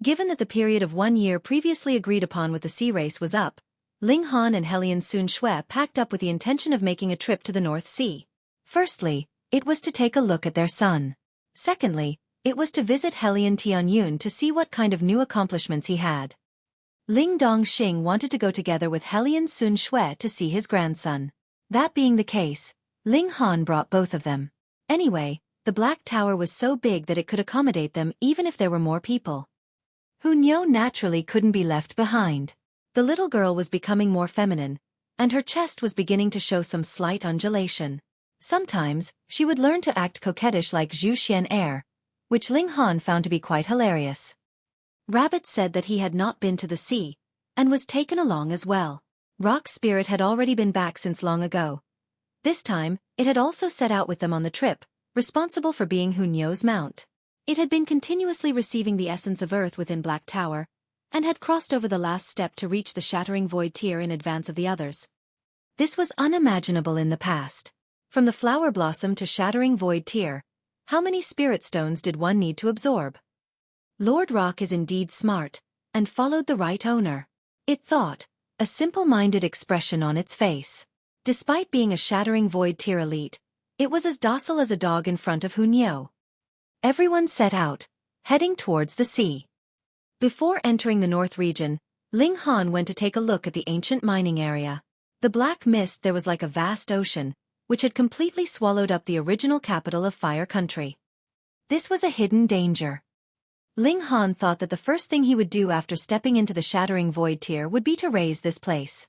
Given that the period of 1 year previously agreed upon with the sea race was up, Ling Han and Hellion Sun Xue packed up with the intention of making a trip to the North Sea. Firstly, it was to take a look at their son. Secondly, it was to visit Hellion Tianyun to see what kind of new accomplishments he had. Ling Dongxing wanted to go together with Hellion Sun Xue to see his grandson. That being the case, Ling Han brought both of them. Anyway, the Black Tower was so big that it could accommodate them even if there were more people. Hunyo naturally couldn't be left behind. The little girl was becoming more feminine, and her chest was beginning to show some slight undulation. Sometimes, she would learn to act coquettish like Zhu Xian Air, which Ling Han found to be quite hilarious. Rabbit said that he had not been to the sea, and was taken along as well. Rock Spirit had already been back since long ago. This time, it had also set out with them on the trip, responsible for being Hunyo's mount. It had been continuously receiving the essence of Earth within Black Tower, and had crossed over the last step to reach the Shattering Void tier in advance of the others. This was unimaginable in the past. From the Flower Blossom to Shattering Void tier, how many Spirit Stones did one need to absorb? Lord Rock is indeed smart, and followed the right owner. It thought, a simple-minded expression on its face. Despite being a Shattering Void tier elite, it was as docile as a dog in front of Hunyo. Everyone set out, heading towards the sea. Before entering the North region, Ling Han went to take a look at the ancient mining area. The black mist there was like a vast ocean, which had completely swallowed up the original capital of Fire Country. This was a hidden danger. Ling Han thought that the first thing he would do after stepping into the Shattering Void tier would be to raise this place.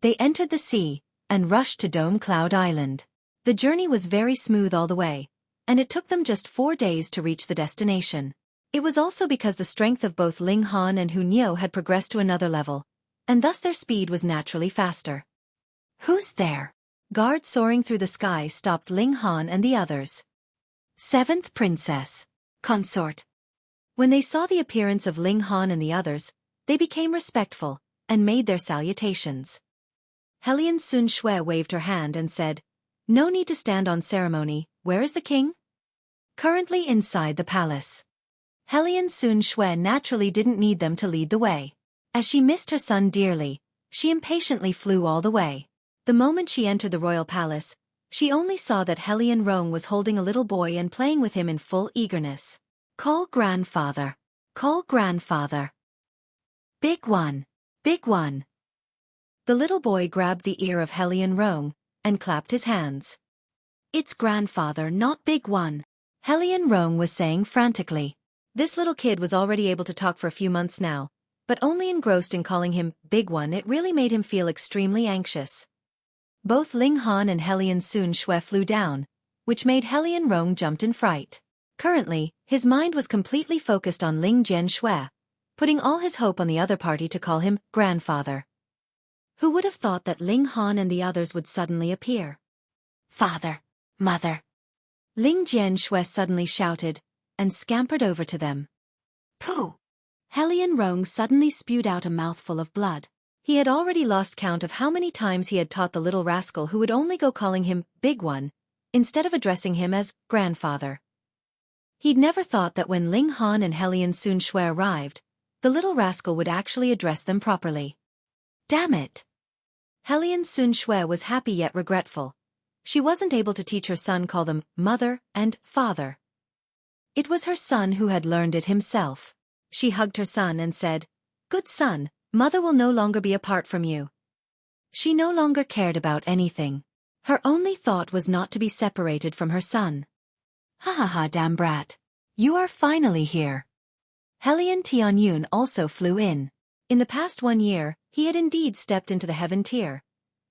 They entered the sea, and rushed to Dome Cloud Island. The journey was very smooth all the way, and it took them just 4 days to reach the destination. It was also because the strength of both Ling Han and Hunyo had progressed to another level, and thus their speed was naturally faster. Who's there? Guards soaring through the sky stopped Ling Han and the others. 7th Princess. Consort. When they saw the appearance of Ling Han and the others, they became respectful, and made their salutations. Hellion Sun Shui waved her hand and said, "No need to stand on ceremony, where is the king?" "Currently inside the palace." Hellion Sun Shui naturally didn't need them to lead the way. As she missed her son dearly, she impatiently flew all the way. The moment she entered the royal palace, she only saw that Hellion Rong was holding a little boy and playing with him in full eagerness. "Call grandfather. Call grandfather. Big one. Big one." The little boy grabbed the ear of Hellion Rong, and clapped his hands. "It's grandfather, not big one," Hellion Rong was saying frantically. This little kid was already able to talk for a few months now, but only engrossed in calling him big one it really made him feel extremely anxious. Both Ling Han and Hellion Sun Shui flew down, which made Hellion Rong jumped in fright. Currently, his mind was completely focused on Ling Jian Shui, putting all his hope on the other party to call him grandfather. Who would have thought that Ling Han and the others would suddenly appear? "Father, mother." Ling Jian Shui suddenly shouted, and scampered over to them. "Pooh!" Hellion Rong suddenly spewed out a mouthful of blood. He had already lost count of how many times he had taught the little rascal who would only go calling him Big One, instead of addressing him as grandfather. He'd never thought that when Ling Han and Hellion Sun Shui arrived, the little rascal would actually address them properly. Damn it! Hellion Sun Shui was happy yet regretful. She wasn't able to teach her son call them mother and father. It was her son who had learned it himself. She hugged her son and said, "Good son, mother will no longer be apart from you." She no longer cared about anything. Her only thought was not to be separated from her son. "Ha ha ha, damn brat. You are finally here." Hellion Tianyun also flew in. In the past 1 year, he had indeed stepped into the heaven tier.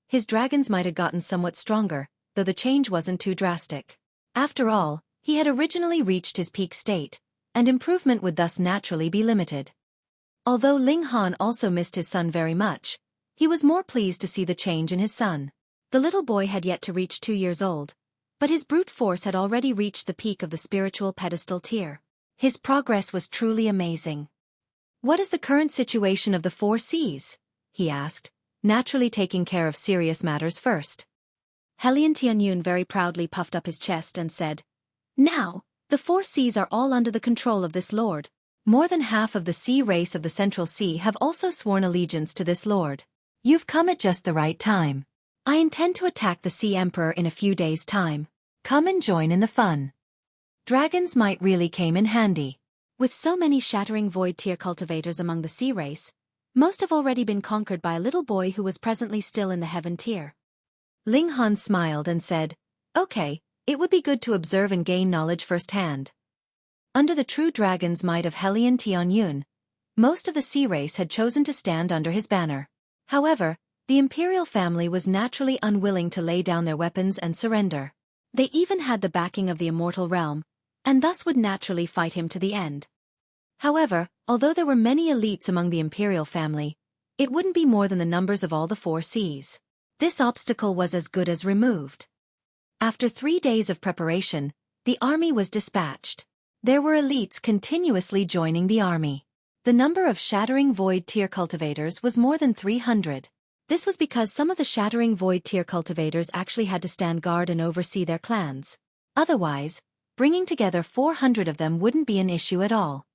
His dragons might have gotten somewhat stronger, though the change wasn't too drastic. After all, he had originally reached his peak state, and improvement would thus naturally be limited. Although Ling Han also missed his son very much, he was more pleased to see the change in his son. The little boy had yet to reach 2 years old, but his brute force had already reached the peak of the spiritual pedestal tier. His progress was truly amazing. "What is the current situation of the 4 Cs?" he asked, naturally taking care of serious matters first. Hellion Tianyun very proudly puffed up his chest and said, "Now, the 4 Cs are all under the control of this lord. More than half of the sea race of the Central Sea have also sworn allegiance to this lord. You've come at just the right time. I intend to attack the Sea Emperor in a few days' time. Come and join in the fun." Dragons might really came in handy. With so many Shattering Void tier cultivators among the sea race, most have already been conquered by a little boy who was presently still in the heaven tier. Ling Han smiled and said, "Okay, it would be good to observe and gain knowledge firsthand." Under the true dragon's might of Hellion Tianyun, most of the sea race had chosen to stand under his banner. However, the imperial family was naturally unwilling to lay down their weapons and surrender. They even had the backing of the immortal realm, and thus would naturally fight him to the end. However, although there were many elites among the imperial family, It wouldn't be more than the numbers of all the four seas. This obstacle was as good as removed. After 3 days of preparation, the army was dispatched. There were elites continuously joining the army. The number of Shattering Void tier cultivators was more than 300. This was because some of the Shattering Void tier cultivators actually had to stand guard and oversee their clans. Otherwise, bringing together 400 of them wouldn't be an issue at all.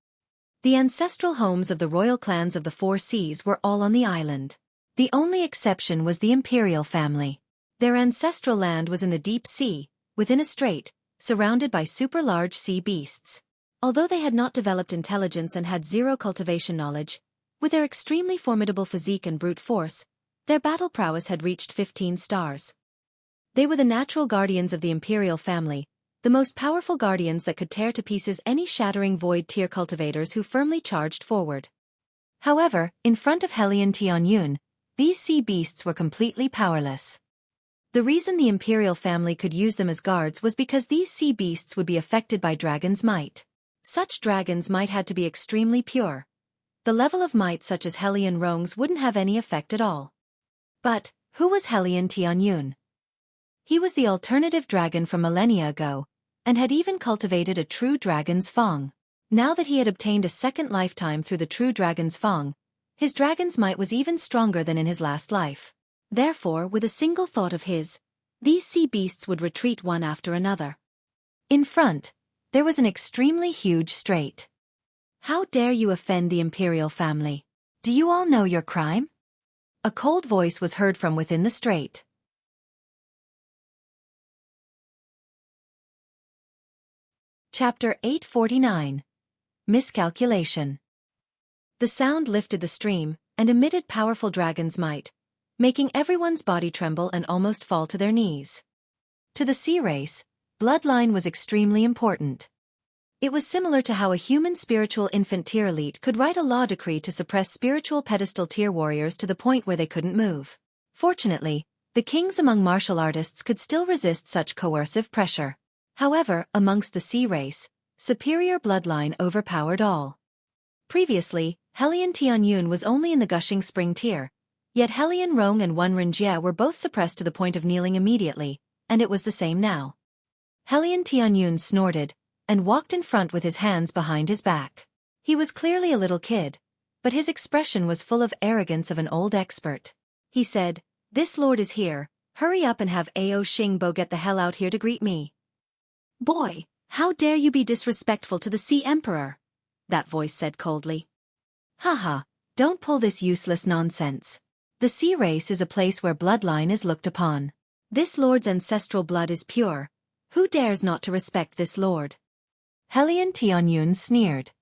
The ancestral homes of the royal clans of the Four Seas were all on the island. The only exception was the imperial family. Their ancestral land was in the deep sea, within a strait, surrounded by super-large sea beasts. Although they had not developed intelligence and had zero cultivation knowledge, with their extremely formidable physique and brute force, their battle prowess had reached 15 stars. They were the natural guardians of the imperial family, the most powerful guardians that could tear to pieces any Shattering Void tier cultivators who firmly charged forward. However, in front of Hellion Tianyun, these sea beasts were completely powerless. The reason the imperial family could use them as guards was because these sea beasts would be affected by dragon's might. Such dragon's might had to be extremely pure. The level of might such as Hellion Roung's wouldn't have any effect at all. But, who was Hellion Tianyun? He was the alternative dragon from millennia ago, and had even cultivated a true dragon's fang. Now that he had obtained a second lifetime through the true dragon's fang, his dragon's might was even stronger than in his last life. Therefore, with a single thought of his, these sea beasts would retreat one after another. In front, there was an extremely huge strait. How dare you offend the imperial family? Do you all know your crime? A cold voice was heard from within the strait. Chapter 849. Miscalculation. The sound lifted the stream, and emitted powerful dragon's might, making everyone's body tremble and almost fall to their knees. To the sea race, bloodline was extremely important. It was similar to how a human spiritual infant tier elite could write a law decree to suppress spiritual pedestal tier warriors to the point where they couldn't move. Fortunately, the kings among martial artists could still resist such coercive pressure. However, amongst the sea race, superior bloodline overpowered all. Previously, Hellion Tianyun was only in the gushing spring tier, yet Hellion Roung and Wenren were both suppressed to the point of kneeling immediately, and it was the same now. Hellion Tianyun snorted, and walked in front with his hands behind his back. He was clearly a little kid, but his expression was full of arrogance of an old expert. He said, "This lord is here, hurry up and have Ao Xingbo get the hell out here to greet me." "Boy, how dare you be disrespectful to the Sea Emperor?" that voice said coldly. "Haha, don't pull this useless nonsense. The sea race is a place where bloodline is looked upon. This lord's ancestral blood is pure. Who dares not to respect this lord?" Hellion Tianyun sneered.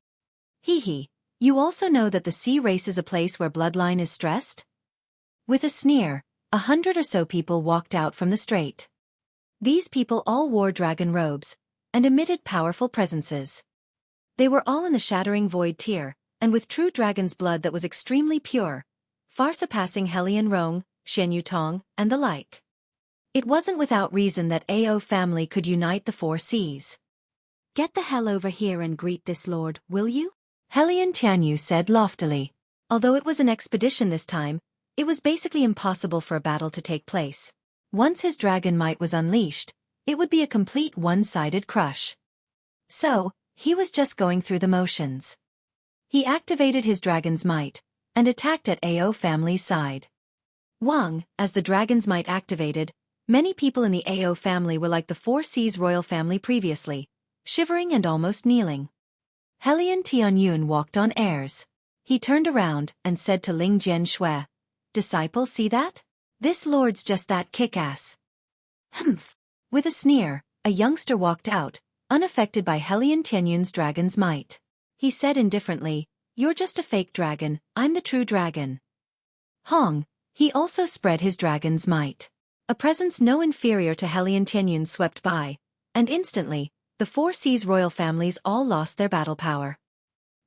"Hee, you also know that the sea race is a place where bloodline is stressed?" With a sneer, 100 or so people walked out from the strait. These people all wore dragon robes, and emitted powerful presences. They were all in the Shattering Void tier, and with true dragon's blood that was extremely pure, far surpassing Hellion Roung, Shen Yutong, and the like. It wasn't without reason that Ao family could unite the four seas. "Get the hell over here and greet this lord, will you?" Hellion Tianyu said loftily. Although it was an expedition this time, it was basically impossible for a battle to take place. Once his dragon might was unleashed, it would be a complete one-sided crush. So, he was just going through the motions. He activated his dragon's might, and attacked at Ao family's side. Wang, as the dragon's might activated, many people in the Ao family were like the Four Seas royal family previously, shivering and almost kneeling. Hellion Tianyun walked on airs. He turned around and said to Ling Jianshui, "Disciple, see that? This lord's just that kick-ass." Humph. With a sneer, a youngster walked out, unaffected by Hellion Tianyun's dragon's might. He said indifferently, "You're just a fake dragon, I'm the true dragon." Hong, he also spread his dragon's might. A presence no inferior to Hellion Tianyun swept by, and instantly, the Four Seas royal families all lost their battle power.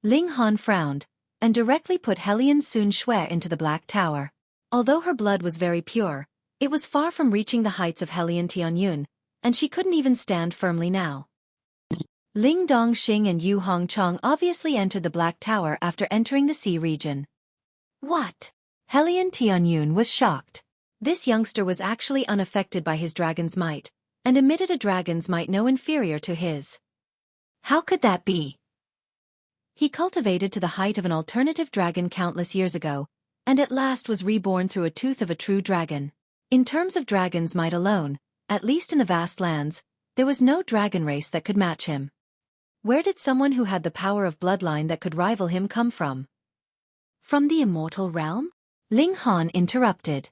Ling Han frowned, and directly put Hellion Sun Shui into the Black Tower. Although her blood was very pure, it was far from reaching the heights of Hellion Tianyun, and she couldn't even stand firmly now. Ling Dongxing and Yu Hongchong obviously entered the Black Tower after entering the sea region. "What?" Helian Tianyun was shocked. This youngster was actually unaffected by his dragon's might, and emitted a dragon's might no inferior to his. How could that be? He cultivated to the height of an alternative dragon countless years ago, and at last was reborn through a tooth of a true dragon. In terms of dragon's might alone, at least in the vast lands, there was no dragon race that could match him. Where did someone who had the power of bloodline that could rival him come from? From the immortal realm? Ling Han interrupted.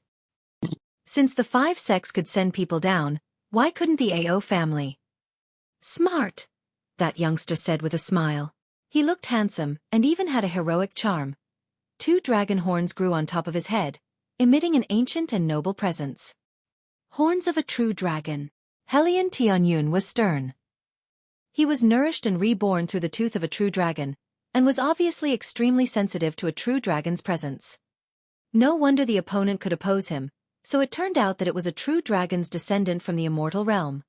Since the 5 sects could send people down, why couldn't the AO family? Smart, that youngster said with a smile. He looked handsome and even had a heroic charm. 2 dragon horns grew on top of his head, emitting an ancient and noble presence. Horns of a true dragon. Helian Tianyun was stern. He was nourished and reborn through the tooth of a true dragon, and was obviously extremely sensitive to a true dragon's presence. No wonder the opponent could oppose him, so it turned out that it was a true dragon's descendant from the immortal realm.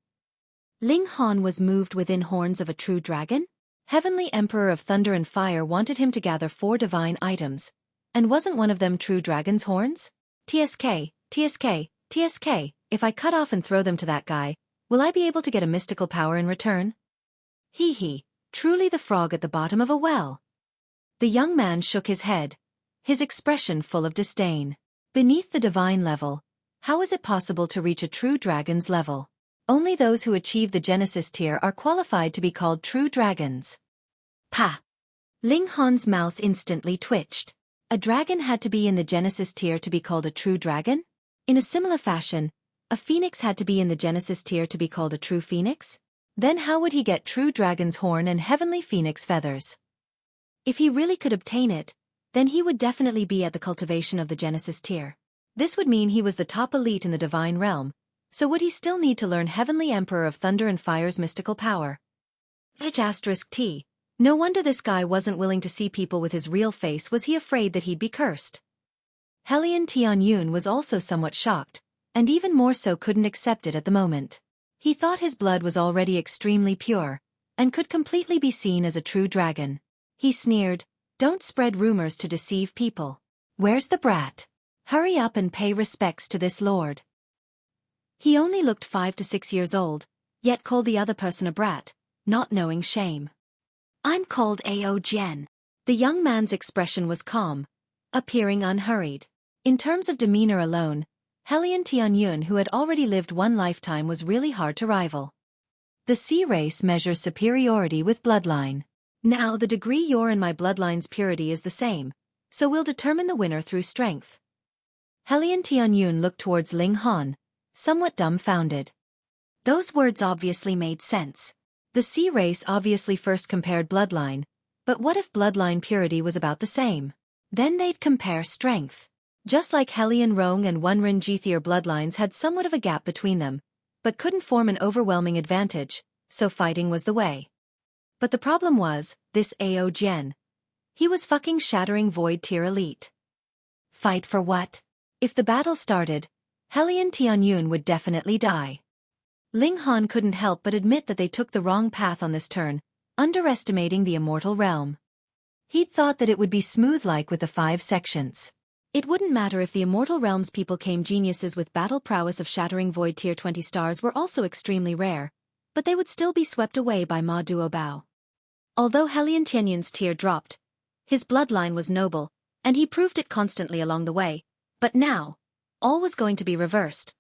Ling Han was moved within horns of a true dragon? Heavenly Emperor of Thunder and Fire wanted him to gather 4 divine items, and wasn't one of them true dragon's horns? TSK, TSK, TSK, if I cut off and throw them to that guy, will I be able to get a mystical power in return? Hee hee, truly the frog at the bottom of a well. The young man shook his head, his expression full of disdain. Beneath the divine level, how is it possible to reach a true dragon's level? Only those who achieve the Genesis tier are qualified to be called true dragons. Pa! Ling Han's mouth instantly twitched. A dragon had to be in the Genesis tier to be called a true dragon? In a similar fashion, a phoenix had to be in the Genesis tier to be called a true phoenix? Then how would he get true dragon's horn and heavenly phoenix feathers? If he really could obtain it, then he would definitely be at the cultivation of the Genesis tier. This would mean he was the top elite in the divine realm, so would he still need to learn Heavenly Emperor of Thunder and Fire's mystical power? T. No wonder this guy wasn't willing to see people with his real face. Was he afraid that he'd be cursed? Helian Tianyun was also somewhat shocked, and even more so couldn't accept it at the moment. He thought his blood was already extremely pure, and could completely be seen as a true dragon. He sneered, "Don't spread rumors to deceive people. Where's the brat? Hurry up and pay respects to this lord." He only looked 5 to 6 years old, yet called the other person a brat, not knowing shame. "I'm called Ao Jian." The young man's expression was calm, appearing unhurried. In terms of demeanor alone, Helian Tianyun, who had already lived one lifetime, was really hard to rival. The sea race measures superiority with bloodline. Now the degree you're in my bloodline's purity is the same, so we'll determine the winner through strength. Helian Tianyun looked towards Ling Han, somewhat dumbfounded. Those words obviously made sense. The sea race obviously first compared bloodline, but what if bloodline purity was about the same? Then they'd compare strength. Just like Helian Rong and Wunrin Jithier bloodlines had somewhat of a gap between them, but couldn't form an overwhelming advantage, so fighting was the way. But the problem was, this Ao Jian. He was fucking Shattering Void tier elite. Fight for what? If the battle started, Helian Tianyun would definitely die. Ling Han couldn't help but admit that they took the wrong path on this turn, underestimating the immortal realm. He'd thought that it would be smooth like with the 5 sections. It wouldn't matter if the immortal realm's people came geniuses with battle prowess of Shattering Void tier 20 stars were also extremely rare, but they would still be swept away by Ma Duobao. Although Helian Tianyun's tier dropped, his bloodline was noble, and he proved it constantly along the way, but now, all was going to be reversed.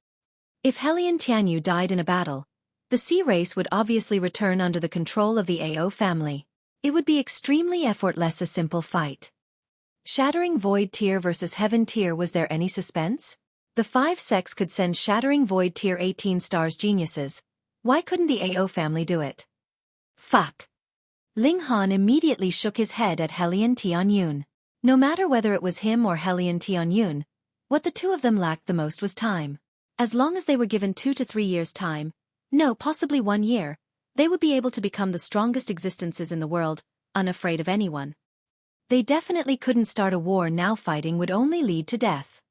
If Helian Tianyu died in a battle, the sea race would obviously return under the control of the Ao family. It would be extremely effortless, a simple fight. Shattering Void tier versus Heaven tier. Was there any suspense? The 5 sects could send Shattering Void tier 18 stars geniuses. Why couldn't the Ao family do it? Fuck. Ling Han immediately shook his head at Helian Tianyun. No matter whether it was him or Helian Tianyun, what the two of them lacked the most was time. As long as they were given 2 to 3 years' time, no, possibly 1 year, they would be able to become the strongest existences in the world, unafraid of anyone. They definitely couldn't start a war now. Fighting would only lead to death.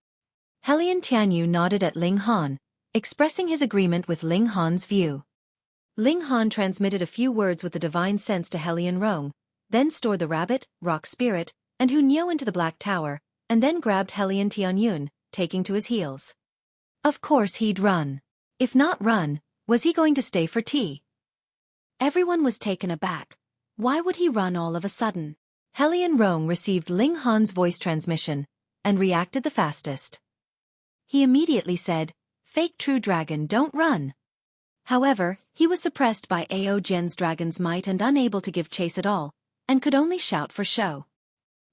Helian Tianyu nodded at Ling Han, expressing his agreement with Ling Han's view. Ling Han transmitted a few words with the divine sense to Helian Rong, then stored the rabbit, rock spirit, and Hu Nyo into the Black Tower, and then grabbed Helian Tianyun, taking to his heels. Of course he'd run. If not run, was he going to stay for tea? Everyone was taken aback. Why would he run all of a sudden? Helian Rong received Ling Han's voice transmission, and reacted the fastest. He immediately said, "Fake true dragon, don't run." However, he was suppressed by Ao Gen's dragon's might and unable to give chase at all, and could only shout for show.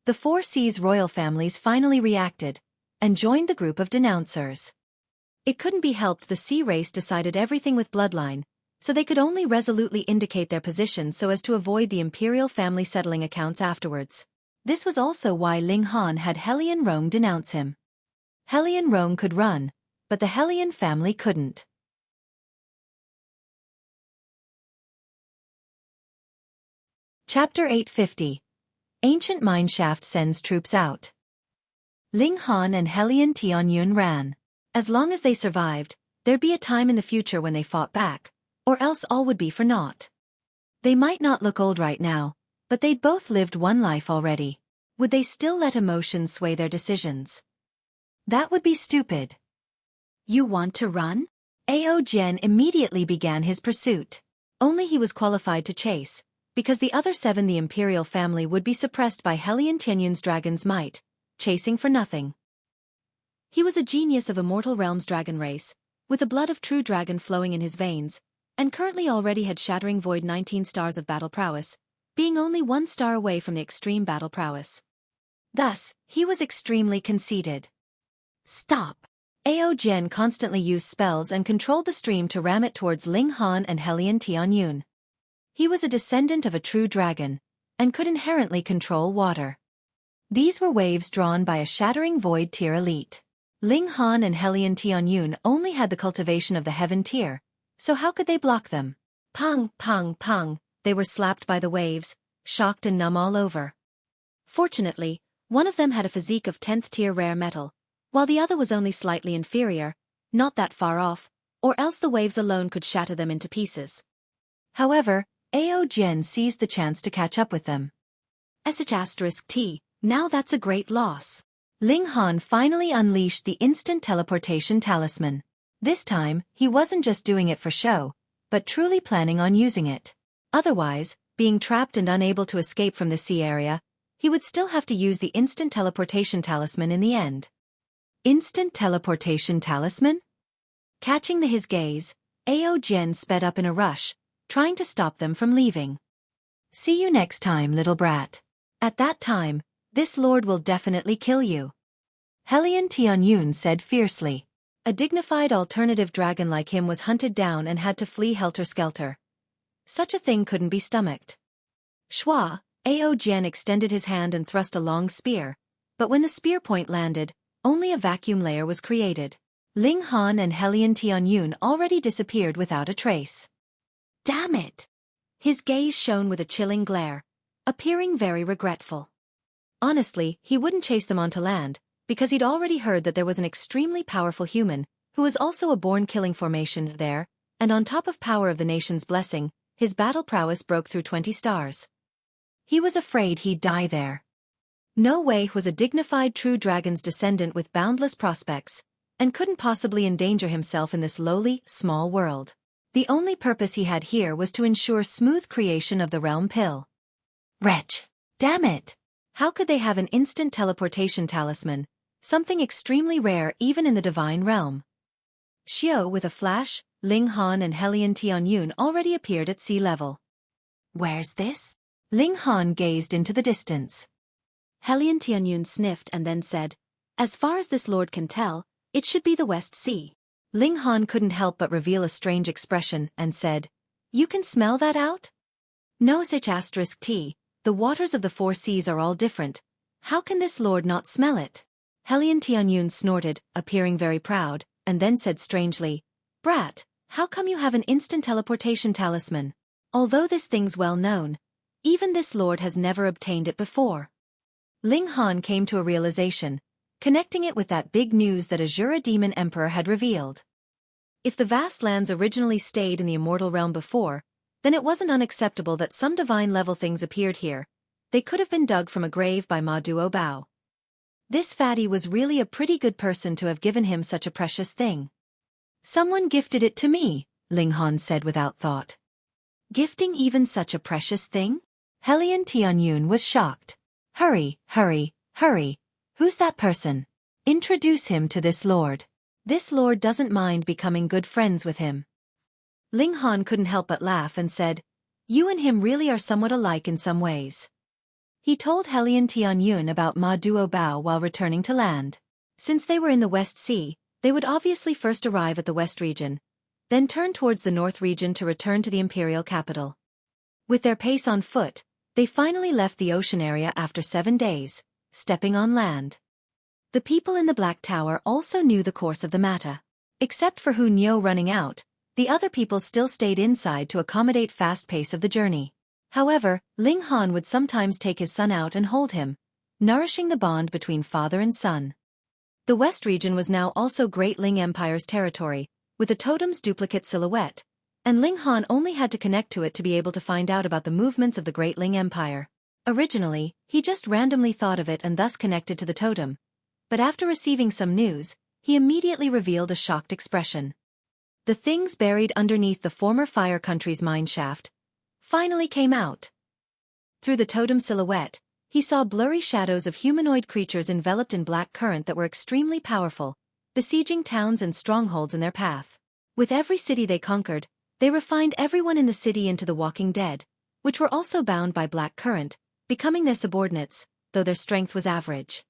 The Four Seas royal families finally reacted, and joined the group of denouncers. It couldn't be helped, the sea race decided everything with bloodline, so they could only resolutely indicate their position so as to avoid the imperial family settling accounts afterwards. This was also why Ling Han had Helian Rong denounce him. Helian Rong could run, but the Helian family couldn't. Chapter 850. Ancient Mineshaft sends troops out. Ling Han and Helian Tianyun ran. As long as they survived, there'd be a time in the future when they fought back, or else all would be for naught. They might not look old right now, but they'd both lived one life already. Would they still let emotions sway their decisions? That would be stupid. You want to run? Ao Gen immediately began his pursuit. Only he was qualified to chase, because the other 7 the imperial family would be suppressed by Helian Tianyun's dragon's might, chasing for nothing. He was a genius of Immortal Realm's dragon race, with the blood of true dragon flowing in his veins, and currently already had Shattering Void 19 stars of battle prowess, being only 1 star away from the extreme battle prowess. Thus, he was extremely conceited. Stop! Ao Gen constantly used spells and controlled the stream to ram it towards Ling Han and Helian Tianyun. He was a descendant of a true dragon, and could inherently control water. These were waves drawn by a Shattering Void tier elite. Ling Han and Helian Tianyun only had the cultivation of the heaven tier, so how could they block them? Pang, pang, pang, they were slapped by the waves, shocked and numb all over. Fortunately, one of them had a physique of 10th tier rare metal, while the other was only slightly inferior, not that far off, or else the waves alone could shatter them into pieces. However, Ao Gen seized the chance to catch up with them. *T, now that's a great loss. Ling Han finally unleashed the instant teleportation talisman. This time, he wasn't just doing it for show, but truly planning on using it. Otherwise, being trapped and unable to escape from the sea area, he would still have to use the instant teleportation talisman in the end. Instant teleportation talisman? Catching his gaze, Ao Gen sped up in a rush, trying to stop them from leaving. See you next time, little brat. At that time, this lord will definitely kill you. Helian Tianyun said fiercely. A dignified alternative dragon like him was hunted down and had to flee helter-skelter. Such a thing couldn't be stomached. Schwa, Ao Gen extended his hand and thrust a long spear, but when the spear point landed, only a vacuum layer was created. Ling Han and Helian Tianyun already disappeared without a trace. Damn it! His gaze shone with a chilling glare, appearing very regretful. Honestly, he wouldn't chase them onto land, because he'd already heard that there was an extremely powerful human, who was also a born killing formation there, and on top of power of the nation's blessing, his battle prowess broke through 20 stars. He was afraid he'd die there. No way was a dignified true dragon's descendant with boundless prospects, and couldn't possibly endanger himself in this lowly, small world. The only purpose he had here was to ensure smooth creation of the realm pill. Wretch! Damn it! How could they have an instant teleportation talisman, something extremely rare even in the divine realm? Xiao with a flash, Ling Han and Helian Tianyun already appeared at sea level. Where's this? Ling Han gazed into the distance. Helian Tianyun sniffed and then said, as far as this lord can tell, it should be the West Sea. Ling Han couldn't help but reveal a strange expression and said, you can smell that out? No such *T, the waters of the Four Seas are all different. How can this lord not smell it? Helian Tianyun snorted, appearing very proud, and then said strangely, Brat, how come you have an instant teleportation talisman? Although this thing's well known, even this lord has never obtained it before. Ling Han came to a realization, connecting it with that big news that Asura Demon Emperor had revealed. If the vast lands originally stayed in the immortal realm before, then it wasn't unacceptable that some divine-level things appeared here. They could have been dug from a grave by Ma Duo Bao. This fatty was really a pretty good person to have given him such a precious thing. Someone gifted it to me, Ling Han said without thought. Gifting even such a precious thing? Helian Tianyun was shocked. Hurry, hurry, hurry. Who's that person? Introduce him to this lord. This lord doesn't mind becoming good friends with him. Ling Han couldn't help but laugh and said, you and him really are somewhat alike in some ways. He told Helian Tianyun about Ma Duo Bao while returning to land. Since they were in the West Sea, they would obviously first arrive at the West region, then turn towards the North region to return to the imperial capital. With their pace on foot, they finally left the ocean area after 7 days, stepping on land. The people in the Black Tower also knew the course of the matter. Except for Hu Niu running out, the other people still stayed inside to accommodate fast pace of the journey. However, Ling Han would sometimes take his son out and hold him, nourishing the bond between father and son. The West region was now also Great Ling Empire's territory, with the totem's duplicate silhouette, and Ling Han only had to connect to it to be able to find out about the movements of the Great Ling Empire. Originally, he just randomly thought of it and thus connected to the totem. But after receiving some news, he immediately revealed a shocked expression. The things buried underneath the former Fire Country's Mineshaft finally came out. Through the totem silhouette, he saw blurry shadows of humanoid creatures enveloped in black current that were extremely powerful, besieging towns and strongholds in their path. With every city they conquered, they refined everyone in the city into the walking dead, which were also bound by black current, becoming their subordinates, though their strength was average.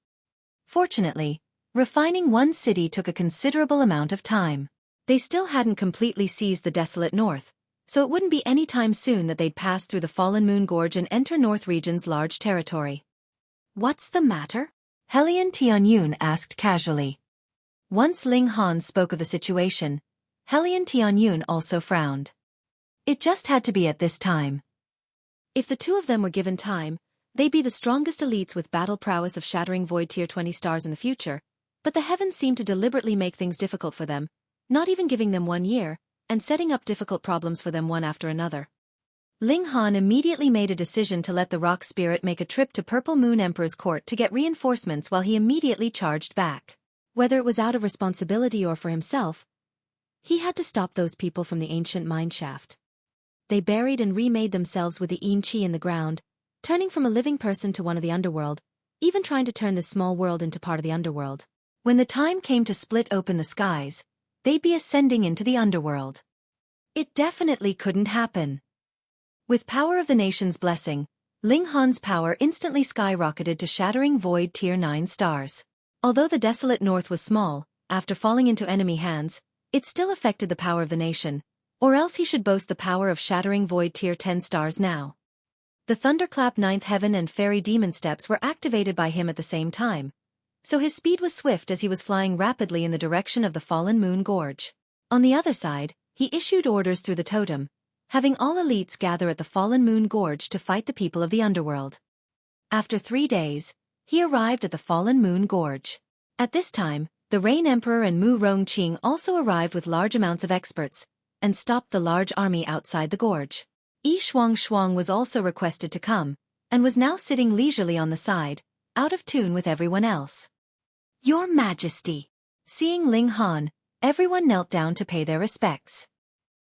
Fortunately, refining one city took a considerable amount of time. They still hadn't completely seized the desolate north, so it wouldn't be any time soon that they'd pass through the Fallen Moon Gorge and enter North Region's large territory. What's the matter? Helian Tianyun asked casually. Once Ling Han spoke of the situation, Helian Tianyun also frowned. It just had to be at this time. If the two of them were given time, they'd be the strongest elites with battle prowess of shattering void tier 20 stars in the future, but the heavens seemed to deliberately make things difficult for them, not even giving them 1 year, and setting up difficult problems for them one after another. Ling Han immediately made a decision to let the rock spirit make a trip to Purple Moon Emperor's court to get reinforcements while he immediately charged back. Whether it was out of responsibility or for himself, he had to stop those people from the ancient mineshaft. They buried and remade themselves with the Yin Qi in the ground, turning from a living person to one of the underworld, even trying to turn this small world into part of the underworld. When the time came to split open the skies, they'd be ascending into the underworld. It definitely couldn't happen. With power of the nation's blessing, Ling Han's power instantly skyrocketed to shattering void tier 9 stars. Although the desolate north was small, after falling into enemy hands, it still affected the power of the nation, or else he should boast the power of shattering void tier 10 stars now. The Thunderclap 9th Heaven and Fairy Demon Steps were activated by him at the same time, so his speed was swift as he was flying rapidly in the direction of the Fallen Moon Gorge. On the other side, he issued orders through the totem, having all elites gather at the Fallen Moon Gorge to fight the people of the underworld. After 3 days, he arrived at the Fallen Moon Gorge. At this time, the Rain Emperor and Mu Rongqing also arrived with large amounts of experts, and stopped the large army outside the gorge. Yi Shuang was also requested to come, and was now sitting leisurely on the side, out of tune with everyone else. Your Majesty! Seeing Ling Han, everyone knelt down to pay their respects.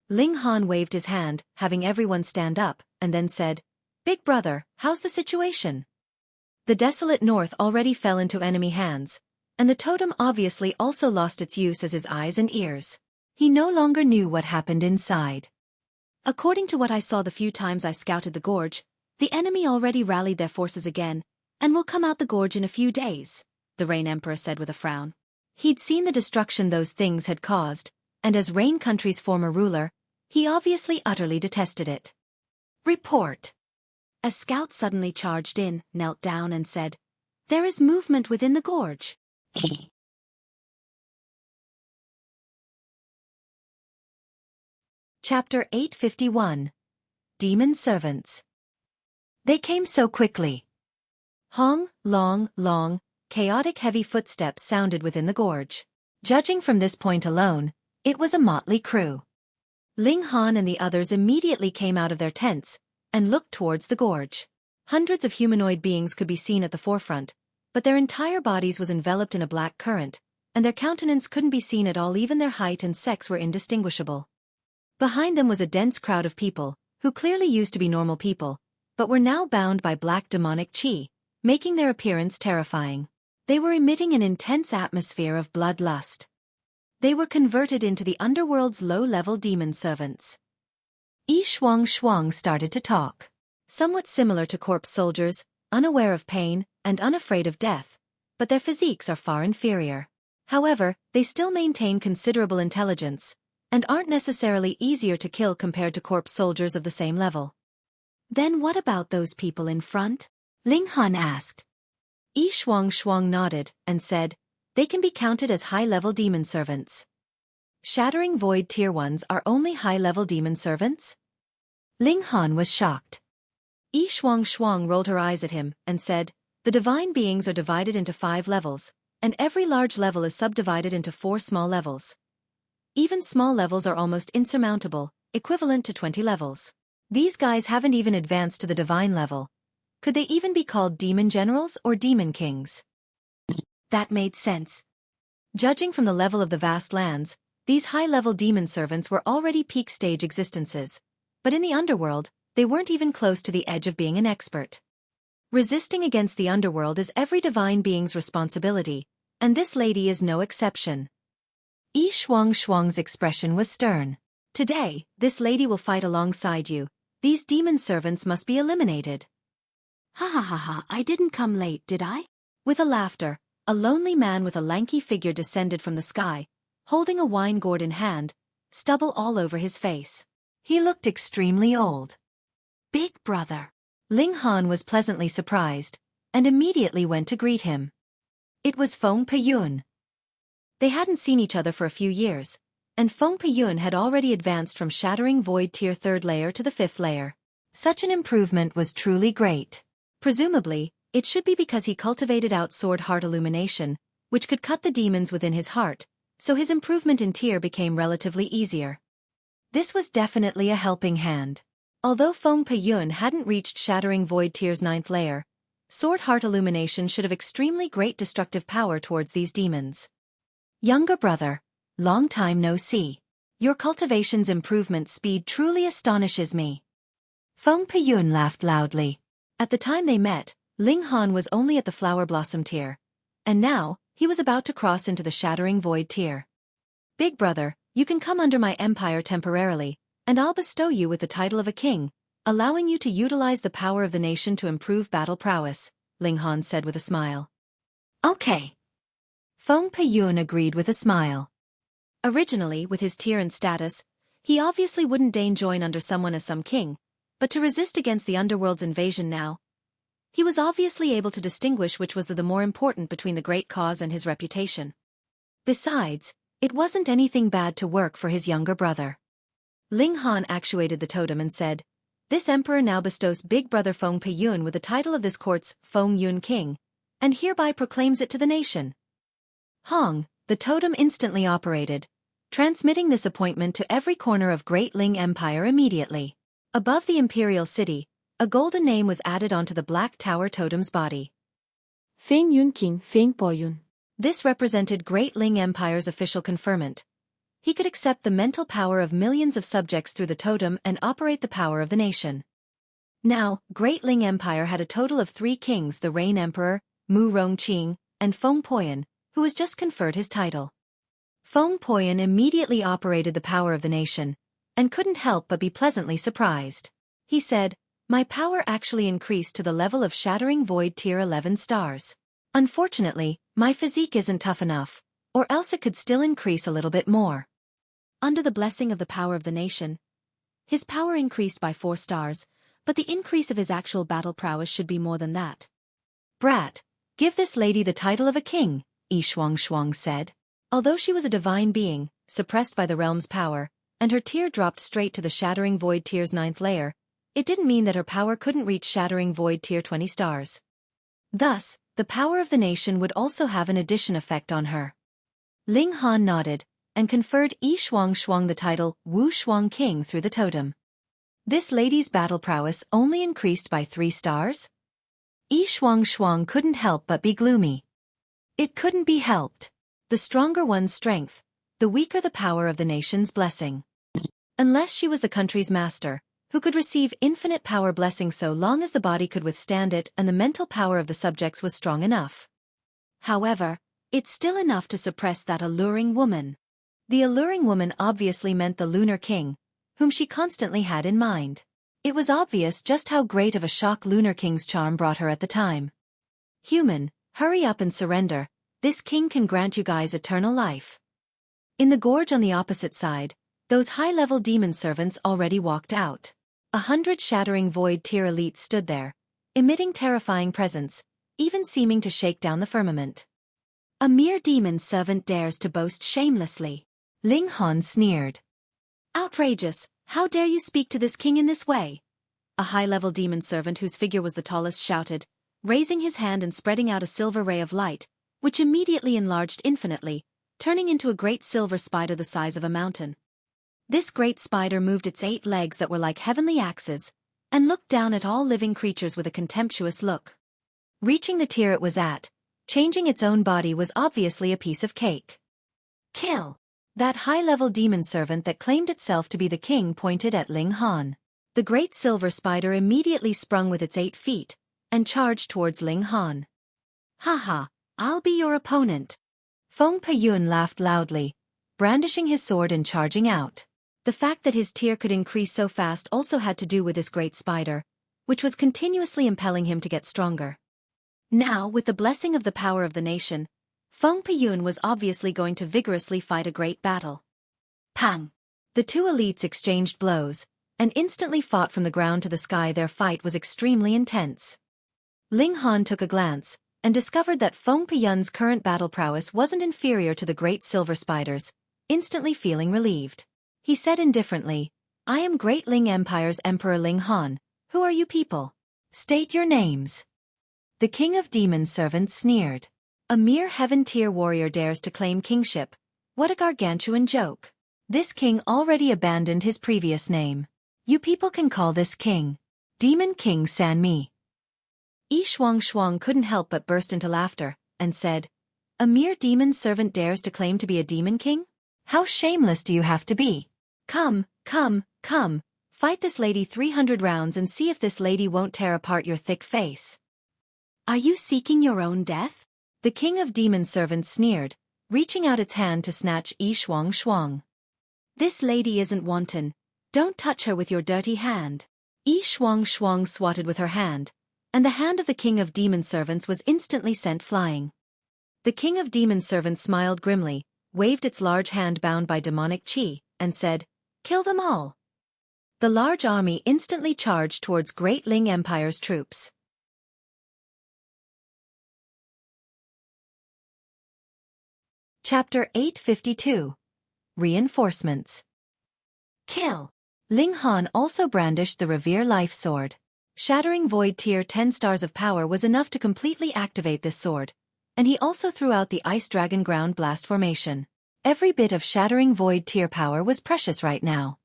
Ling Han waved his hand, having everyone stand up, and then said, Big brother, how's the situation? The desolate north already fell into enemy hands, and the totem obviously also lost its use as his eyes and ears. He no longer knew what happened inside. According to what I saw the few times I scouted the gorge, the enemy already rallied their forces again, and will come out the gorge in a few days, the Rain Emperor said with a frown. He'd seen the destruction those things had caused, and as Rain Country's former ruler, he obviously utterly detested it. Report. A scout suddenly charged in, knelt down and said, There is movement within the gorge. Chapter 851. Demon Servants. They came so quickly. Long, chaotic heavy footsteps sounded within the gorge. Judging from this point alone, it was a motley crew. Ling Han and the others immediately came out of their tents, and looked towards the gorge. Hundreds of humanoid beings could be seen at the forefront, but their entire bodies was enveloped in a black current, and their countenance couldn't be seen at all. Even their height and sex were indistinguishable. Behind them was a dense crowd of people, who clearly used to be normal people, but were now bound by black demonic chi, making their appearance terrifying. They were emitting an intense atmosphere of bloodlust. They were converted into the underworld's low-level demon servants. Xueqi started to talk. Somewhat similar to corpse soldiers, unaware of pain and unafraid of death, but their physiques are far inferior. However, they still maintain considerable intelligence, and aren't necessarily easier to kill compared to corpse soldiers of the same level. Then what about those people in front? Ling Han asked. Xueqi nodded and said, they can be counted as high-level demon servants. Shattering Void Tier 1s are only high-level demon servants? Ling Han was shocked. Xueqi rolled her eyes at him and said, the divine beings are divided into 5 levels, and every large level is subdivided into 4 small levels. Even small levels are almost insurmountable, equivalent to 20 levels. These guys haven't even advanced to the divine level. Could they even be called demon generals or demon kings? That made sense. Judging from the level of the vast lands, these high-level demon servants were already peak-stage existences, but in the underworld, they weren't even close to the edge of being an expert. Resisting against the underworld is every divine being's responsibility, and this lady is no exception. Xueqi's expression was stern. Today, this lady will fight alongside you. These demon servants must be eliminated. Ha ha ha ha, I didn't come late, did I? With a laughter, a lonely man with a lanky figure descended from the sky, holding a wine gourd in hand, stubble all over his face. He looked extremely old. Big brother. Ling Han was pleasantly surprised, and immediately went to greet him. It was Feng Peyun. They hadn't seen each other for a few years, and Feng Peyun had already advanced from Shattering Void Tier 3rd layer to the 5th layer. Such an improvement was truly great. Presumably, it should be because he cultivated out Sword Heart Illumination, which could cut the demons within his heart, so his improvement in tier became relatively easier. This was definitely a helping hand. Although Feng Peyun hadn't reached Shattering Void Tier's 9th layer, Sword Heart Illumination should have extremely great destructive power towards these demons. Younger brother, long time no see. Your cultivation's improvement speed truly astonishes me. Feng Peyun laughed loudly. At the time they met, Ling Han was only at the Flower Blossom tier, and now, he was about to cross into the Shattering Void tier. Big brother, you can come under my empire temporarily, and I'll bestow you with the title of a king, allowing you to utilize the power of the nation to improve battle prowess, Ling Han said with a smile. Okay. Feng Peyun agreed with a smile. Originally, with his tier and status, he obviously wouldn't deign join under someone as some king, but to resist against the underworld's invasion now, he was obviously able to distinguish which was the more important between the great cause and his reputation. Besides, it wasn't anything bad to work for his younger brother. Ling Han actuated the totem and said, this emperor now bestows big brother Feng Peyun with the title of this court's Feng Yun King, and hereby proclaims it to the nation. Hong, the totem instantly operated, transmitting this appointment to every corner of Great Ling Empire immediately. Above the imperial city, a golden name was added onto the Black Tower totem's body. Feng Yun King, Feng Peyun. This represented Great Ling Empire's official conferment. He could accept the mental power of millions of subjects through the totem and operate the power of the nation. Now, Great Ling Empire had a total of 3 kings: the Rain Emperor, Mu Rongqing, and Feng Peyun, who was just conferred his title. Feng Peyun immediately operated the power of the nation, and couldn't help but be pleasantly surprised. He said, my power actually increased to the level of Shattering Void Tier 11 stars. Unfortunately, my physique isn't tough enough, or else it could still increase a little bit more. Under the blessing of the power of the nation, his power increased by 4 stars, but the increase of his actual battle prowess should be more than that. Brat, give this lady the title of a king, Xueqi said. Although she was a divine being, suppressed by the realm's power, and her tier dropped straight to the Shattering Void Tier's 9th layer, it didn't mean that her power couldn't reach Shattering Void Tier 20 stars. Thus, the power of the nation would also have an addition effect on her. Ling Han nodded, and conferred Xueqi the title Wu Shuang King through the totem. This lady's battle prowess only increased by 3 stars? Yi Shuang couldn't help but be gloomy. It couldn't be helped. The stronger one's strength, the weaker the power of the nation's blessing. Unless she was the country's master, who could receive infinite power blessing so long as the body could withstand it and the mental power of the subjects was strong enough. However, it's still enough to suppress that alluring woman. The alluring woman obviously meant the Lunar King, whom she constantly had in mind. It was obvious just how great of a shock Lunar King's charm brought her at the time. Human, hurry up and surrender, this king can grant you guys eternal life. In the gorge on the opposite side, those high-level demon servants already walked out. 100 shattering void tier elites stood there, emitting terrifying presence, even seeming to shake down the firmament. A mere demon servant dares to boast shamelessly. Ling Han sneered. Outrageous, how dare you speak to this king in this way? A high-level demon servant whose figure was the tallest shouted, raising his hand and spreading out a silver ray of light, which immediately enlarged infinitely, turning into a great silver spider the size of a mountain. This great spider moved its 8 legs that were like heavenly axes, and looked down at all living creatures with a contemptuous look. Reaching the tier it was at, changing its own body was obviously a piece of cake. Kill! That high-level demon servant that claimed itself to be the king pointed at Ling Han. The great silver spider immediately sprung with its 8 feet, and charged towards Ling Han. Haha, I'll be your opponent. Feng Peyun laughed loudly, brandishing his sword and charging out. The fact that his tier could increase so fast also had to do with this great spider, which was continuously impelling him to get stronger. Now, with the blessing of the power of the nation, Feng Peyun was obviously going to vigorously fight a great battle. Pang! The two elites exchanged blows, and instantly fought from the ground to the sky. Their fight was extremely intense. Ling Han took a glance, and discovered that Feng Peyun's current battle prowess wasn't inferior to the great silver spiders, instantly feeling relieved. He said indifferently, I am Great Ling Empire's Emperor Ling Han. Who are you people? State your names. The King of Demons servant sneered. A mere heaven-tier warrior dares to claim kingship. What a gargantuan joke. This king already abandoned his previous name. You people can call this king Demon King San Mi. Yi Shuang couldn't help but burst into laughter, and said, a mere demon servant dares to claim to be a demon king? How shameless do you have to be? Come, fight this lady 300 rounds and see if this lady won't tear apart your thick face. Are you seeking your own death? The King of Demon servants sneered, reaching out its hand to snatch Yi Shuang. This lady isn't wanton. Don't touch her with your dirty hand. Yi Shuang swatted with her hand, and the hand of the King of Demon servants was instantly sent flying. The King of Demon servants smiled grimly, waved its large hand bound by demonic chi, and said, kill them all. The large army instantly charged towards Great Ling Empire's troops. Chapter 852. Reinforcements. Kill! Ling Han also brandished the Revere Life Sword. Shattering Void Tier 10 stars of power was enough to completely activate this sword, and he also threw out the Ice Dragon Ground Blast formation. Every bit of Shattering Void Tier power was precious right now.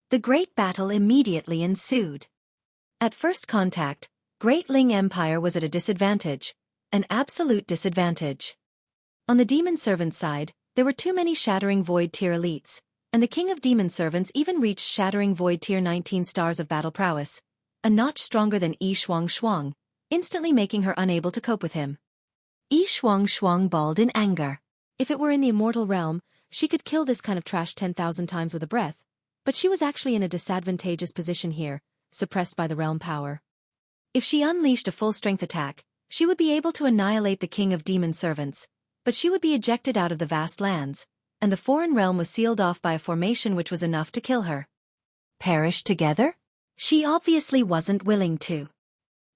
The great battle immediately ensued. At first contact, Great Ling Empire was at a disadvantage, an absolute disadvantage. On the Demon Servant side, there were too many Shattering Void Tier elites, and the King of Demon Servants even reached Shattering Void Tier 19 stars of battle prowess, a notch stronger than Yi Shuang, instantly making her unable to cope with him. Yi Shuang bawled in anger. If it were in the immortal realm, she could kill this kind of trash 10,000 times with a breath, but she was actually in a disadvantageous position here, suppressed by the realm power. If she unleashed a full-strength attack, she would be able to annihilate the King of Demon Servants, but she would be ejected out of the vast lands, and the foreign realm was sealed off by a formation which was enough to kill her. Perish together? She obviously wasn't willing to.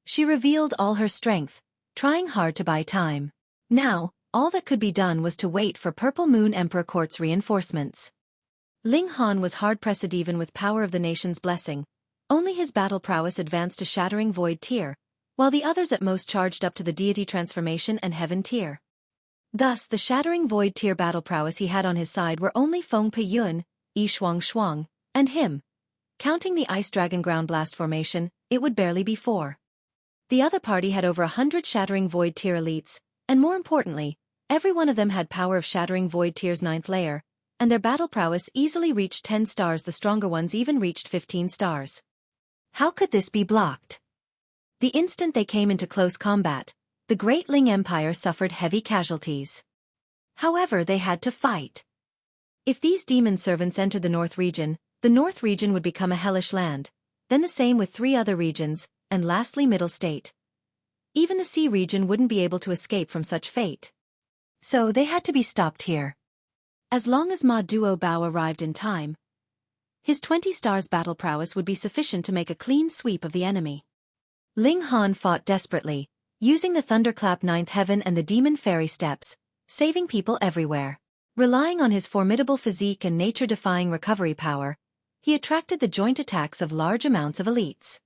She revealed all her strength, trying hard to buy time. Now, all that could be done was to wait for Purple Moon Emperor Court's reinforcements. Ling Han was hard-pressed even with power of the nation's blessing. Only his battle prowess advanced to Shattering Void Tier, while the others at most charged up to the Deity Transformation and Heaven Tier. Thus, the Shattering Void Tier battle prowess he had on his side were only Feng Peyun, Yi Shuang, and him. Counting the Ice Dragon Ground Blast formation, it would barely be 4. The other party had over 100 Shattering Void tier elites, and more importantly, every one of them had power of Shattering Void tier's 9th layer, and their battle prowess easily reached 10 stars. The stronger ones even reached 15 stars. How could this be blocked? The instant they came into close combat, the Great Ling Empire suffered heavy casualties. However, they had to fight. If these demon servants entered the North region would become a hellish land, then the same with 3 other regions, and lastly Middle State. Even the Sea region wouldn't be able to escape from such fate. So they had to be stopped here. As long as Ma Duo Bao arrived in time, his 20 stars battle prowess would be sufficient to make a clean sweep of the enemy. Ling Han fought desperately, using the Thunderclap 9th Heaven and the Demon Fairy Steps, saving people everywhere. Relying on his formidable physique and nature-defying recovery power, he attracted the joint attacks of large amounts of elites.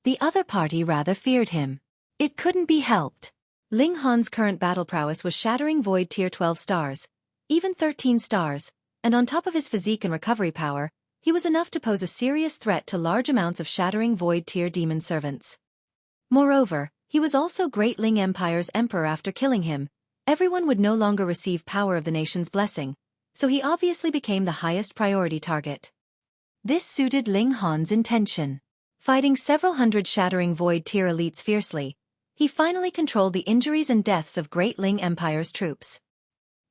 The other party rather feared him. It couldn't be helped. Ling Han's current battle prowess was Shattering Void tier 12 stars, even 13 stars, and on top of his physique and recovery power, he was enough to pose a serious threat to large amounts of Shattering Void tier demon servants. Moreover, he was also Great Ling Empire's emperor. After killing him, everyone would no longer receive power of the nation's blessing, so he obviously became the highest priority target. This suited Ling Han's intention. Fighting several hundred Shattering Void tier elites fiercely, he finally controlled the injuries and deaths of Great Ling Empire's troops.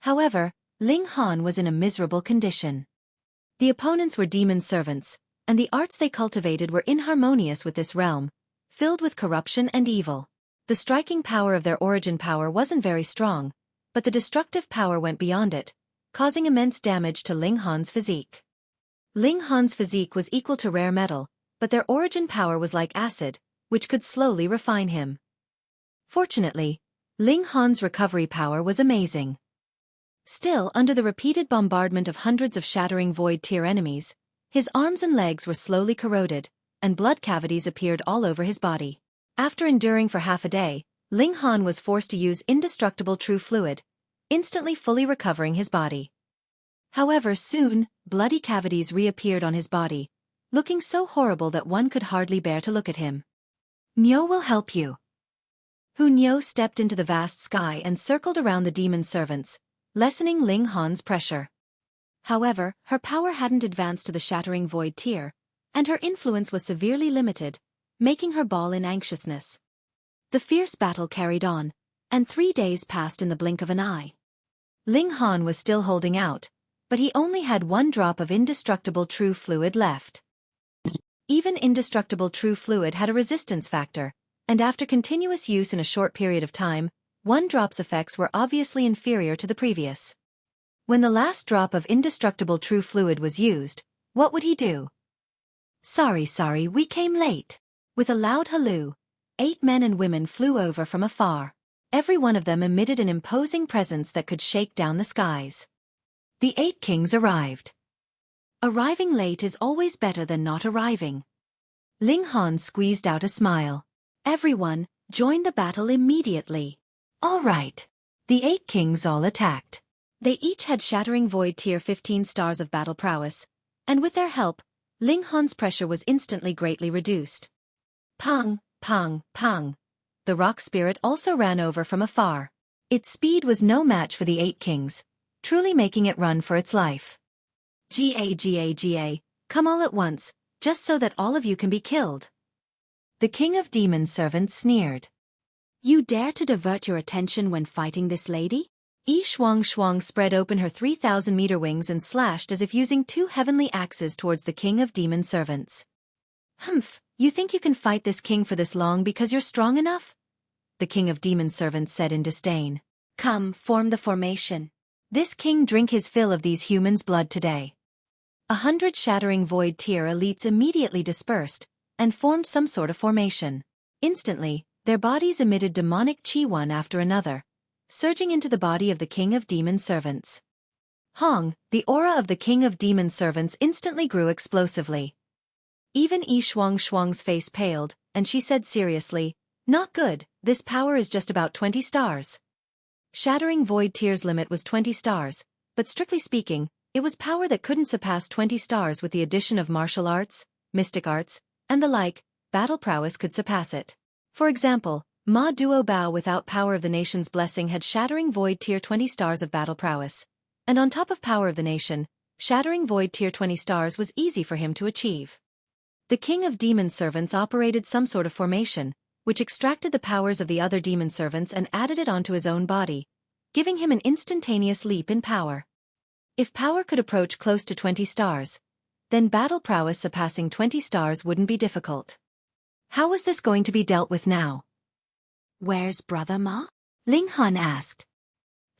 However, Ling Han was in a miserable condition. The opponents were demon servants, and the arts they cultivated were inharmonious with this realm, filled with corruption and evil. The striking power of their origin power wasn't very strong, but the destructive power went beyond it, causing immense damage to Ling Han's physique. Ling Han's physique was equal to rare metal, but their origin power was like acid, which could slowly refine him. Fortunately, Ling Han's recovery power was amazing. Still, under the repeated bombardment of hundreds of Shattering Void tier enemies, his arms and legs were slowly corroded, and blood cavities appeared all over his body. After enduring for half a day, Ling Han was forced to use indestructible true fluid, instantly fully recovering his body. However, soon, bloody cavities reappeared on his body, looking so horrible that one could hardly bear to look at him. Niu will help you. Niu stepped into the vast sky and circled around the demon servants, lessening Ling Han's pressure. However, her power hadn't advanced to the Shattering Void tier, and her influence was severely limited, making her bawl in anxiousness. The fierce battle carried on, and 3 days passed in the blink of an eye. Ling Han was still holding out, but he only had 1 drop of indestructible true fluid left. Even indestructible true fluid had a resistance factor, and after continuous use in a short period of time, 1 drop's effects were obviously inferior to the previous. When the last drop of indestructible true fluid was used, what would he do? Sorry, we came late. With a loud halloo, 8 men and women flew over from afar. Every one of them emitted an imposing presence that could shake down the skies. The 8 kings arrived. Arriving late is always better than not arriving. Ling Han squeezed out a smile. Everyone, join the battle immediately. All right. The 8 kings all attacked. They each had Shattering Void tier 15 stars of battle prowess, and with their help, Ling Han's pressure was instantly greatly reduced. Pang, pang, pang. The rock spirit also ran over from afar. Its speed was no match for the 8 kings, truly making it run for its life. Ga, come all at once, just so that all of you can be killed. The king of demon servants sneered. You dare to divert your attention when fighting this lady? Yi Shuang spread open her 3,000-meter wings and slashed as if using 2 heavenly axes towards the king of demon servants. Humph, you think you can fight this king for this long because you're strong enough? The king of demon servants said in disdain. Come, form the formation. This king drink his fill of these humans' blood today. 100 Shattering Void tier elites immediately dispersed, and formed some sort of formation. Instantly, their bodies emitted demonic chi one after another, surging into the body of the king of demon servants. Hong, the aura of the king of demon servants instantly grew explosively. Even Yi Shuang's face paled, and she said seriously, not good, this power is just about 20 stars. Shattering Void tier's limit was 20 stars, but strictly speaking, it was power that couldn't surpass 20 stars. With the addition of martial arts, mystic arts, and the like, battle prowess could surpass it. For example, Ma Duo Bao without Power of the Nation's blessing had Shattering Void Tier 20 stars of battle prowess. And on top of Power of the Nation, Shattering Void Tier 20 stars was easy for him to achieve. The King of Demon Servants operated some sort of formation, which extracted the powers of the other demon servants and added it onto his own body, giving him an instantaneous leap in power. If power could approach close to 20 stars, then battle prowess surpassing 20 stars wouldn't be difficult. How was this going to be dealt with now? Where's Brother Ma? Ling Han asked.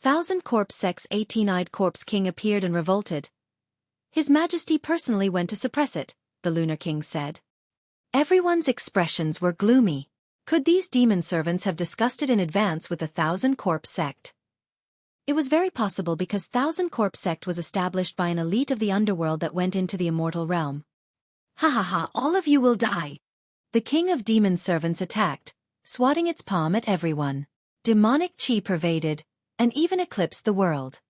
Thousand Corpse Sect's 18-eyed Corpse King appeared and revolted. His Majesty personally went to suppress it, the Lunar King said. Everyone's expressions were gloomy. Could these demon servants have discussed it in advance with the Thousand Corpse Sect? It was very possible because Thousand Corpse Sect was established by an elite of the underworld that went into the immortal realm. Ha ha ha, all of you will die. The King of Demon Servants attacked, swatting its palm at everyone. Demonic chi pervaded, and even eclipsed the world.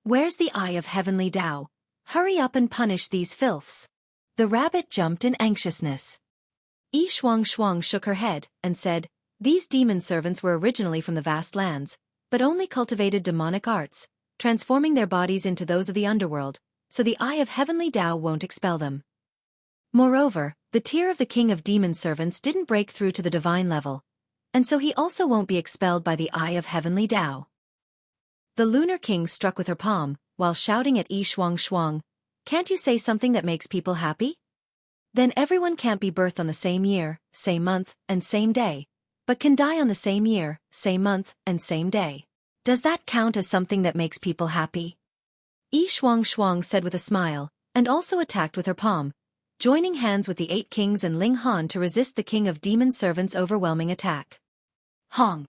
Where's the Eye of Heavenly Tao? Hurry up and punish these filths. The rabbit jumped in anxiousness. Yi Shuang shook her head and said, these demon servants were originally from the vast lands, but only cultivated demonic arts, transforming their bodies into those of the underworld, so the Eye of Heavenly Tao won't expel them. Moreover, the tier of the King of Demon Servants didn't break through to the divine level, and so he also won't be expelled by the Eye of Heavenly Tao. The Lunar King struck with her palm, while shouting at Yi Shuang, can't you say something that makes people happy? Then everyone can't be birthed on the same year, same month, and same day, but can die on the same year, same month, and same day. Does that count as something that makes people happy? Yi Shuang said with a smile, and also attacked with her palm, joining hands with the 8 kings and Ling Han to resist the King of Demon Servants' overwhelming attack. Hong!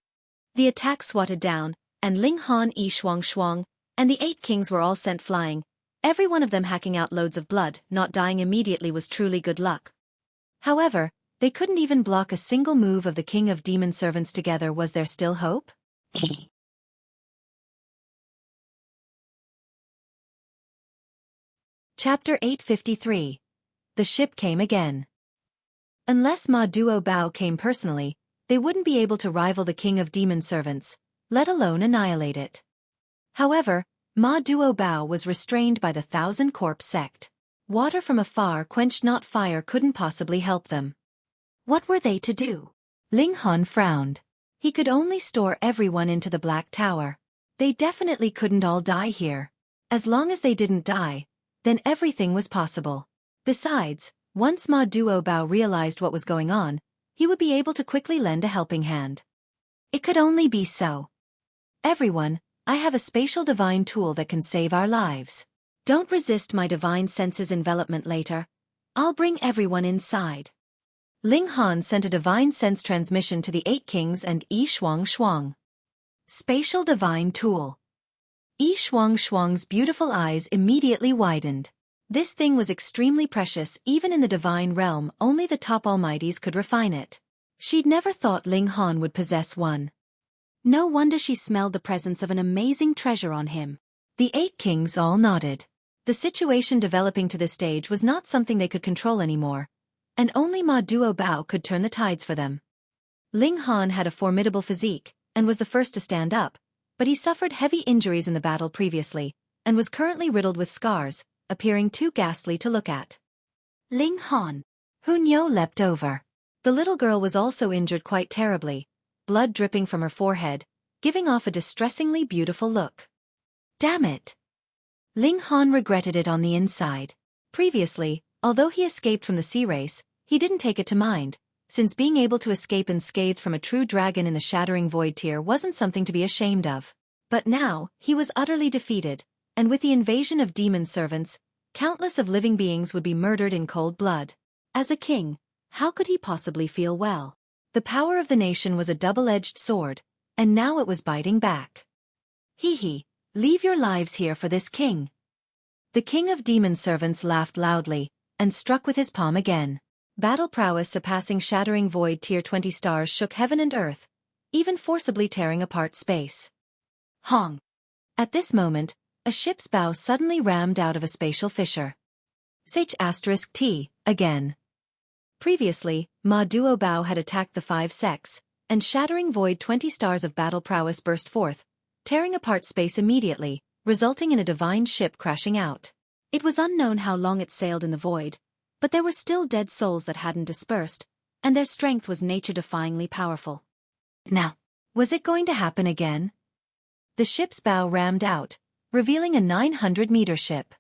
The attack swatted down, and Ling Han, Yi Shuang, and the 8 kings were all sent flying, every one of them hacking out loads of blood. Not dying immediately was truly good luck. However, they couldn't even block a single move of the King of Demon Servants. Together, was there still hope? Chapter 853. The ship came again. Unless Ma Duo Bao came personally, they wouldn't be able to rival the King of Demon Servants, let alone annihilate it. However, Ma Duo Bao was restrained by the Thousand Corpse Sect. Water from afar quenched not fire couldn't possibly help them. What were they to do? Ling Han frowned. He could only store everyone into the Black Tower. They definitely couldn't all die here. As long as they didn't die, then everything was possible. Besides, once Ma Duo Bao realized what was going on, he would be able to quickly lend a helping hand. It could only be so. Everyone, I have a spatial divine tool that can save our lives. Don't resist my divine senses envelopment later. I'll bring everyone inside. Ling Han sent a divine sense transmission to the 8 kings and Yi Shuang. Spatial divine tool. Yi Shuang's beautiful eyes immediately widened. This thing was extremely precious. Even in the divine realm, only the top almighties could refine it. She'd never thought Ling Han would possess one. No wonder she smelled the presence of an amazing treasure on him. The 8 kings all nodded. The situation developing to this stage was not something they could control anymore, and only Ma Duo Bao could turn the tides for them. Ling Han had a formidable physique, and was the first to stand up, but he suffered heavy injuries in the battle previously, and was currently riddled with scars, appearing too ghastly to look at. Ling Han. Hunyo leapt over. The little girl was also injured quite terribly, blood dripping from her forehead, giving off a distressingly beautiful look. Damn it! Ling Han regretted it on the inside. Previously, although he escaped from the sea race, he didn't take it to mind, since being able to escape unscathed from a true dragon in the Shattering Void tier wasn't something to be ashamed of. But now, he was utterly defeated, and with the invasion of demon servants, countless of living beings would be murdered in cold blood. As a king, how could he possibly feel well? The power of the nation was a double-edged sword, and now it was biting back. Hee, leave your lives here for this king. The King of Demon Servants laughed loudly, and struck with his palm again. Battle prowess surpassing Shattering Void tier 20 stars shook heaven and earth, even forcibly tearing apart space. Hong! At this moment, a ship's bow suddenly rammed out of a spatial fissure. Sage*T, again. Previously, Ma Duo Bao had attacked the 5 sects, and shattering void 20 stars of battle prowess burst forth, tearing apart space immediately, resulting in a divine ship crashing out. It was unknown how long it sailed in the void, but there were still dead souls that hadn't dispersed, and their strength was nature-defyingly powerful. Now, was it going to happen again? The ship's bow rammed out, revealing a 900-meter ship.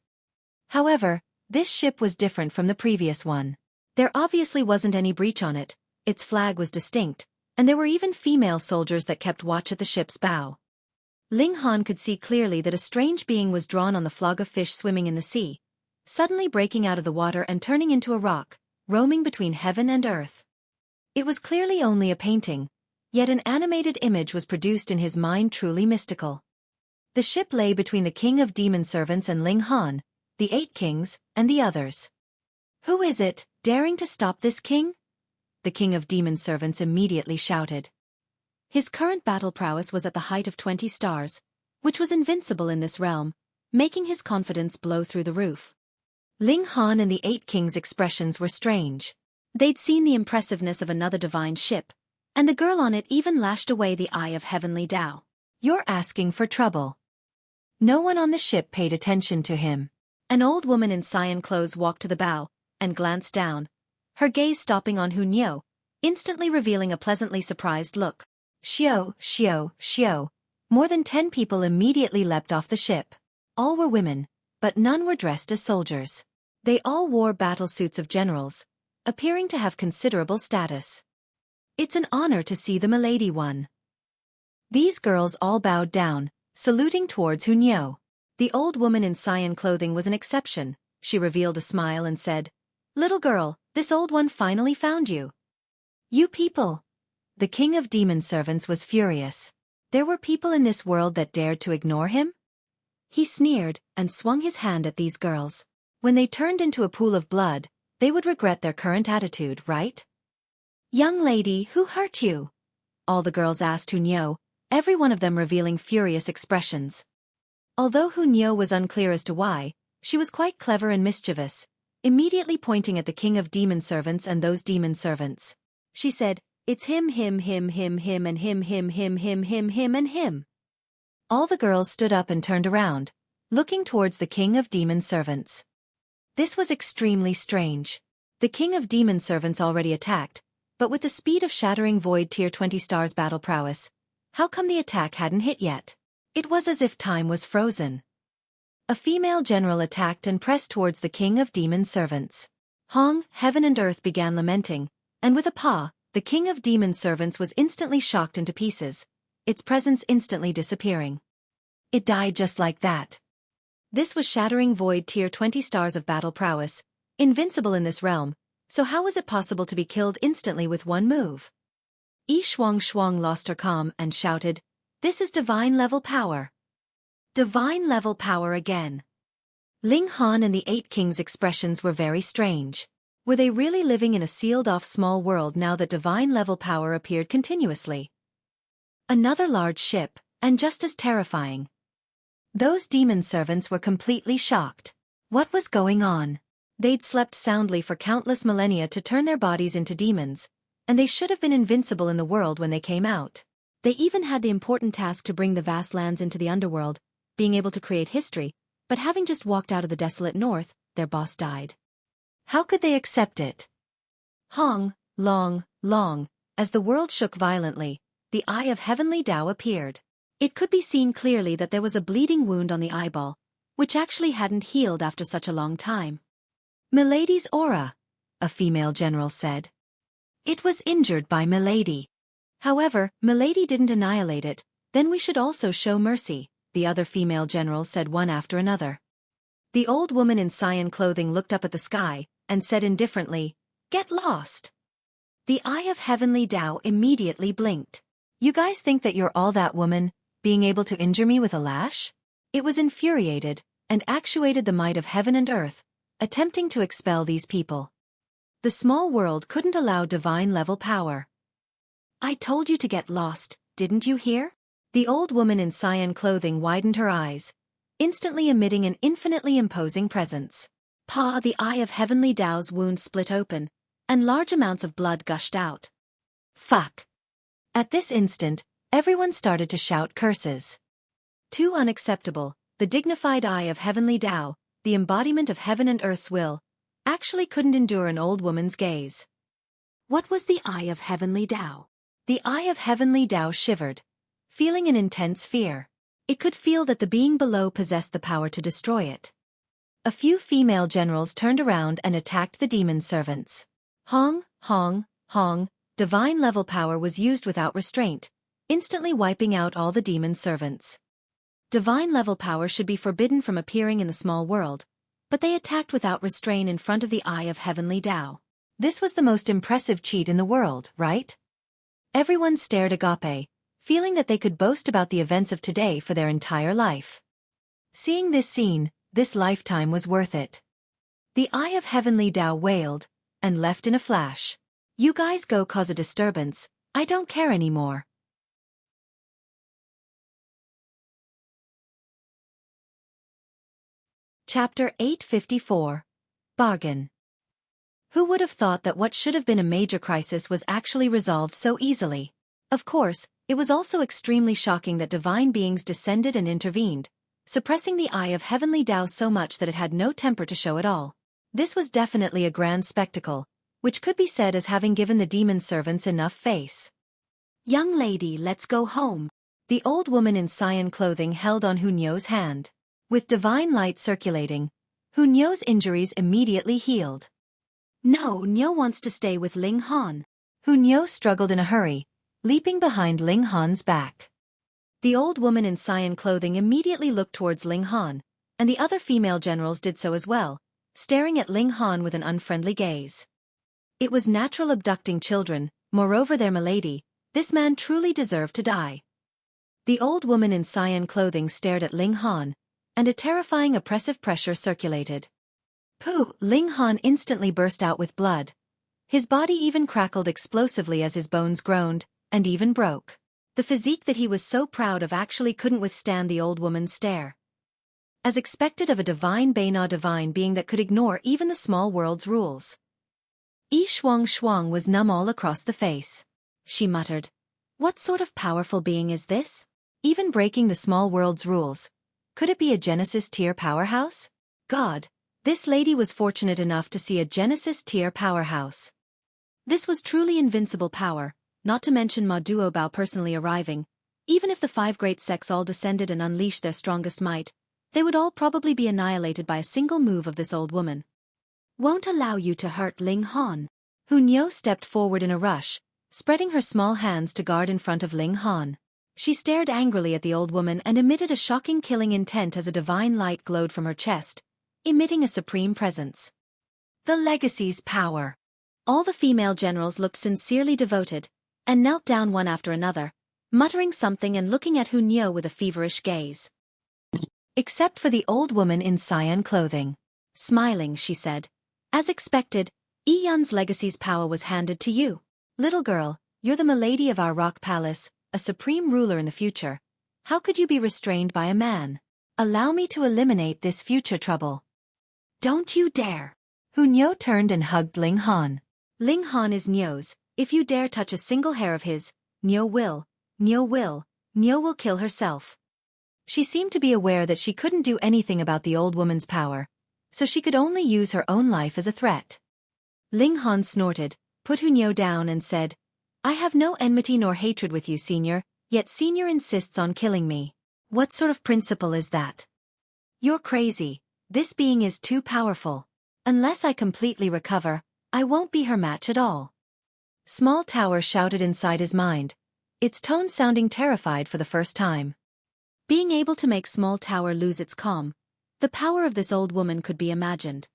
However, this ship was different from the previous one. There obviously wasn't any breach on it, its flag was distinct, and there were even female soldiers that kept watch at the ship's bow. Ling Han could see clearly that a strange being was drawn on the flog of fish swimming in the sea, suddenly breaking out of the water and turning into a rock, roaming between heaven and earth. It was clearly only a painting, yet an animated image was produced in his mind, truly mystical. The ship lay between the king of demon servants and Ling Han, the 8 kings, and the others. "Who is it, daring to stop this king?" The king of demon servants immediately shouted. His current battle prowess was at the height of 20 stars, which was invincible in this realm, making his confidence blow through the roof. Ling Han and the 8 kings' expressions were strange. They'd seen the impressiveness of another divine ship, and the girl on it even lashed away the eye of heavenly Tao. "You're asking for trouble." No one on the ship paid attention to him. An old woman in cyan clothes walked to the bow, and glanced down, her gaze stopping on Hu Niu, instantly revealing a pleasantly surprised look. "Xiao, Xiao, Xiao." More than 10 people immediately leapt off the ship. All were women, but none were dressed as soldiers. They all wore battle suits of generals, appearing to have considerable status. "It's an honor to see the milady one." These girls all bowed down, saluting towards Hu Niu. The old woman in cyan clothing was an exception. She revealed a smile and said, "Little girl, this old one finally found you." "You people." The king of demon servants was furious. There were people in this world that dared to ignore him? He sneered and swung his hand at these girls. When they turned into a pool of blood, they would regret their current attitude, right? "Young lady, who hurt you?" all the girls asked Hu Niu, every one of them revealing furious expressions. Although Hu Niu was unclear as to why, she was quite clever and mischievous, immediately pointing at the king of demon servants and those demon servants. She said, "It's him, and him, and him." All the girls stood up and turned around, looking towards the king of demon servants. This was extremely strange. The king of demon servants already attacked, but with the speed of shattering void tier 20 stars battle prowess, how come the attack hadn't hit yet? It was as if time was frozen. A female general attacked and pressed towards the king of demon servants. Hong, heaven and earth began lamenting, and with a paw, the king of demon servants was instantly shocked into pieces, its presence instantly disappearing. It died just like that. This was shattering void tier 20 stars of battle prowess, invincible in this realm, so how was it possible to be killed instantly with one move? Yi Shuang lost her calm and shouted, "This is divine level power." Divine level power again. Ling Han and the 8 kings' expressions were very strange. Were they really living in a sealed-off small world now that divine level power appeared continuously? Another large ship, and just as terrifying. Those demon servants were completely shocked. What was going on? They'd slept soundly for countless millennia to turn their bodies into demons, and they should have been invincible in the world when they came out. They even had the important task to bring the vast lands into the underworld, being able to create history, but having just walked out of the desolate north, their boss died. How could they accept it? Hong, long, as the world shook violently, the eye of heavenly Tao appeared. It could be seen clearly that there was a bleeding wound on the eyeball, which actually hadn't healed after such a long time. "Milady's aura," a female general said. "It was injured by Milady. However, Milady didn't annihilate it, then we should also show mercy," the other female generals said one after another. The old woman in cyan clothing looked up at the sky, and said indifferently, "Get lost." The eye of heavenly Tao immediately blinked. "You guys think that you're all that, woman, being able to injure me with a lash?" It was infuriated, and actuated the might of heaven and earth, attempting to expel these people. The small world couldn't allow divine level power. "I told you to get lost, didn't you hear?" The old woman in cyan clothing widened her eyes, instantly emitting an infinitely imposing presence. The eye of heavenly Tao's wound split open, and large amounts of blood gushed out. Fuck! At this instant, everyone started to shout curses. Too unacceptable, the dignified eye of heavenly Tao, the embodiment of heaven and earth's will, actually couldn't endure an old woman's gaze. What was the eye of heavenly Tao? The eye of heavenly Tao shivered, feeling an intense fear. It could feel that the being below possessed the power to destroy it. A few female generals turned around and attacked the demon servants. Hong, hong, hong, divine-level power was used without restraint, instantly wiping out all the demon servants. Divine-level power should be forbidden from appearing in the small world, but they attacked without restraint in front of the eye of heavenly Tao. This was the most impressive cheat in the world, right? Everyone stared agape, feeling that they could boast about the events of today for their entire life. Seeing this scene, this lifetime was worth it. The eye of heavenly Tao wailed, and left in a flash. You guys go cause a disturbance, I don't care anymore. Chapter 854. Bargain. Who would have thought that what should have been a major crisis was actually resolved so easily? Of course, it was also extremely shocking that divine beings descended and intervened, suppressing the eye of heavenly Tao so much that it had no temper to show at all. This was definitely a grand spectacle, which could be said as having given the demon servants enough face. Young lady, let's go home. The old woman in cyan clothing held on Hunyo's hand. With divine light circulating, Hunyo's injuries immediately healed. No, Nyo wants to stay with Ling Han. Hunyo struggled in a hurry, leaping behind Ling Han's back. The old woman in cyan clothing immediately looked towards Ling Han, and the other female generals did so as well, staring at Ling Han with an unfriendly gaze. It was natural abducting children, moreover their milady, this man truly deserved to die. The old woman in cyan clothing stared at Ling Han, and a terrifying oppressive pressure circulated. Pooh! Ling Han instantly burst out with blood. His body even crackled explosively as his bones groaned, and even broke. The physique that he was so proud of actually couldn't withstand the old woman's stare. As expected of a divine being that could ignore even the small world's rules. Yi Shuang was numb all across the face. She muttered, "What sort of powerful being is this? Even breaking the small world's rules. Could it be a Genesis tier powerhouse? God, this lady was fortunate enough to see a Genesis tier powerhouse. This was truly invincible power, not to mention Ma Duobao personally arriving. Even if the 5 great sects all descended and unleashed their strongest might, they would all probably be annihilated by a single move of this old woman. Won't allow you to hurt Ling Han." Hunyo stepped forward in a rush, spreading her small hands to guard in front of Ling Han. She stared angrily at the old woman and emitted a shocking killing intent as a divine light glowed from her chest, emitting a supreme presence. The legacy's power. All the female generals looked sincerely devoted, and knelt down one after another, muttering something and looking at Hunyo with a feverish gaze. Except for the old woman in cyan clothing. Smiling, she said, "As expected, Yi Yun's legacy's power was handed to you. Little girl, you're the milady of our rock palace, a supreme ruler in the future. How could you be restrained by a man? Allow me to eliminate this future trouble." "Don't you dare." Hunyo turned and hugged Ling Han. "Ling Han is Nyo's. If you dare touch a single hair of his, Nyo will kill herself." She seemed to be aware that she couldn't do anything about the old woman's power, so she could only use her own life as a threat. Ling Han snorted, put Hunyo down and said, "I have no enmity nor hatred with you, Senior, yet Senior insists on killing me. What sort of principle is that? You're crazy. This being is too powerful. Unless I completely recover, I won't be her match at all." Small Tower shouted inside his mind, its tone sounding terrified for the first time. Being able to make Small Tower lose its calm, the power of this old woman could be imagined.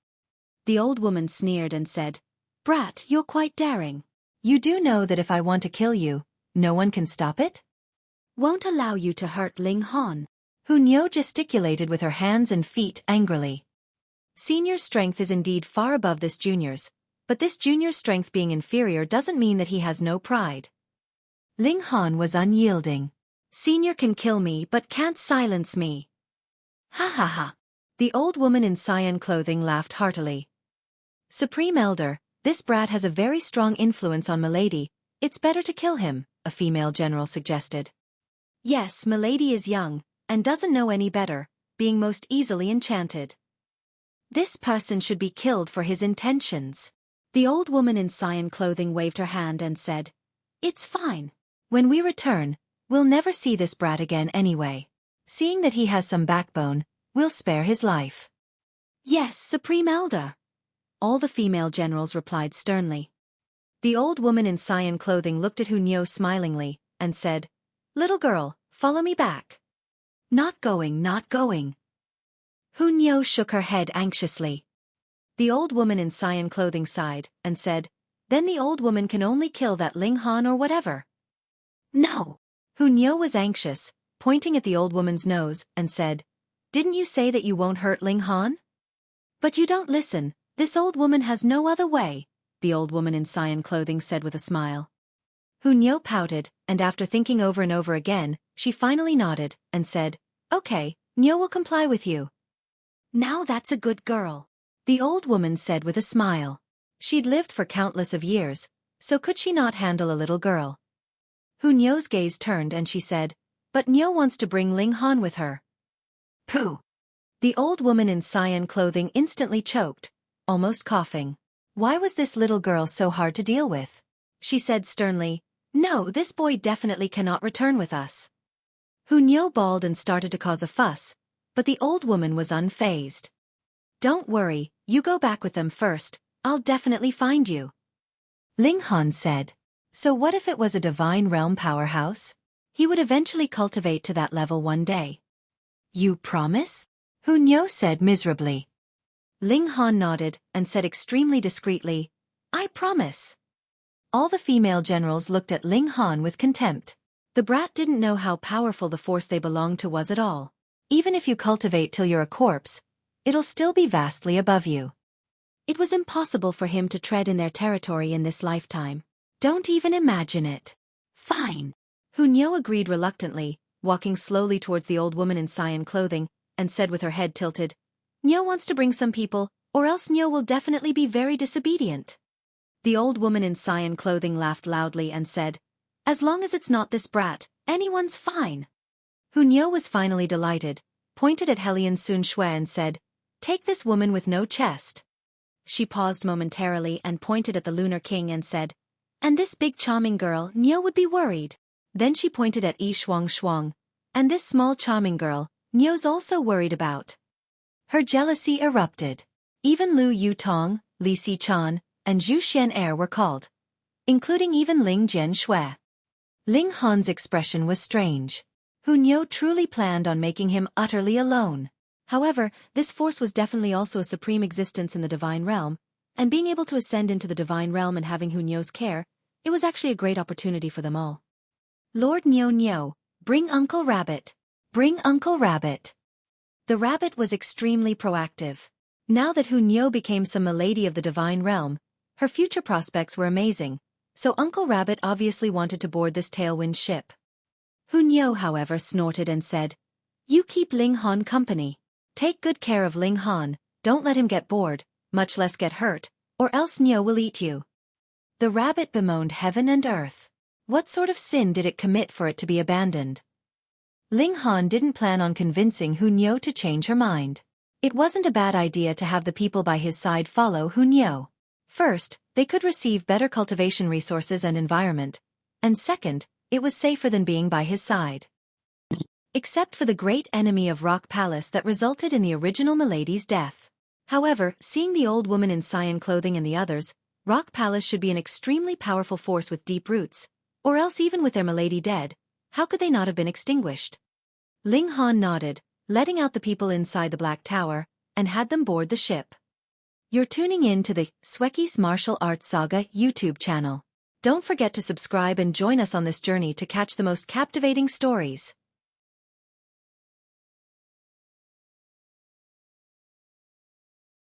The old woman sneered and said, "Brat, you're quite daring. You do know that if I want to kill you, no one can stop it?" "Won't allow you to hurt Ling Han." Hunyo gesticulated with her hands and feet angrily. Senior's strength is indeed far above this junior's, but this junior's strength being inferior doesn't mean that he has no pride. Ling Han was unyielding. "Senior can kill me but can't silence me." "Ha ha ha." The old woman in cyan clothing laughed heartily. "Supreme Elder, This brat has a very strong influence on Milady. It's better to kill him, a female general suggested. Yes, Milady is young, and doesn't know any better, being most easily enchanted. This person should be killed for his intentions. The old woman in cyan clothing waved her hand and said, "It's fine. When we return, we'll never see this brat again anyway. Seeing that he has some backbone, we'll spare his life." Yes, Supreme Elder. All the female generals replied sternly. The old woman in cyan clothing looked at Hunyo smilingly, and said, "Little girl, follow me back." Not going, not going. Hunyo shook her head anxiously. The old woman in cyan clothing sighed, and said, "Then the old woman can only kill that Ling Han or whatever." No. Hunyo was anxious, pointing at the old woman's nose, and said, "Didn't you say that you won't hurt Ling Han?" But you don't listen, this old woman has no other way, the old woman in cyan clothing said with a smile. Hunyo pouted, and after thinking over and over again, she finally nodded, and said, "Okay, Nyo will comply with you." Now that's a good girl, the old woman said with a smile. She'd lived for countless of years, so could she not handle a little girl? Hunyo's gaze turned and she said, "But Nyo wants to bring Ling Han with her." Pooh! The old woman in cyan clothing instantly choked, almost coughing. Why was this little girl so hard to deal with? She said sternly, "No, this boy definitely cannot return with us." Hunyo bawled and started to cause a fuss, but the old woman was unfazed. "Don't worry, you go back with them first, I'll definitely find you," Ling Han said. So what if it was a divine realm powerhouse? He would eventually cultivate to that level one day. "You promise?" Hunyo said miserably. Ling Han nodded and said extremely discreetly, "I promise." All the female generals looked at Ling Han with contempt. The brat didn't know how powerful the force they belonged to was at all. Even if you cultivate till you're a corpse, it'll still be vastly above you. It was impossible for him to tread in their territory in this lifetime. Don't even imagine it. Fine. Hunyo agreed reluctantly, walking slowly towards the old woman in cyan clothing, and said with her head tilted, "Nyo wants to bring some people, or else Nyo will definitely be very disobedient." The old woman in cyan clothing laughed loudly and said, "As long as it's not this brat, anyone's fine." Hunyo was finally delighted, pointed at Hellion Sun Shui and said, "Take this woman with no chest." She paused momentarily and pointed at the Lunar King and said, "And this big charming girl, Nyo would be worried." Then she pointed at Yi Shuang Shuang, "And this small charming girl, Nyo's also worried about." Her jealousy erupted. Even Lu Yutong, Li Si-chan, and Zhu Xian-er were called, including even Ling Jian-shui. Ling Han's expression was strange. Hunyo truly planned on making him utterly alone. However, this force was definitely also a supreme existence in the divine realm, and being able to ascend into the divine realm and having Hunyo's care, it was actually a great opportunity for them all. "Lord Nyo Nyo, bring Uncle Rabbit. Bring Uncle Rabbit." The rabbit was extremely proactive. Now that Hunyo became some milady of the divine realm, her future prospects were amazing, so Uncle Rabbit obviously wanted to board this tailwind ship. Hunyo, however, snorted and said, "You keep Ling Han company. Take good care of Ling Han, don't let him get bored, much less get hurt, or else Nyo will eat you." The rabbit bemoaned heaven and earth. What sort of sin did it commit for it to be abandoned? Ling Han didn't plan on convincing Hunyo to change her mind. It wasn't a bad idea to have the people by his side follow Hunyo. First, they could receive better cultivation resources and environment, and second, it was safer than being by his side. Except for the great enemy of Rock Palace that resulted in the original Milady's death. However, seeing the old woman in cyan clothing and the others, Rock Palace should be an extremely powerful force with deep roots, or else even with their Milady dead, how could they not have been extinguished? Ling Han nodded, letting out the people inside the Black Tower, and had them board the ship. You're tuning in to the Xueqi's Martial Arts Saga YouTube channel. Don't forget to subscribe and join us on this journey to catch the most captivating stories.